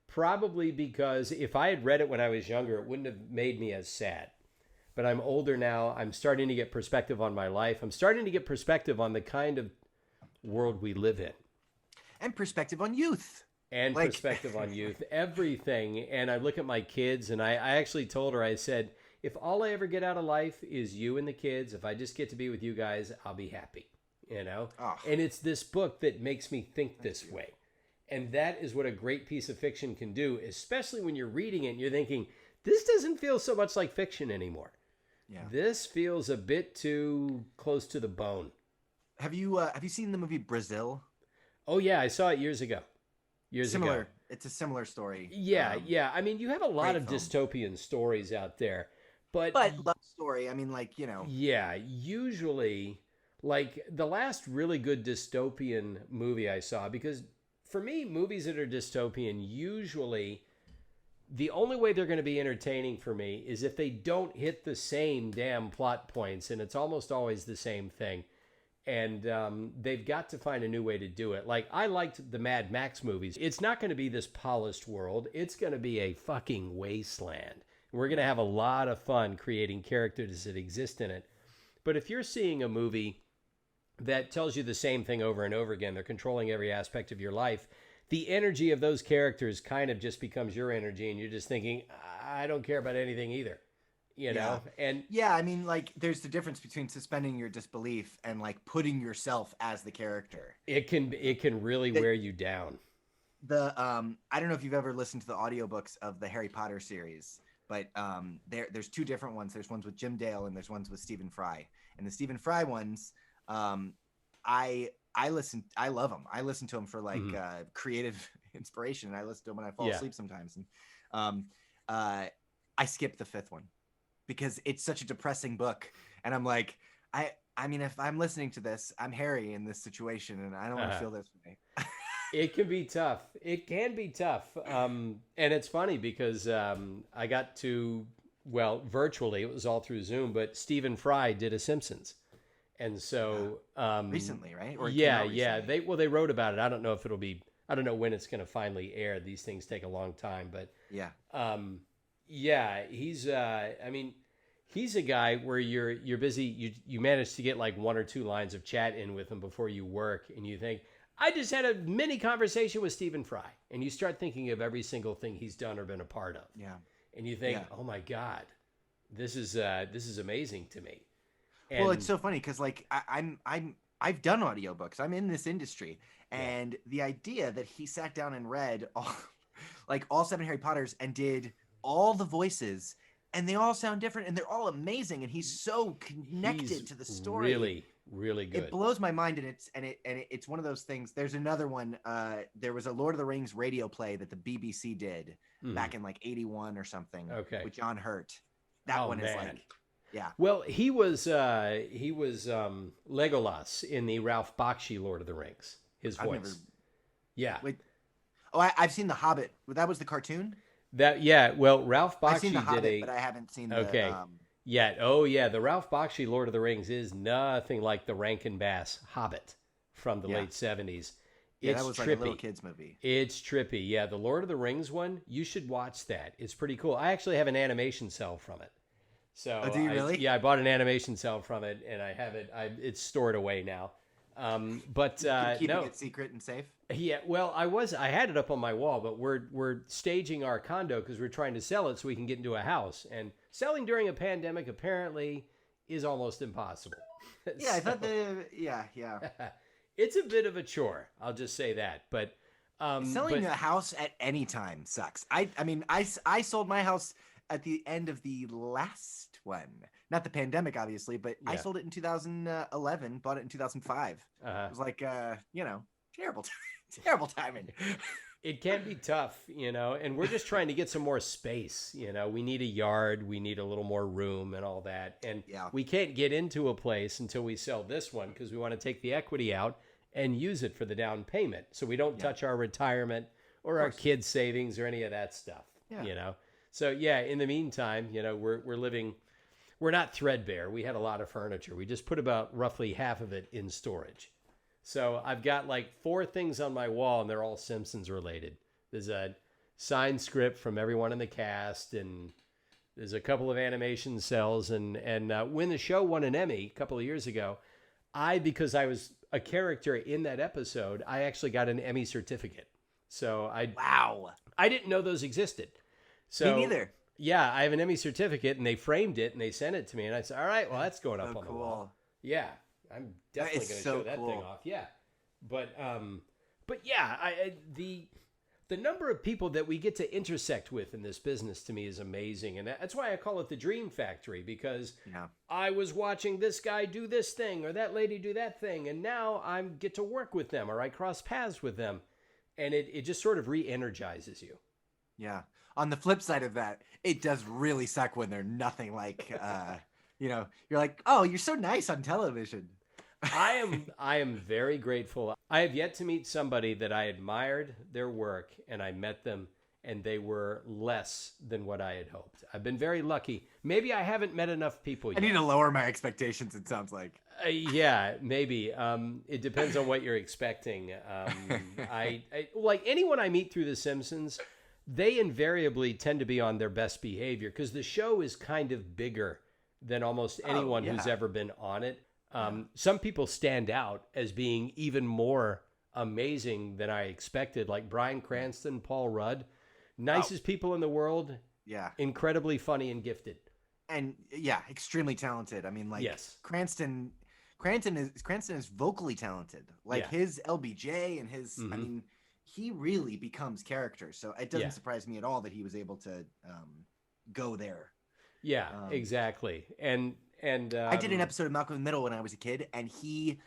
Probably because if I had read it when I was younger, it wouldn't have made me as sad. But I'm older now. I'm starting to get perspective on my life. I'm starting to get perspective on the kind of world we live in, And perspective on youth. and Like, perspective on youth, everything. And I look at my kids, and I actually told her, I said, if all I ever get out of life is you and the kids, if I just get to be with you guys, I'll be happy, you know? oh, And it's this book that makes me think this way. And that is what a great piece of fiction can do, especially when you're reading it and you're thinking, this doesn't feel so much like fiction anymore. yeah. This feels a bit too close to the bone. Have you seen the movie Brazil? Oh, yeah, I saw it years ago. Years Similar. ago. It's a similar story. Yeah, yeah. I mean, you have a lot great of film. dystopian stories out there. But love story. I mean, like, yeah, usually, like the last really good dystopian movie I saw, because for me, movies that are dystopian, usually the only way they're going to be entertaining for me is if they don't hit the same damn plot points, and it's almost always the same thing. And they've got to find a new way to do it. Like, I liked the Mad Max movies. It's not going to be this polished world. It's going to be a fucking wasteland. We're going to have a lot of fun creating characters that exist in it. But if you're seeing a movie that tells you the same thing over and over again, they're controlling every aspect of your life, the energy of those characters kind of just becomes your energy, and you're just thinking, I don't care about anything either. You know? And yeah, I mean, like, there's the difference between suspending your disbelief and like putting yourself as the character. it can really wear you down. I don't know if you've ever listened to the audiobooks of the Harry Potter series, but there's two different ones. There's ones with Jim Dale and there's ones with Stephen Fry. And the Stephen Fry ones, I love them. I listen to them for like creative inspiration, and I listen to them when I fall asleep sometimes. And I skip the fifth one because it's such a depressing book, and I'm like, I mean, if I'm listening to this, I'm Harry in this situation, and I don't want to feel this way. It can be tough. It can be tough. And it's funny because I got to, well, virtually, it was all through Zoom, but Stephen Fry did a Simpsons. And so recently, right? Or yeah. They wrote about it. I don't know if it'll be, I don't know when it's going to finally air. These things take a long time, but he's I mean, he's a guy where you're busy, you manage to get like one or two lines of chat in with him before you work, and you think, I just had a mini conversation with Stephen Fry, and you start thinking of every single thing he's done or been a part of. Yeah. And you think, oh my God, this is amazing to me. And, well, it's so funny because like I've done audiobooks. I'm in this industry, and the idea that he sat down and read all 7 Harry Potters and did all the voices, and they all sound different, and they're all amazing, and he's so connected to the story. Really, really good. It blows my mind, and it's one of those things. There's another one. There was a Lord of the Rings radio play that the BBC did back in like 81 or something. Okay. With John Hurt. That one is like. Yeah. Well, he was Legolas in the Ralph Bakshi Lord of the Rings. His voice. Yeah. Wait. Oh, I've seen The Hobbit. That was the cartoon? Well, Ralph Bakshi I've seen The Hobbit, did but I haven't seen the the Ralph Bakshi Lord of the Rings is nothing like the Rankin Bass Hobbit from the late 70s. Yeah, that was trippy. Like a little kid's movie. It's trippy. Yeah, the Lord of the Rings one, you should watch that. It's pretty cool. I actually have an animation cell from it. So do you really? I bought an animation cell from it, and I have it. It's stored away now. But keeping it secret and safe. Yeah, well, I had it up on my wall, but we're staging our condo because we're trying to sell it so we can get into a house. And selling during a pandemic apparently is almost impossible. Yeah, I thought it's a bit of a chore. I'll just say that. But selling a house at any time sucks. I mean, I sold my house at the end of the last one, not the pandemic, obviously, but I sold it in 2011, bought it in 2005. It was like, terrible timing. It can be tough, and we're just trying to get some more space. We need a yard, we need a little more room and all that. And we can't get into a place until we sell this one because we want to take the equity out and use it for the down payment. So we don't touch our retirement or our kids' savings or any of that stuff, you know? So yeah, in the meantime, you know, we're not threadbare. We had a lot of furniture. We just put about roughly half of it in storage. So I've got like 4 things on my wall, and they're all Simpsons related. There's a signed script from everyone in the cast, and there's a couple of animation cells. And when the show won an Emmy a couple of years ago, because I was a character in that episode, I actually got an Emmy certificate. So I didn't know those existed. So, me neither. Yeah, I have an Emmy certificate, and they framed it, and they sent it to me, and I said, all right, well, that's going up on the cool. wall. Yeah, I'm definitely going to show that thing off. Yeah, but yeah, the number of people that we get to intersect with in this business to me is amazing, and that's why I call it the Dream Factory, because I was watching this guy do this thing or that lady do that thing, and now I get to work with them or I cross paths with them, and it just sort of re-energizes you. Yeah. On the flip side of that, it does really suck when they're nothing like, you know, you're like, oh, you're so nice on television. I am very grateful. I have yet to meet somebody that I admired their work, and I met them, and they were less than what I had hoped. I've been very lucky. Maybe I haven't met enough people yet. I need to lower my expectations, it sounds like. Yeah, maybe. It depends on what you're expecting. I like anyone I meet through The Simpsons, they invariably tend to be on their best behavior because the show is kind of bigger than almost anyone who's ever been on it. Some people stand out as being even more amazing than I expected, like Bryan Cranston, Paul Rudd, nicest people in the world. Yeah. Incredibly funny and gifted. And yeah, extremely talented. I mean, like Cranston is vocally talented. Like his LBJ and his, I mean, he really becomes character. So it doesn't surprise me at all that he was able to go there. Yeah, exactly. And I did an episode of Malcolm in the Middle when I was a kid, and he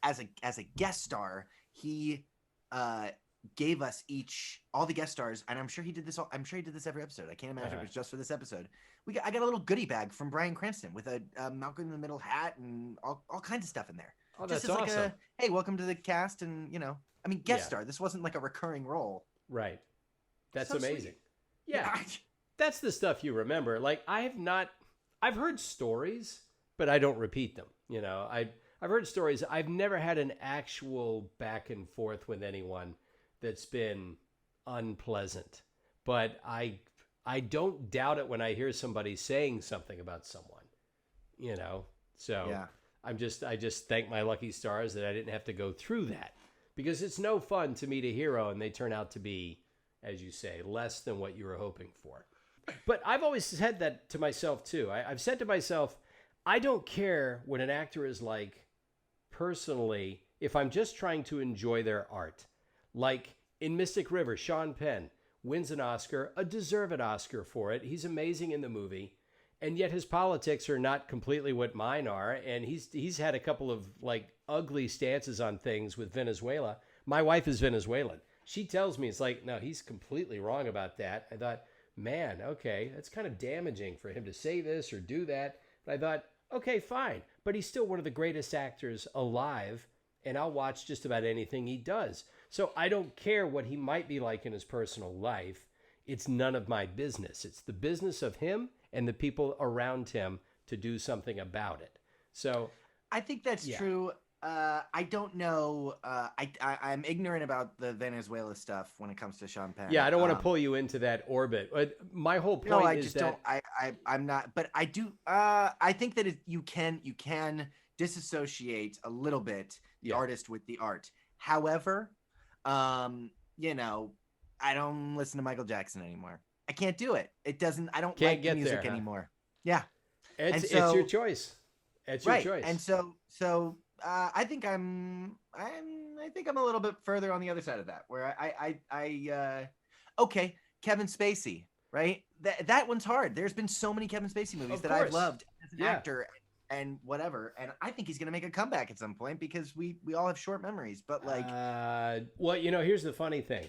as a guest star, he gave us all the guest stars, and I'm sure he did this every episode. I can't imagine it was just for this episode. I got a little goodie bag from Bryan Cranston with a Malcolm in the Middle hat and all kinds of stuff in there. Oh, that's just awesome. Like hey, welcome to the cast, and you know, I mean, guest star. This wasn't like a recurring role. Right. That's so amazing. Sweet. Yeah. That's the stuff you remember. Like I've heard stories, but I don't repeat them. You know, I've heard stories. I've never had an actual back and forth with anyone that's been unpleasant, but I don't doubt it when I hear somebody saying something about someone, you know? So I just thank my lucky stars that I didn't have to go through that, because it's no fun to meet a hero and they turn out to be, as you say, less than what you were hoping for. But I've always said that to myself too. I've said to myself, I don't care what an actor is like personally if I'm just trying to enjoy their art. Like in Mystic River, Sean Penn wins an Oscar, a deserved Oscar for it. He's amazing in the movie, and yet his politics are not completely what mine are. And he's had a couple of like ugly stances on things with Venezuela. My wife is Venezuelan. She tells me, it's like, no, he's completely wrong about that. I thought, man, okay, that's kind of damaging for him to say this or do that. But I thought, okay, fine. But he's still one of the greatest actors alive, and I'll watch just about anything he does. So I don't care what he might be like in his personal life. It's none of my business. It's the business of him and the people around him to do something about it. So I think that's true. I don't know. I'm ignorant about the Venezuela stuff when it comes to Sean Penn. Yeah, I don't want to pull you into that orbit. But my whole point is that I'm not. But I do. I think that you can disassociate a little bit the artist with the art. However, you know, I don't listen to Michael Jackson anymore. I can't do it. It doesn't. I don't like the music anymore. Yeah, it's your choice. It's your choice. And so. I think I'm a little bit further on the other side of that, where okay, Kevin Spacey, right? That one's hard. There's been so many Kevin Spacey movies that I've loved as an actor and whatever, and I think he's gonna make a comeback at some point because we all have short memories. But like, well, you know, here's the funny thing: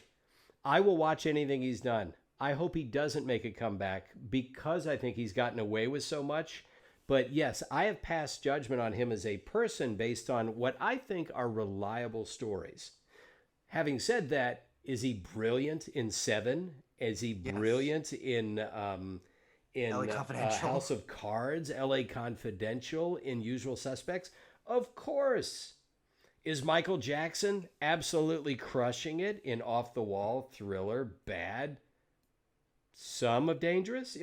I will watch anything he's done. I hope he doesn't make a comeback because I think he's gotten away with so much. But yes, I have passed judgment on him as a person based on what I think are reliable stories. Having said that, is he brilliant in Seven? Is he Yes. brilliant in LA Confidential. House of Cards, L.A. Confidential, in Usual Suspects? Of course. Is Michael Jackson absolutely crushing it in Off the Wall, Thriller, Bad, some of Dangerous?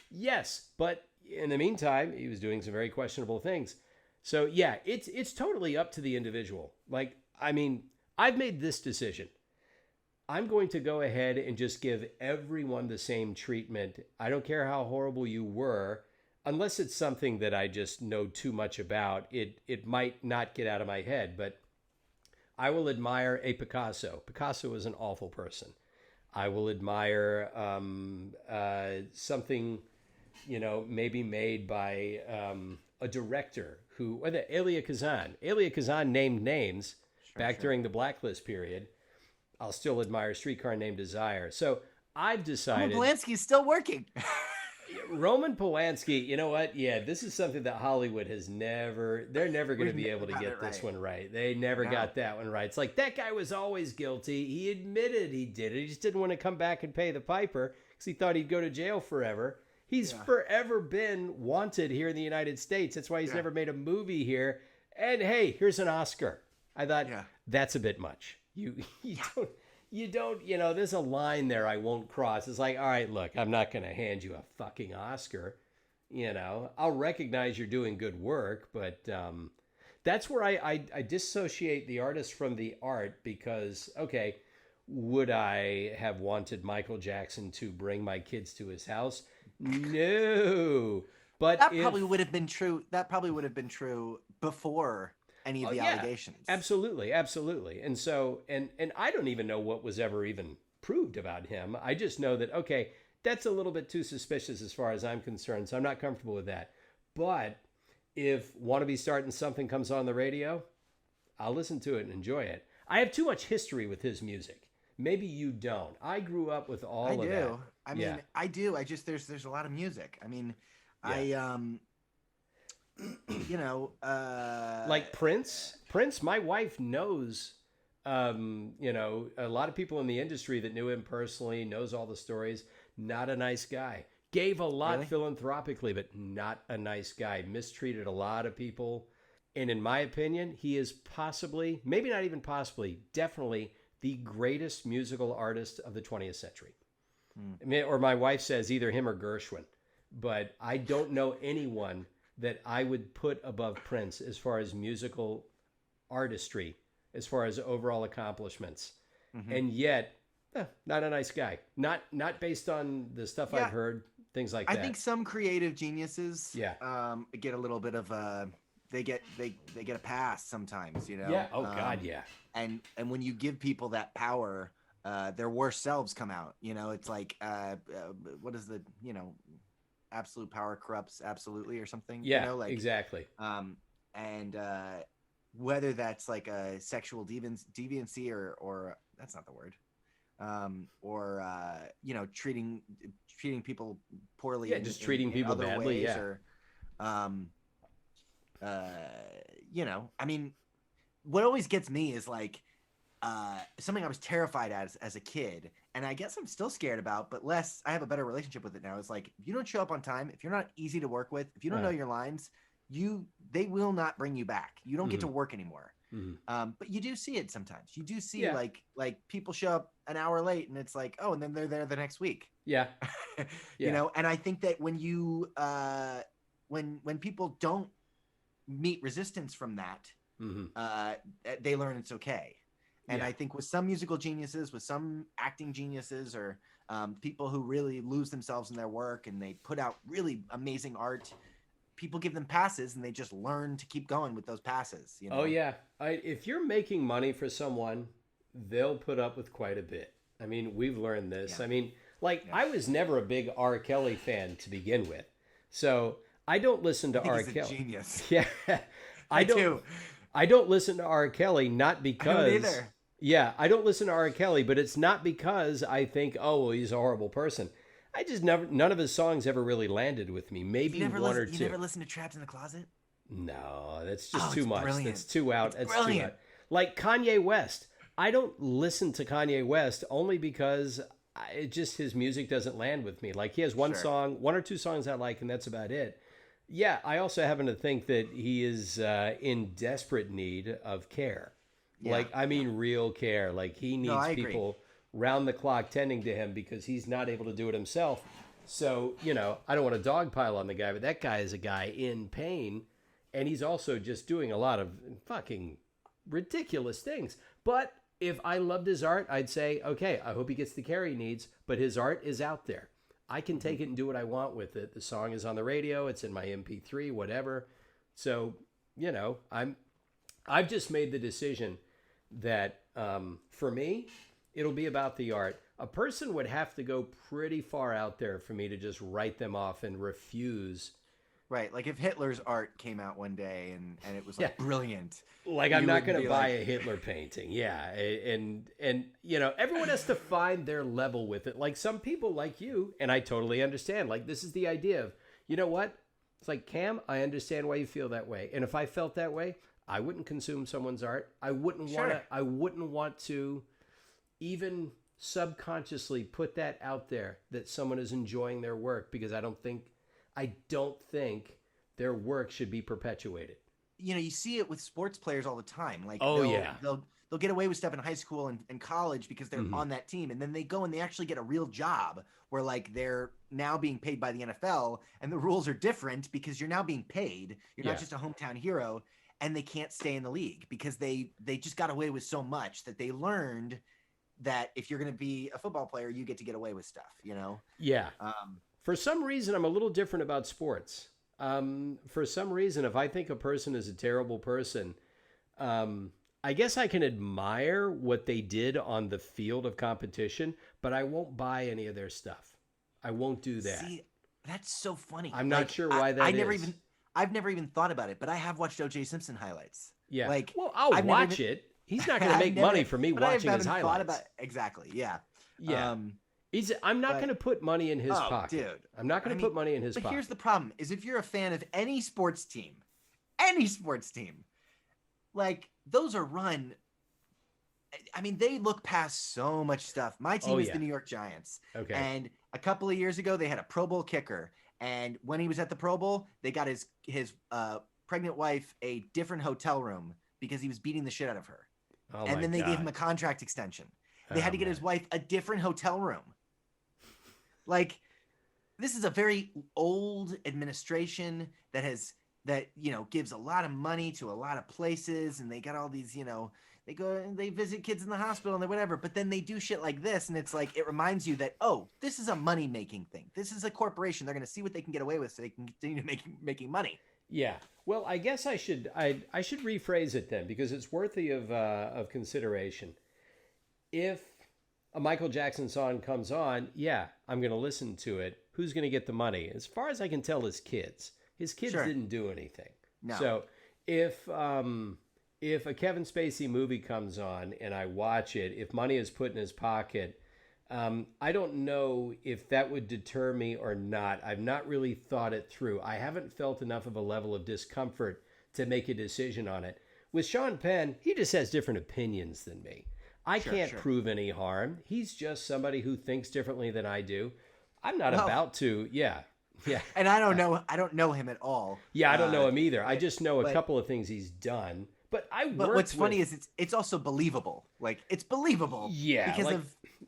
Yes, but in the meantime, he was doing some very questionable things. So yeah, it's totally up to the individual. Like, I mean, I've made this decision. I'm going to go ahead and just give everyone the same treatment. I don't care how horrible you were, unless it's something that I just know too much about. It might not get out of my head, but I will admire a Picasso. Picasso was an awful person. I will admire something, maybe made by a director who, Elia Kazan. Elia Kazan named names back during the Blacklist period. I'll still admire Streetcar Named Desire. So I've decided. Roman Polanski's still working. Roman Polanski, you know what? Yeah, this is something that Hollywood has they're never going to be able to get this one right. They never got that one right. It's like, that guy was always guilty. He admitted he did it. He just didn't want to come back and pay the piper because he thought he'd go to jail forever. He's forever been wanted here in the United States. That's why he's never made a movie here. And hey, here's an Oscar. I thought, that's a bit much. You don't, there's a line there I won't cross. It's like, all right, look, I'm not going to hand you a fucking Oscar. I'll recognize you're doing good work, but that's where I dissociate the artist from the art because, okay, would I have wanted Michael Jackson to bring my kids to his house? No. But that probably would have been true. That probably would have been true before any of the allegations. Absolutely. And so, and I don't even know what was ever even proved about him. I just know that, okay, that's a little bit too suspicious as far as I'm concerned. So I'm not comfortable with that. But if Wanna Be Starting Something comes on the radio, I'll listen to it and enjoy it. I have too much history with his music. Maybe you don't. I grew up with all of that. I mean, I do. I just, there's a lot of music. I mean, like Prince, my wife knows, a lot of people in the industry that knew him personally, knows all the stories. Not a nice guy. Gave a lot philanthropically, but not a nice guy. Mistreated a lot of people. And in my opinion, he is possibly, maybe not even possibly, definitely the greatest musical artist of the 20th century. Or my wife says either him or Gershwin. But I don't know anyone that I would put above Prince as far as musical artistry, as far as overall accomplishments. And yet, not a nice guy. Not based on the stuff I've heard, things like that. I think some creative geniuses get a little bit of a, they get a pass sometimes, Yeah. Oh God, yeah. And when you give people that power, their worst selves come out. It's like what is the absolute power corrupts absolutely or something. Yeah, exactly. And whether that's like a sexual deviancy or that's not the word. Or treating people poorly. Yeah, just treating people badly. Ways, or, I mean, what always gets me is like something I was terrified as a kid, and I guess I'm still scared about, but I have a better relationship with it now. It's like, if you don't show up on time, if you're not easy to work with, if you don't know your lines, they will not bring you back. You don't get to work anymore. But you do see it sometimes. You do see like people show up an hour late, and it's like, oh, and then they're there the next week. Yeah. And I think that when you when people don't meet resistance from that, they learn it's okay. And I think with some musical geniuses, with some acting geniuses, or people who really lose themselves in their work and they put out really amazing art, people give them passes and they just learn to keep going with those passes. Oh yeah. If you're making money for someone, they'll put up with quite a bit. I mean, we've learned this. I mean, I was never a big R. Kelly fan to begin with. So I don't listen to R. Kelly. He's a genius. Yeah. I don't listen to R. Kelly, not because... I don't either. Yeah, I don't listen to R. Kelly, but it's not because I think, oh, well, he's a horrible person. I just never, none of his songs ever really landed with me. Maybe one or two. You never listened to Trapped in the Closet? No, that's just Oh, too it's much. brilliant. That's too out. It's That's brilliant. too out. Like Kanye West. I don't listen to Kanye West only because it just his music doesn't land with me. Like he has one Sure. song, one or two songs I like, and that's about it. Yeah, I also happen to think that he is in desperate need of care. Yeah. Like, I mean, real care. Like he needs I agree. people round the clock tending to him because he's not able to do it himself. So, you know, I don't want to dogpile on the guy, but that guy is a guy in pain. And he's also just doing a lot of fucking ridiculous things. But if I loved his art, I'd say, okay, I hope he gets the care he needs, but his art is out there. I can take it and do what I want with it. The song is on the radio, it's in my MP3, whatever. So, you know, I've just made the decision that for me, it'll be about the art. A person would have to go pretty far out there for me to just write them off and refuse. Right. Like if Hitler's art came out one day and it was like Yeah. brilliant. Like I'm You not would going be to buy like- a Hitler painting. Yeah. And you know, everyone has to find their level with it. Like some people like you, and I totally understand. Like this is the idea of, you know what? It's like, Cam, I understand why you feel that way. And if I felt that way, I wouldn't consume someone's art. I wouldn't want to even subconsciously put that out there that someone is enjoying their work because I don't think their work should be perpetuated. You know, you see it with sports players all the time. Like, Oh, yeah. they'll get away with stuff in high school and college because they're Mhm. on that team, and then they go and they actually get a real job where like they're now being paid by the NFL, and the rules are different because you're now being paid. You're Yeah. not just a hometown hero, and they can't stay in the league because they just got away with so much that they learned that if you're going to be a football player, you get to get away with stuff. You know. Yeah. For some reason, I'm a little different about sports. For some reason, if I think a person is a terrible person, I guess I can admire what they did on the field of competition, but I won't buy any of their stuff. I won't do that. See, that's so funny. I'm not sure why that is. I've never even thought about it, but I have watched O.J. Simpson highlights. Yeah. Like, well, I'll I've never watch even- it. He's not going to I've make never- money from me but I watching his haven't highlights. thought about exactly. Yeah. Yeah. Um, I'm not but- going to put money in his Oh, pocket. dude. I'm not going I to put mean, money in his but pocket. here's the problem: is if you're a fan of any sports team, like those are run. I mean, they look past so much stuff. My team Oh, is yeah. the New York Giants, Okay. and a couple of years ago they had a Pro Bowl kicker, and when he was at the Pro Bowl, they got his pregnant wife a different hotel room because he was beating the shit out of her. Oh And my then they gave him God. a contract extension. They had Oh, to get his man. wife a different hotel room. Like, this is a very old administration that gives a lot of money to a lot of places, and they got all these, they go and they visit kids in the hospital and they whatever, but then they do shit like this, and it's like it reminds you that, oh, this is a money making thing. This is a corporation. They're gonna see what they can get away with so they can continue making money. Yeah. Well, I guess I should rephrase it then because it's worthy of consideration. If a Michael Jackson song comes on, yeah, I'm going to listen to it. Who's going to get the money? As far as I can tell, his kids. His kids Sure. didn't do anything. No. So if a Kevin Spacey movie comes on and I watch it, if money is put in his pocket, I don't know if that would deter me or not. I've not really thought it through. I haven't felt enough of a level of discomfort to make a decision on it. With Sean Penn, he just has different opinions than me. I can't sure. prove any harm. He's just somebody who thinks differently than I do. I'm not Well- about to. Yeah. And I don't know him at all. Yeah, I don't know him either. I just know a but- couple of things he's done. But But what's funny is it's also believable. Like, it's believable. Yeah, Because like-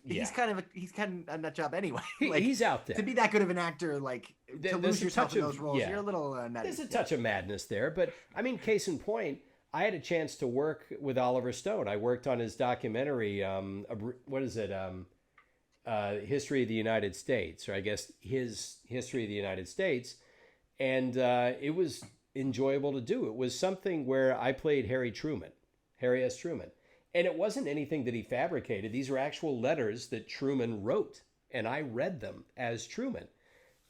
he's kind of a nut job anyway. He- Like, he's out there. to be that good of an actor, like to There's lose a yourself touch in of- those roles, yeah. you're a little nutty. There's a touch of madness there, but I mean, case in point, I had a chance to work with Oliver Stone. I worked on his documentary. What is it? History of the United States, or I guess his History of the United States, and it was enjoyable to do. It was something where I played Harry S. Truman, and it wasn't anything that he fabricated. These were actual letters that Truman wrote, and I read them as Truman,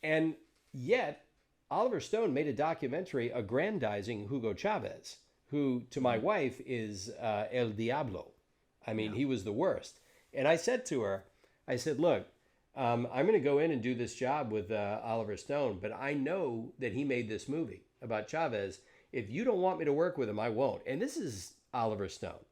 and yet Oliver Stone made a documentary aggrandizing Hugo Chavez, who to my wife is El Diablo. I mean, he was the worst. And I said to her, I said, look, I'm going to go in and do this job with Oliver Stone, but I know that he made this movie about Chavez. If you don't want me to work with him, I won't. And this is Oliver Stone.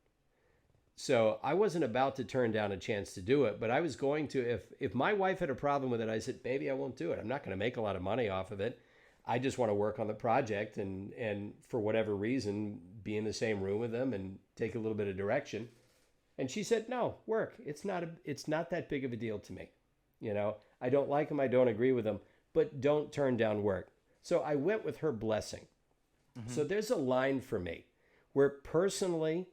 So I wasn't about to turn down a chance to do it, but I was going to. If my wife had a problem with it, I said, baby, I won't do it. I'm not going to make a lot of money off of it. I just want to work on the project and for whatever reason, be in the same room with them and take a little bit of direction. And she said, no, work. It's not that big of a deal to me. You know, I don't like him. I don't agree with him, but don't turn down work. So I went with her blessing. Mm-hmm. So there's a line for me where personally,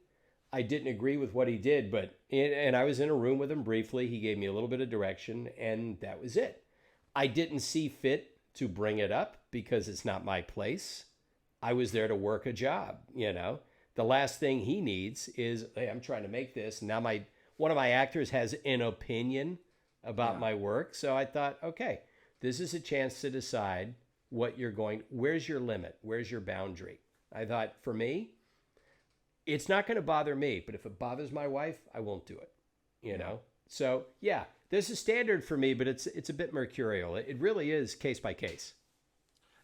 I didn't agree with what he did, and I was in a room with him briefly. He gave me a little bit of direction, and that was it. I didn't see fit to bring it up because it's not my place. I was there to work a job, you know. The last thing he needs is, hey, I'm trying to make this. Now one of my actors has an opinion about my work. So I thought, okay, this is a chance to decide where's your limit? Where's your boundary? I thought, for me, it's not going to bother me, but if it bothers my wife, I won't do it, you know? So yeah, there's a standard for me, but it's a bit mercurial. It really is case by case.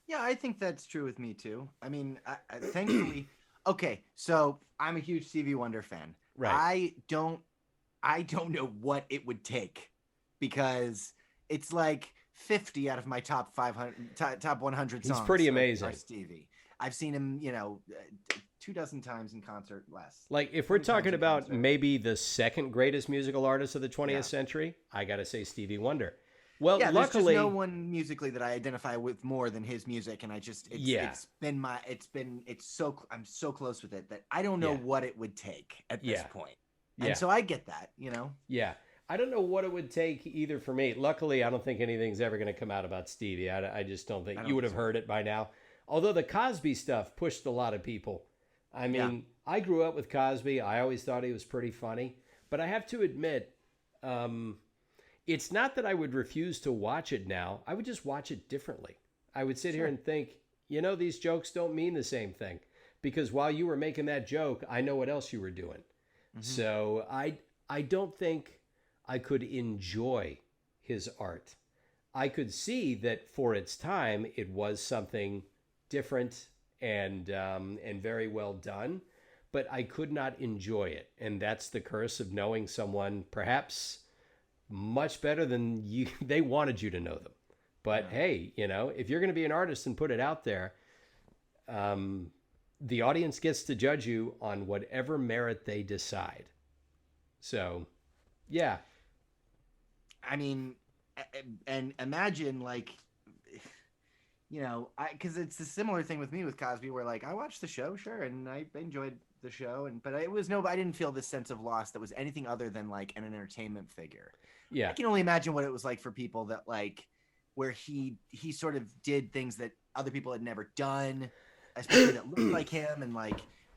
Yeah, I think that's true with me too. I mean, I thankfully, okay, so I'm a huge Stevie Wonder fan. Right. I don't know what it would take because it's like 50 out of my top 500, top 100 songs. He's pretty amazing. Are Stevie. I've seen him, 24 times in concert less. Like, if we're talking about maybe the second greatest musical artist of the 20th century, I got to say Stevie Wonder. Well, yeah, luckily, there's just no one musically that I identify with more than his music, and I just I'm so close with it that I don't know what it would take at this point. And so I get that, Yeah. I don't know what it would take either for me. Luckily, I don't think anything's ever going to come out about Stevie. I just don't think you would have heard it by now. Although the Cosby stuff pushed a lot of people. I mean, I grew up with Cosby. I always thought he was pretty funny. But I have to admit, it's not that I would refuse to watch it now. I would just watch it differently. I would sit here and think, these jokes don't mean the same thing. Because while you were making that joke, I know what else you were doing. Mm-hmm. So I don't think I could enjoy his art. I could see that for its time, it was something different and very well done, but I could not enjoy it. And that's the curse of knowing someone perhaps much better than they wanted you to know them. But hey, if you're going to be an artist and put it out there, the audience gets to judge you on whatever merit they decide. So, yeah. I mean, and imagine because it's a similar thing with me with Cosby, where I watched the show, sure, and I enjoyed the show, but I didn't feel this sense of loss that was anything other than an entertainment figure. Yeah, I can only imagine what it was like for people that where he sort of did things that other people had never done, especially that looked like him and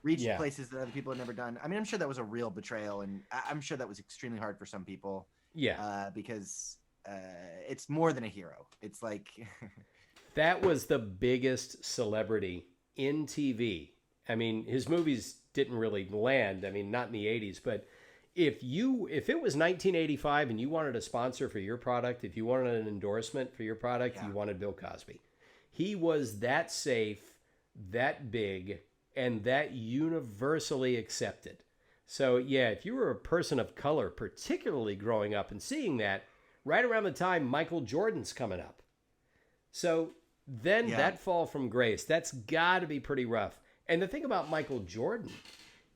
reached places that other people had never done. I mean, I'm sure that was a real betrayal, and I'm sure that was extremely hard for some people. Yeah, because it's more than a hero. It's that was the biggest celebrity in TV. I mean, his movies didn't really land. I mean, not in the 80s, but if it was 1985 and you wanted a sponsor for your product, if you wanted an endorsement for your product, you wanted Bill Cosby. He was that safe, that big, and that universally accepted. So yeah, if you were a person of color, particularly growing up and seeing that right around the time Michael Jordan's coming up. So then that fall from grace, that's got to be pretty rough. And the thing about Michael Jordan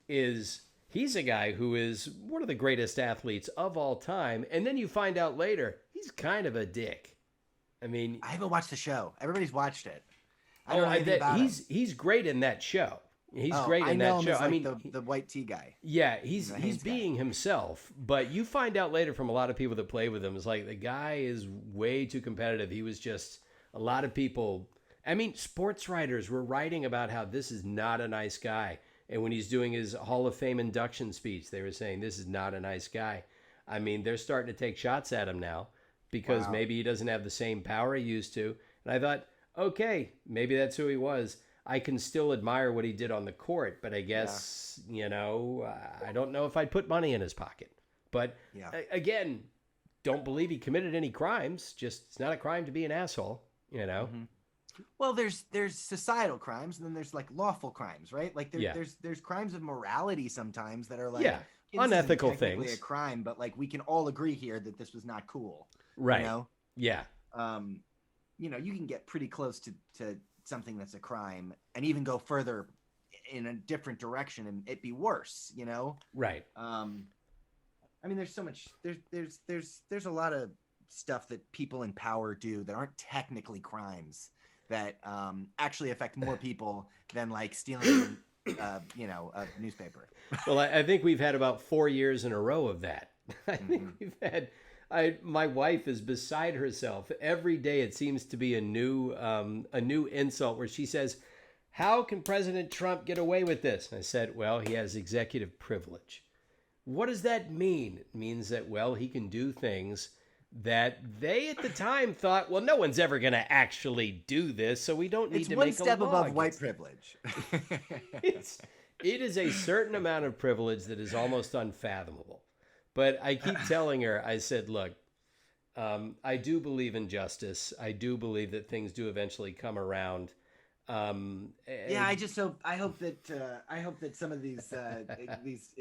is he's a guy who is one of the greatest athletes of all time. And then you find out later, he's kind of a dick. I mean, I haven't watched the show. Everybody's watched it. I don't know anything about he's great in that show. He's great in that show. I mean, the white tea guy. Yeah, he's being himself. But you find out later from a lot of people that play with him, it's the guy is way too competitive. He was just a lot of people. I mean, sports writers were writing about how this is not a nice guy. And when he's doing his Hall of Fame induction speech, they were saying this is not a nice guy. I mean, they're starting to take shots at him now because maybe he doesn't have the same power he used to. And I thought, okay, maybe that's who he was. I can still admire what he did on the court, but I guess, I don't know if I'd put money in his pocket. But again, don't believe he committed any crimes. Just it's not a crime to be an asshole, you know. Mm-hmm. Well, there's societal crimes, and then there's like lawful crimes, right? Like there's crimes of morality sometimes that are like unethical this isn't technically things. a crime, but like we can all agree here that this was not cool, Right? You know? Yeah. You know, you can get pretty close to something that's a crime, and even go further in a different direction, and it be worse. You know? Right. I mean, there's so much. There's a lot of stuff that people in power do that aren't technically crimes that actually affect more people than like stealing, you know, a newspaper. Well, I think we've had about 4 years in a row of that. I think we've had. My wife is beside herself every day. It seems to be a new insult where she says, "How can President Trump get away with this?" And I said, "Well, he has executive privilege." What does that mean? It means that, well, he can do things that they at the time thought, well, no one's ever going to actually do this, so we don't need to make a law. It's one step above white against privilege. It is a certain amount of privilege that is almost unfathomable. But I keep telling her, I said, look, I do believe in justice. I do believe that things do eventually come around. Yeah, I hope that some of these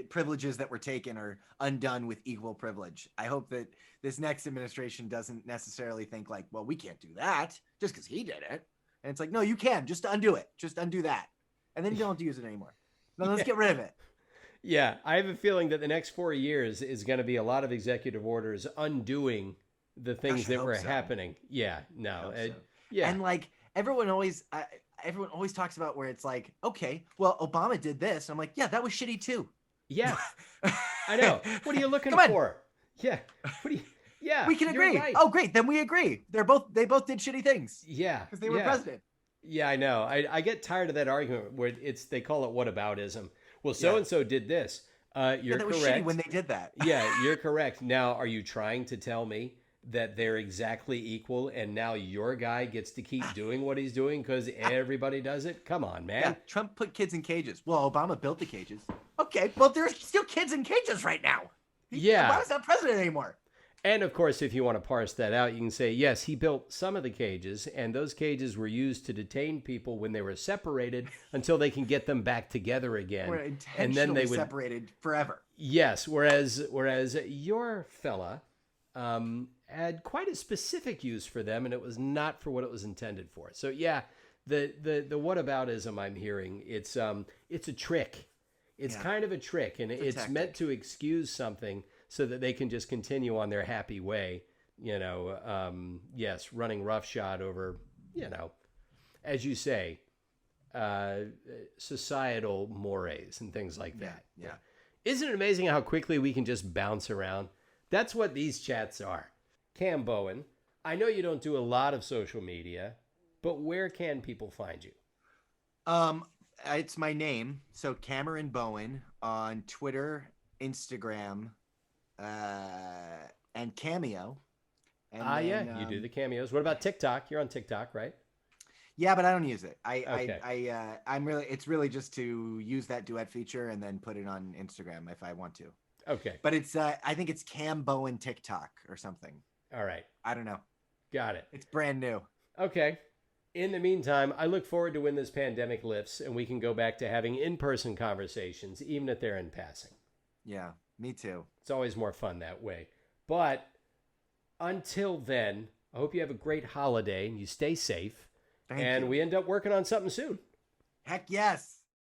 privileges that were taken are undone with equal privilege. I hope that this next administration doesn't necessarily think like, well, we can't do that just because he did it. And it's like, no, you can just undo it. Just undo that. And then you don't have to use it anymore. Then let's get rid of it. Yeah, I have a feeling that the next 4 years is going to be a lot of executive orders undoing the things that were happening. Yeah, no. Yeah. And like everyone always talks about where it's like, okay, well, Obama did this. I'm like, yeah, that was shitty too. Yeah, I know. What are you looking for? Yeah. Yeah. We can agree. Right. Oh, great. Then we agree. They both did shitty things. Yeah. Because they were president. Yeah, I know. I get tired of that argument where they call it whataboutism. Well, so-and-so did this. You're that was correct. Shitty when they did that. Yeah, you're correct. Now, are you trying to tell me that they're exactly equal and now your guy gets to keep doing what he's doing because everybody does it? Come on, man. Yeah, Trump put kids in cages. Well, Obama built the cages. Okay, well, there's still kids in cages right now. Obama's not president anymore. And of course, if you want to parse that out, you can say, yes, he built some of the cages, and those cages were used to detain people when they were separated until they can get them back together again. Or intentionally and then they would separated forever. Yes, whereas your fella had quite a specific use for them, and it was not for what it was intended for. So yeah, the whataboutism I'm hearing, it's a trick. It's kind of a trick, and it's meant to excuse something so that they can just continue on their happy way, you know, yes, running roughshod over, you know, as you say, societal mores and things like that. Yeah. Isn't it amazing how quickly we can just bounce around? That's what these chats are. Cam Bowen, I know you don't do a lot of social media, but where can people find you? It's my name. So Cameron Bowen on Twitter, Instagram, and Cameo. And you do the cameos. What about TikTok? You're on TikTok, right? Yeah, but I don't use it. It's really just to use that duet feature and then put it on Instagram if I want to. Okay. But it's I think it's Cam Bowen TikTok or something. All right. I don't know. Got it. It's brand new. Okay. In the meantime, I look forward to when this pandemic lifts and we can go back to having in-person conversations, even if they're in passing. Yeah, me too. It's always more fun that way. But until then, I hope you have a great holiday and you stay safe. Thank and you. we end up working on something soon. Heck yes.